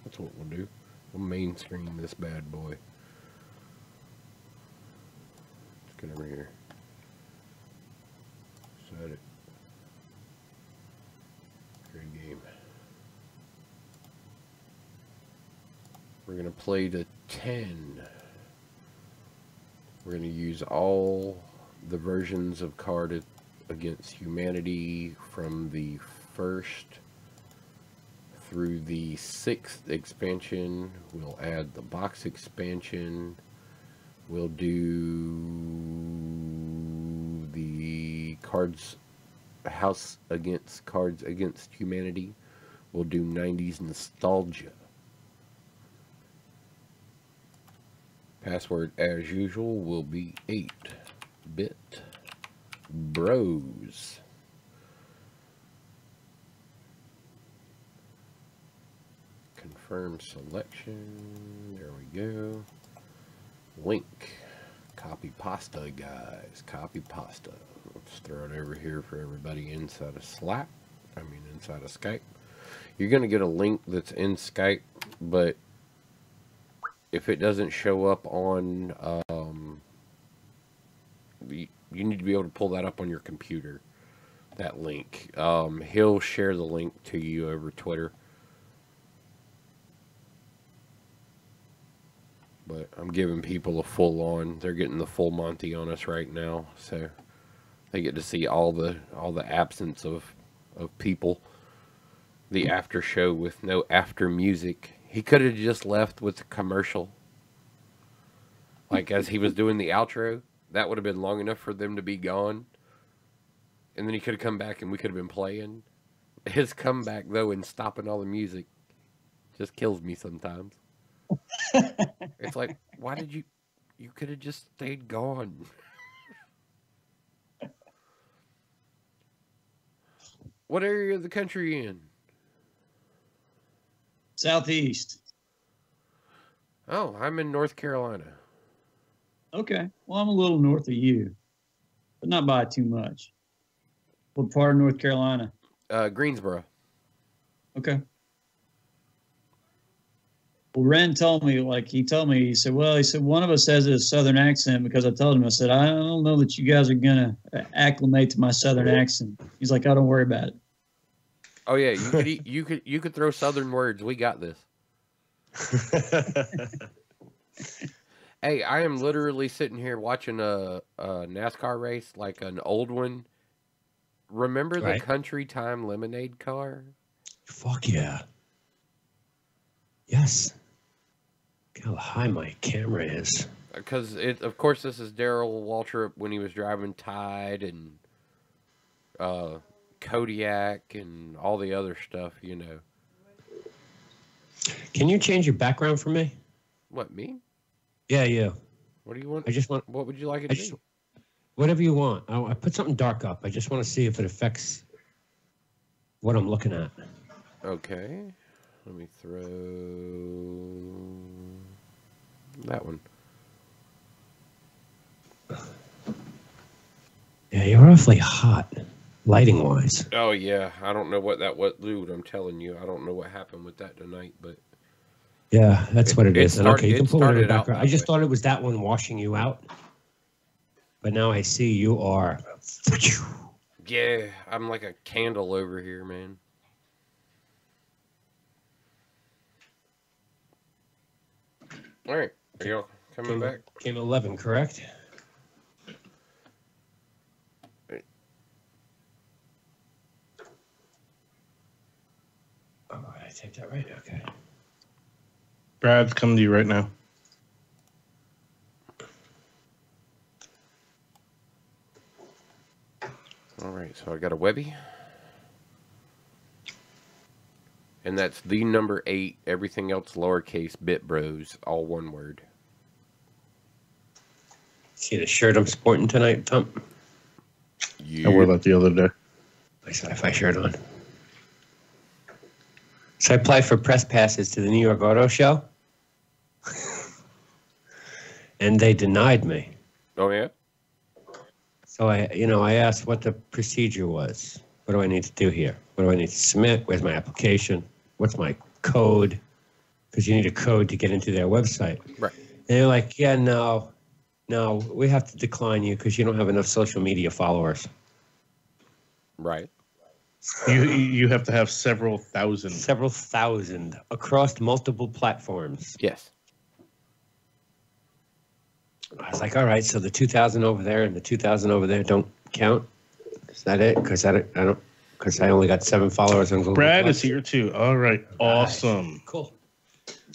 That's what we'll do. We'll main screen this bad boy. Let's get over here. Set it. Create a game. We're going to play to 10. We're going to use all the versions of Card Against Humanity from the 1st through the 6th expansion. We'll add the box expansion. We'll do the House Against Cards Against Humanity. We'll do 90s nostalgia. Password, as usual, will be 8-Bit Bros. Confirm selection. There we go. Link. Copy pasta, guys. Copy pasta. Let's throw it over here for everybody inside of Slack. Inside of Skype. You're going to get a link that's in Skype, but if it doesn't show up on, you need to be able to pull that up on your computer, that link. He'll share the link to you over Twitter. But I'm giving people a full on, they're getting the full Monty on us right now, so they get to see all the absence of people. The after show with no after music. He could have just left with the commercial. Like as he was doing the outro. That would have been long enough for them to be gone. And then he could have come back and we could have been playing. His comeback, though, and stopping all the music just kills me sometimes. It's like, why did you could have just stayed gone. What area of the country are you in? Southeast. Oh, I'm in North Carolina. Okay. Well, I'm a little north of you, but not by too much. What part of North Carolina? Greensboro. Okay. Well, Ren told me, he said, one of us has a Southern accent, because I told him, I said, I don't know that you guys are going to acclimate to my Southern accent. He's like, oh, don't worry about it. Oh yeah, you could throw Southern words. We got this. Hey, I am literally sitting here watching a NASCAR race, like an old one. Remember the Country Time Lemonade car? Fuck yeah. Yes. Look how high my camera is. Because of course, this is Darrell Waltrip when he was driving Tide and Kodiak and all the other stuff, you know. Can you change your background for me? What, me? Yeah, you. What do you want? I just want. What would you like it to be? Whatever you want. I put something dark up. I just want to see if it affects what I'm looking at. Okay. Let me throw that one. Yeah, you're awfully hot, lighting wise. Oh yeah, I don't know what that was, dude. I'm telling you, I don't know what happened with that tonight, but Yeah, that's what it is. And okay, you can pull it in the started out background. I just thought it was that one washing you out, but now I see you are. yeah, I'm like a candle over here, man. All right, you coming back? Came 11, correct? Oh, I take that right. Okay. Brad's coming to you right now. All right, so I got a Webby. And that's the number 8. Everything else lowercase, Bit Bros, all one word. See the shirt I'm sporting tonight, Tom? I wore that the other day. My sci-fi shirt on. So I applied for press passes to the New York Auto Show. And they denied me. Oh, yeah? So I asked what the procedure was. What do I need to do here? What do I need to submit? Where's my application? What's my code? Because you need a code to get into their website. Right. And they're like, yeah, no, we have to decline you because you don't have enough social media followers. Right. You have to have several thousand. Several thousand across multiple platforms. Yes. I was like, all right, so the 2,000 over there and the 2,000 over there don't count? Is that it? Because I only got 7 followers on Google. Brad Plus. is here too. All right, awesome. Cool.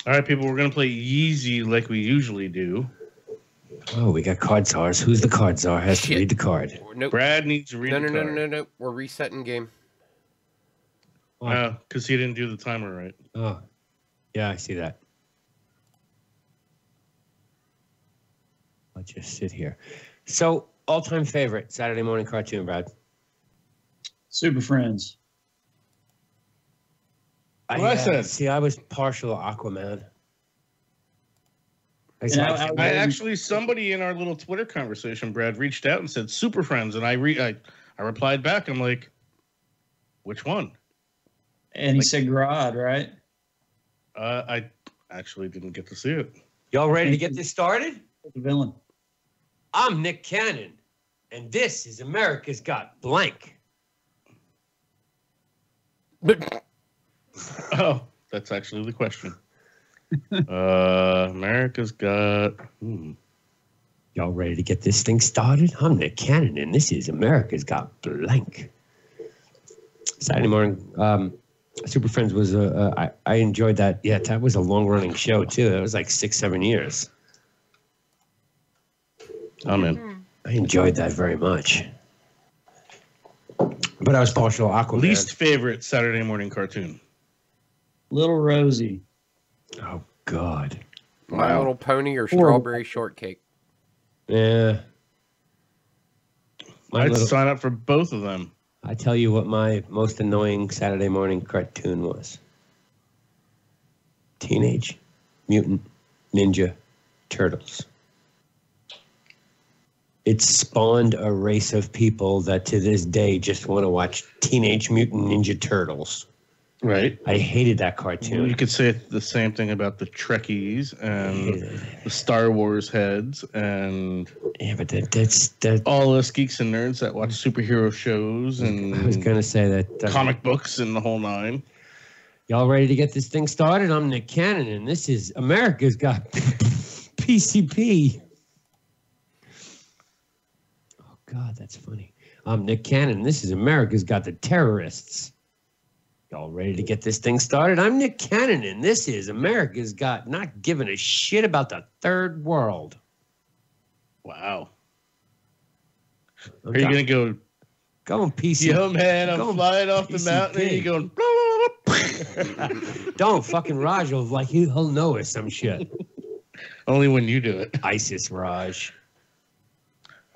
All right, people, we're gonna play Yeezy like we usually do. Oh, we got card czars. Who's the card czar? Has to read the card. Nope. Brad needs to read the card. No. We're resetting game. Because he didn't do the timer right. Oh, yeah, I see that. I'll just sit here. So, all-time favorite Saturday morning cartoon, Brad? Super Friends. I said. See, I was partial to Aquaman. I actually, somebody in our little Twitter conversation, Brad, reached out and said Super Friends, and I replied back. I'm like, which one? And he said Grodd, right? I actually didn't get to see it. Y'all ready to get this started? The villain. I'm Nick Cannon, and this is America's Got Blank. Oh, that's actually the question. America's Got... Y'all ready to get this thing started? I'm Nick Cannon, and this is America's Got Blank. Saturday morning, Super Friends was I enjoyed that. Yeah, that was a long-running show, too. That was like 6-7 years. I'm in. I enjoyed that very much. But I was partial to Aquaman. Least favorite Saturday morning cartoon? Little Rosie. Oh, God. My Little Pony or Strawberry Shortcake? Yeah. I'd sign up for both of them. I tell you what my most annoying Saturday morning cartoon was. Teenage Mutant Ninja Turtles. It spawned a race of people that to this day just want to watch Teenage Mutant Ninja Turtles. Right. I hated that cartoon. Well, you could say the same thing about the Trekkies and the Star Wars heads and that's all us geeks and nerds that watch superhero shows and I was gonna say that comic books and the whole nine. Y'all ready to get this thing started? I'm Nick Cannon, and this is America's Got PCP. Oh God, that's funny. I'm Nick Cannon. This is America's Got the Terrorists. Y'all ready to get this thing started? I'm Nick Cannon, and this is America's Got Not Giving a Shit About the Third World. Wow. Are you going to go Going PC. Yo, man, I'm going flying off the PCP. mountain and you're going, Don't fucking Raj will like he'll know it some shit. only when you do it. ISIS Raj.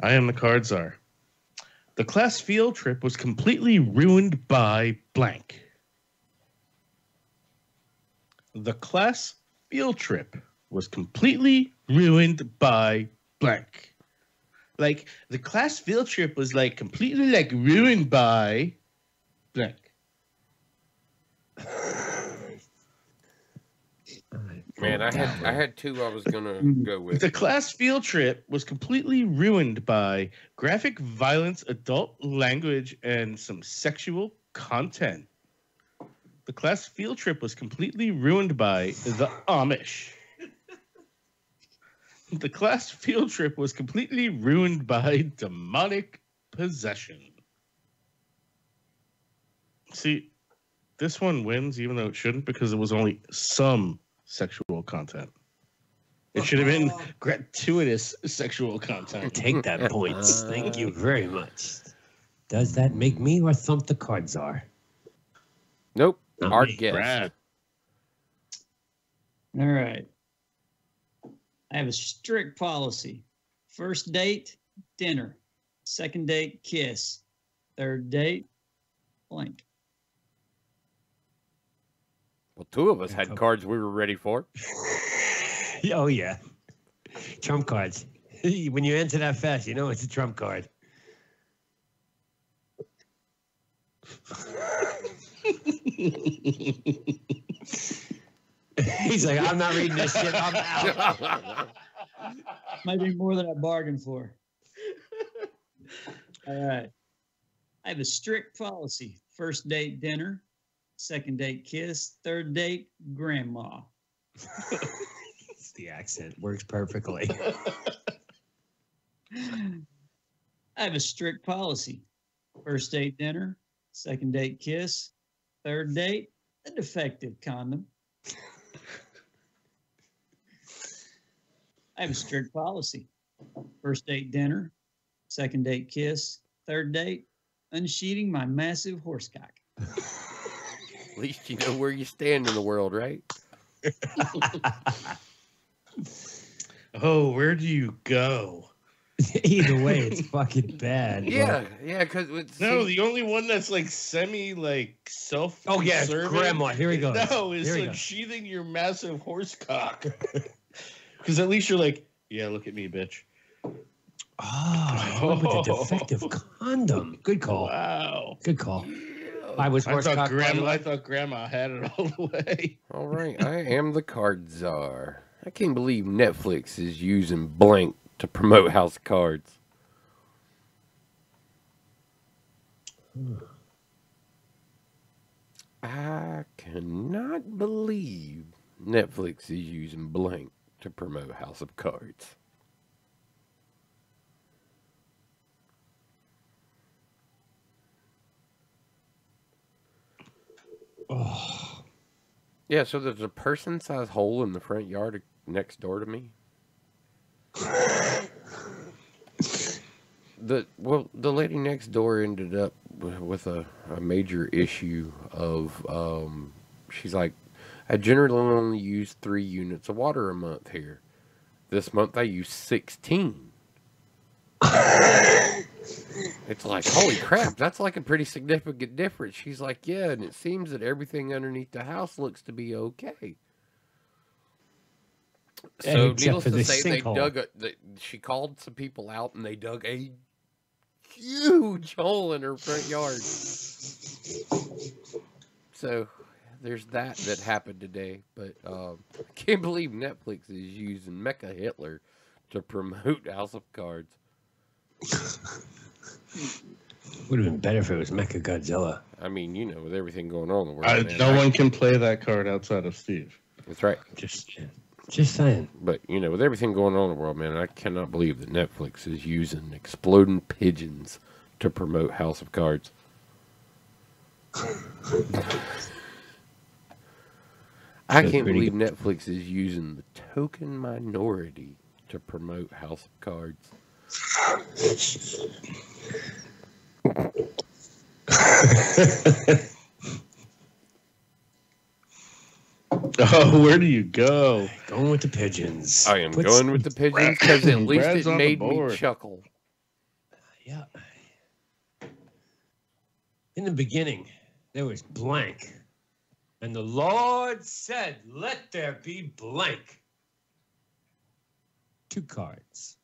I am the card czar. The class field trip was completely ruined by blank. The class field trip was completely ruined by blank. Like, the class field trip was, like, completely, like, ruined by blank. Man, I had two I was gonna go with. The class field trip was completely ruined by graphic violence, adult language, and some sexual content. The class field trip was completely ruined by the Amish. The class field trip was completely ruined by demonic possession. See, this one wins even though it shouldn't because it was only some sexual content. It should have been gratuitous sexual content. Take that points. Thank you very much. Does that make me or Thump the card czar? Nope. Not Our me. guess. Brad. All right. I have a strict policy. First date, dinner. Second date, kiss. Third date, blank. Well, two of us had cards we were ready for. Oh, yeah. Trump cards. When you enter that fast, you know it's a trump card. He's like, I'm not reading this shit. I'm out. Might be more than I bargained for. All right. I have a strict policy. First date, dinner. Second date, kiss. Third date, grandma. It's the accent. Works perfectly. I have a strict policy. First date, dinner. Second date, kiss. Third date, a defective condom. I have a strict policy. First date, dinner. Second date, kiss. Third date, unsheathing my massive horsecock. At least you know where you stand in the world, right? Oh, where do you go? Either way, it's fucking bad. Yeah, yeah, because No, the only one that's like semi like self. Oh, yeah, it's grandma. Here he goes. No, it's Here he like goes. sheathing your massive horsecock. Because at least you're like, yeah, look at me, bitch. Oh, with the defective condom. Good call. Wow. Good call. I was I thought horsecock. grandma had it all the way. All right, I am the card czar. I can't believe Netflix is using blank to promote House of Cards. I cannot believe Netflix is using blank to promote House of Cards. Oh. Yeah, so there's a person-sized hole in the front yard next door to me. The lady next door ended up with a major issue of she's like, I generally only use 3 units of water a month here. This month I use 16. It's like, holy crap, that's like a pretty significant difference. She's like, yeah, and it seems that everything underneath the house looks to be okay. So, needless to say, she called some people out and they dug a huge hole in her front yard. So, there's that happened today. But I can't believe Netflix is using Mecha Hitler to promote House of Cards. Would have been better if it was Mecha Godzilla. I mean, you know, with everything going on in the world. Man, no one can play that card outside of Steve. That's right. Just saying. But, you know, with everything going on in the world, man, I cannot believe that Netflix is using exploding pigeons to promote House of Cards. I can't believe Netflix is using the token minority to promote House of Cards. Oh, where do you go? Going with the pigeons. I am going with the pigeons because at least Brad's it on the made me board. chuckle. Yeah. In the beginning, there was blank. And the Lord said, let there be blank. 2 cards.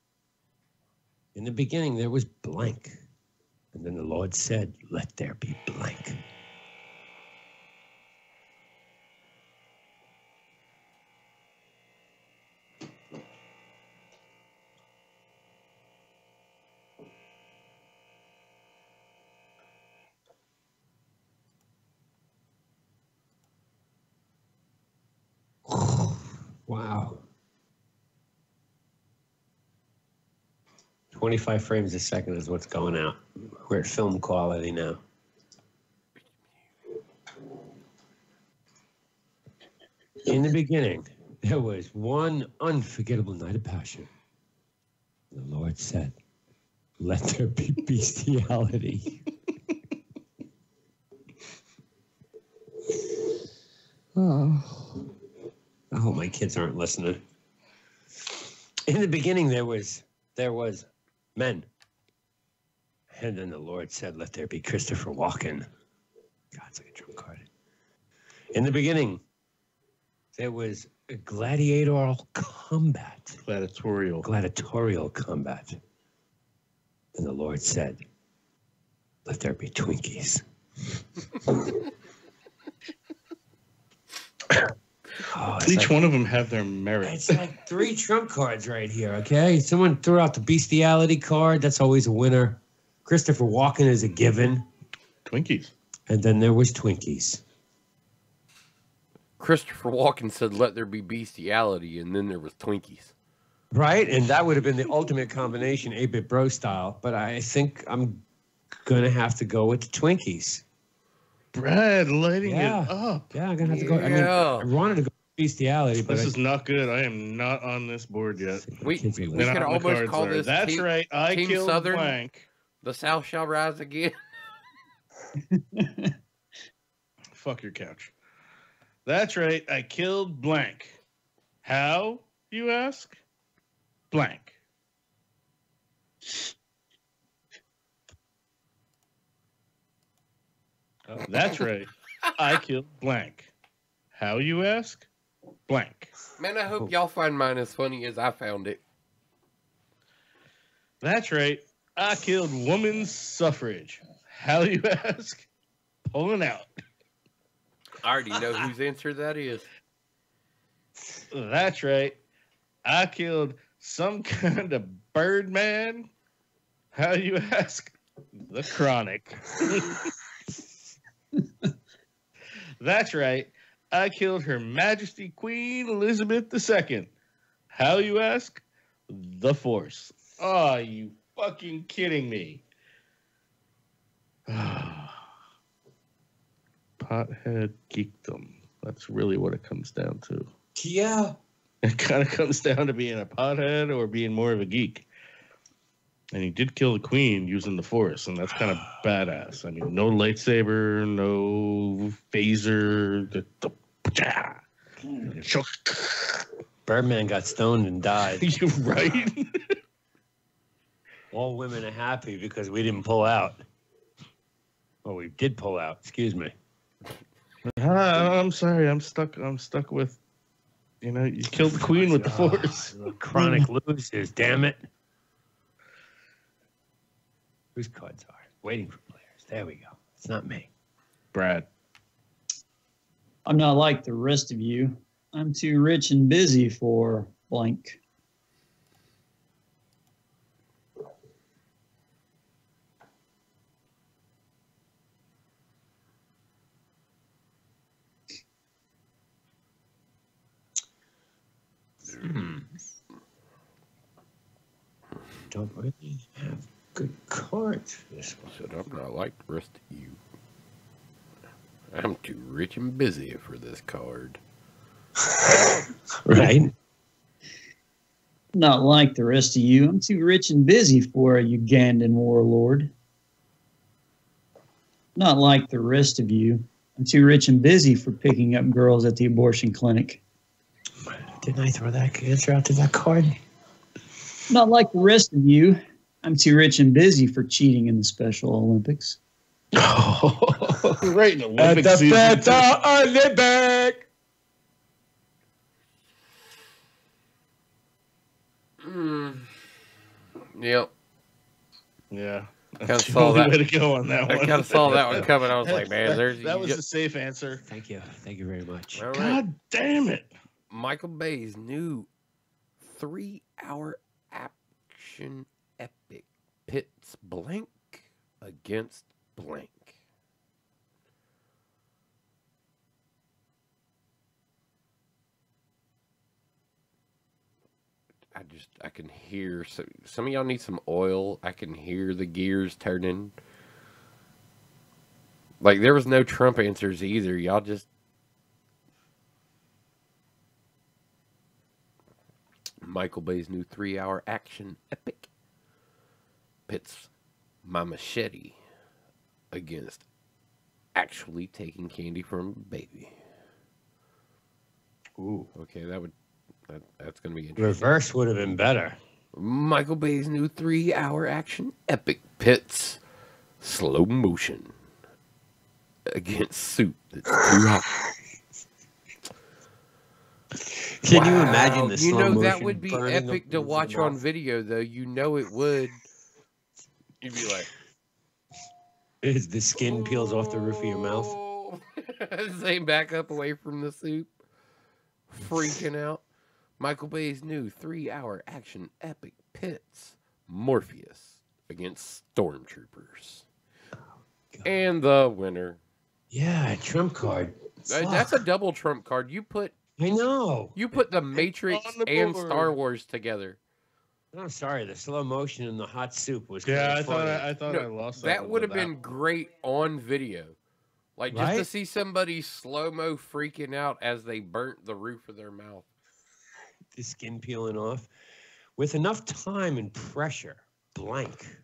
In the beginning, there was blank. And then the Lord said, let there be blank. Wow. 25 frames a second is what's going out. We're at film quality now. In the beginning, there was one unforgettable night of passion. The Lord said, let there be bestiality. Oh. I hope my kids aren't listening. In the beginning, there was men. And then the Lord said, let there be Christopher Walken. God, it's like a trump card. In the beginning, there was a gladiatorial combat. Gladiatorial combat. And the Lord said, let there be Twinkies. Each one of them have their merit. It's like 3 trump cards right here, okay? Someone threw out the bestiality card. That's always a winner. Christopher Walken is a given. Twinkies. And then there was Twinkies. Christopher Walken said, let there be bestiality, and then there was Twinkies. Right? And that would have been the ultimate combination, 8-bit bro style. But I think I'm going to have to go with the Twinkies. Brad lighting it up. Yeah, I'm going to have to go. I mean, I wanted to go with bestiality, but this is not good. I am not on this board yet. We could almost call this That's team, right. I Team killed Southern. blank. The South shall rise again. Fuck your couch. That's right. I killed blank. How, you ask? Blank. That's right. I killed blank. How, you ask? Blank. Man, I hope y'all find mine as funny as I found it. That's right. I killed women's suffrage. How, you ask? Pulling out. I already know whose answer that is. That's right. I killed some kind of bird man. How, you ask? The Chronic. That's right. I killed Her Majesty Queen Elizabeth II. How, you ask? The Force. Oh, you fucking kidding me. Pothead geekdom. That's really what it comes down to. Yeah. It kind of comes down to being a pothead or being more of a geek. And he did kill the queen using the Force, and that's kind of badass. I mean, no lightsaber, no phaser. Birdman got stoned and died. You're right. All women are happy because we didn't pull out. Well, we did pull out. Excuse me. I'm sorry. I'm stuck with, you killed the queen with the Force. Chronic losers, damn it. Whose cards are? Waiting for players. There we go. It's not me. Brad. I'm not like the rest of you. I'm too rich and busy for blank. Don't really have good cards for this one. Said I'm not like the rest of you. I'm too rich and busy for this card. Right? Not like the rest of you. I'm too rich and busy for a Ugandan warlord. Not like the rest of you. I'm too rich and busy for picking up girls at the abortion clinic. Didn't I throw that answer out to that card? Not like the rest of you. I'm too rich and busy for cheating in the Special Olympics. Right in the At Olympic the season. Special Olympic. Yep. Yeah. Kind of That's the saw only that. way to go on that I one. kind of saw that one coming. I was like, man, there's that was a safe answer. Thank you. Thank you very much. All right. God damn it. Michael Bay's new 3-hour action epic pits blank against blank. I can hear, some of y'all need some oil. I can hear the gears turning. Like, there was no Trump answers either. Y'all just... Michael Bay's new 3-hour action epic pits my machete against actually taking candy from a baby. Ooh. Okay, that's going to be interesting. Reverse would have been better. Michael Bay's new 3-hour action epic pits slow motion against soup that's too hot. Can you imagine the You slow know, motion that would be burning epic them to into watch the on mouth? video, though. You know it would. You'd be like... As the skin peels off the roof of your mouth. Same back up away from the soup. Freaking out. Michael Bay's new 3-hour action epic pits Morpheus against Stormtroopers. And the winner. Yeah, trump card. That's a double trump card. I know. You put the Matrix on the and board. Star Wars together. I'm sorry, the slow motion in the hot soup was Yeah, kinda funny. I thought I lost that. That would have been great on video. Like, just to Right? see somebody slow-mo freaking out as they burnt the roof of their mouth. The skin peeling off. With enough time and pressure, blank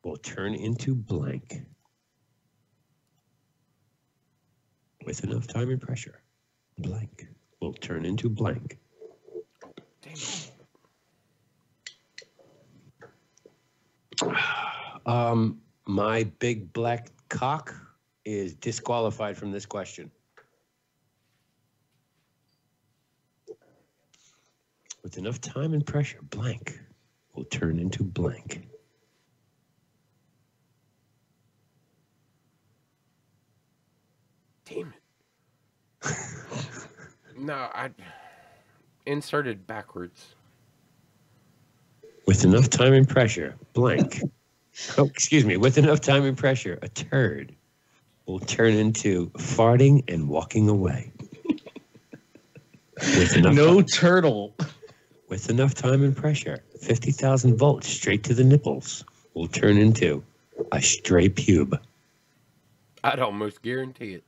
will turn into blank. With enough time and pressure, blank will turn into blank. Damn it. My big black cock is disqualified from this question. With enough time and pressure, blank will turn into blank. Damn it. No, I inserted backwards. With enough time and pressure, blank. Oh, excuse me. With enough time and pressure, a turd will turn into farting and walking away. With enough turtle. With enough time and pressure, 50,000 volts straight to the nipples will turn into a stray pube. I'd almost guarantee it.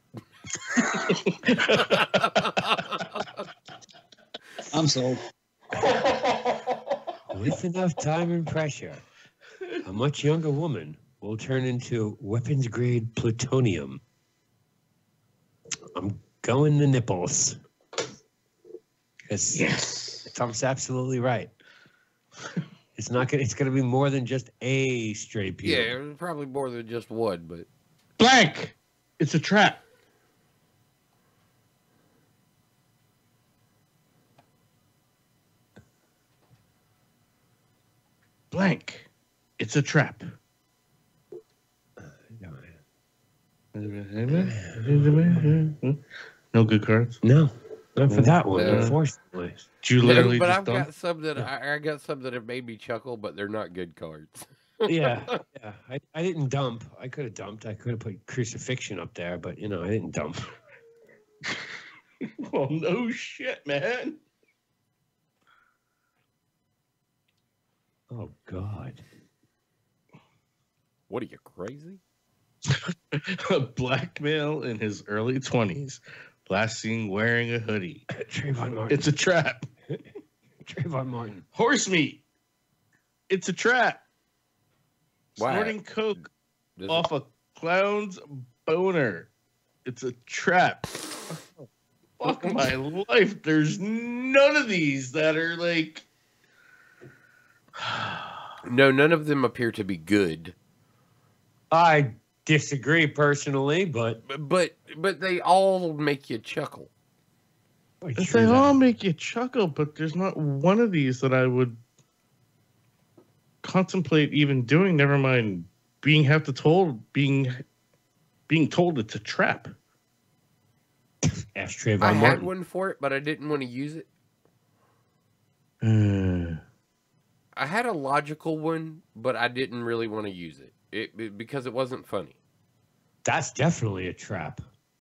I'm sold. With enough time and pressure, a much younger woman will turn into weapons-grade plutonium. I'm going the nipples. Yes. Tom's absolutely right. It's not gonna. It's gonna be more than just a stray pube. Yeah, it was probably more than just one, but Blank. It's a trap. Blank. It's a trap. No good cards. No, not for that one. No. Unfortunately, You literally but just I've got some that I got some that have made me chuckle, but they're not good cards. yeah. I didn't dump. I could have dumped. I could have put crucifixion up there, but I didn't dump. Oh no shit, man. Oh God. What are you, crazy? A black male in his early 20s, last seen wearing a hoodie. Trayvon Martin. It's a trap. Trayvon Martin. Horse meat. It's a trap. Wow. Snorting coke Does off a clown's boner. It's a trap. Fuck my life. There's none of these that are like. No, none of them appear to be good. I disagree personally, but they all make you chuckle. They all make you chuckle, but there's not one of these that I would contemplate even doing. Never mind being told it's a trap. Ask Trayvon I had Martin. one for it, but I didn't want to use it. I had a logical one, but I didn't really want to use it because it wasn't funny. That's definitely a trap.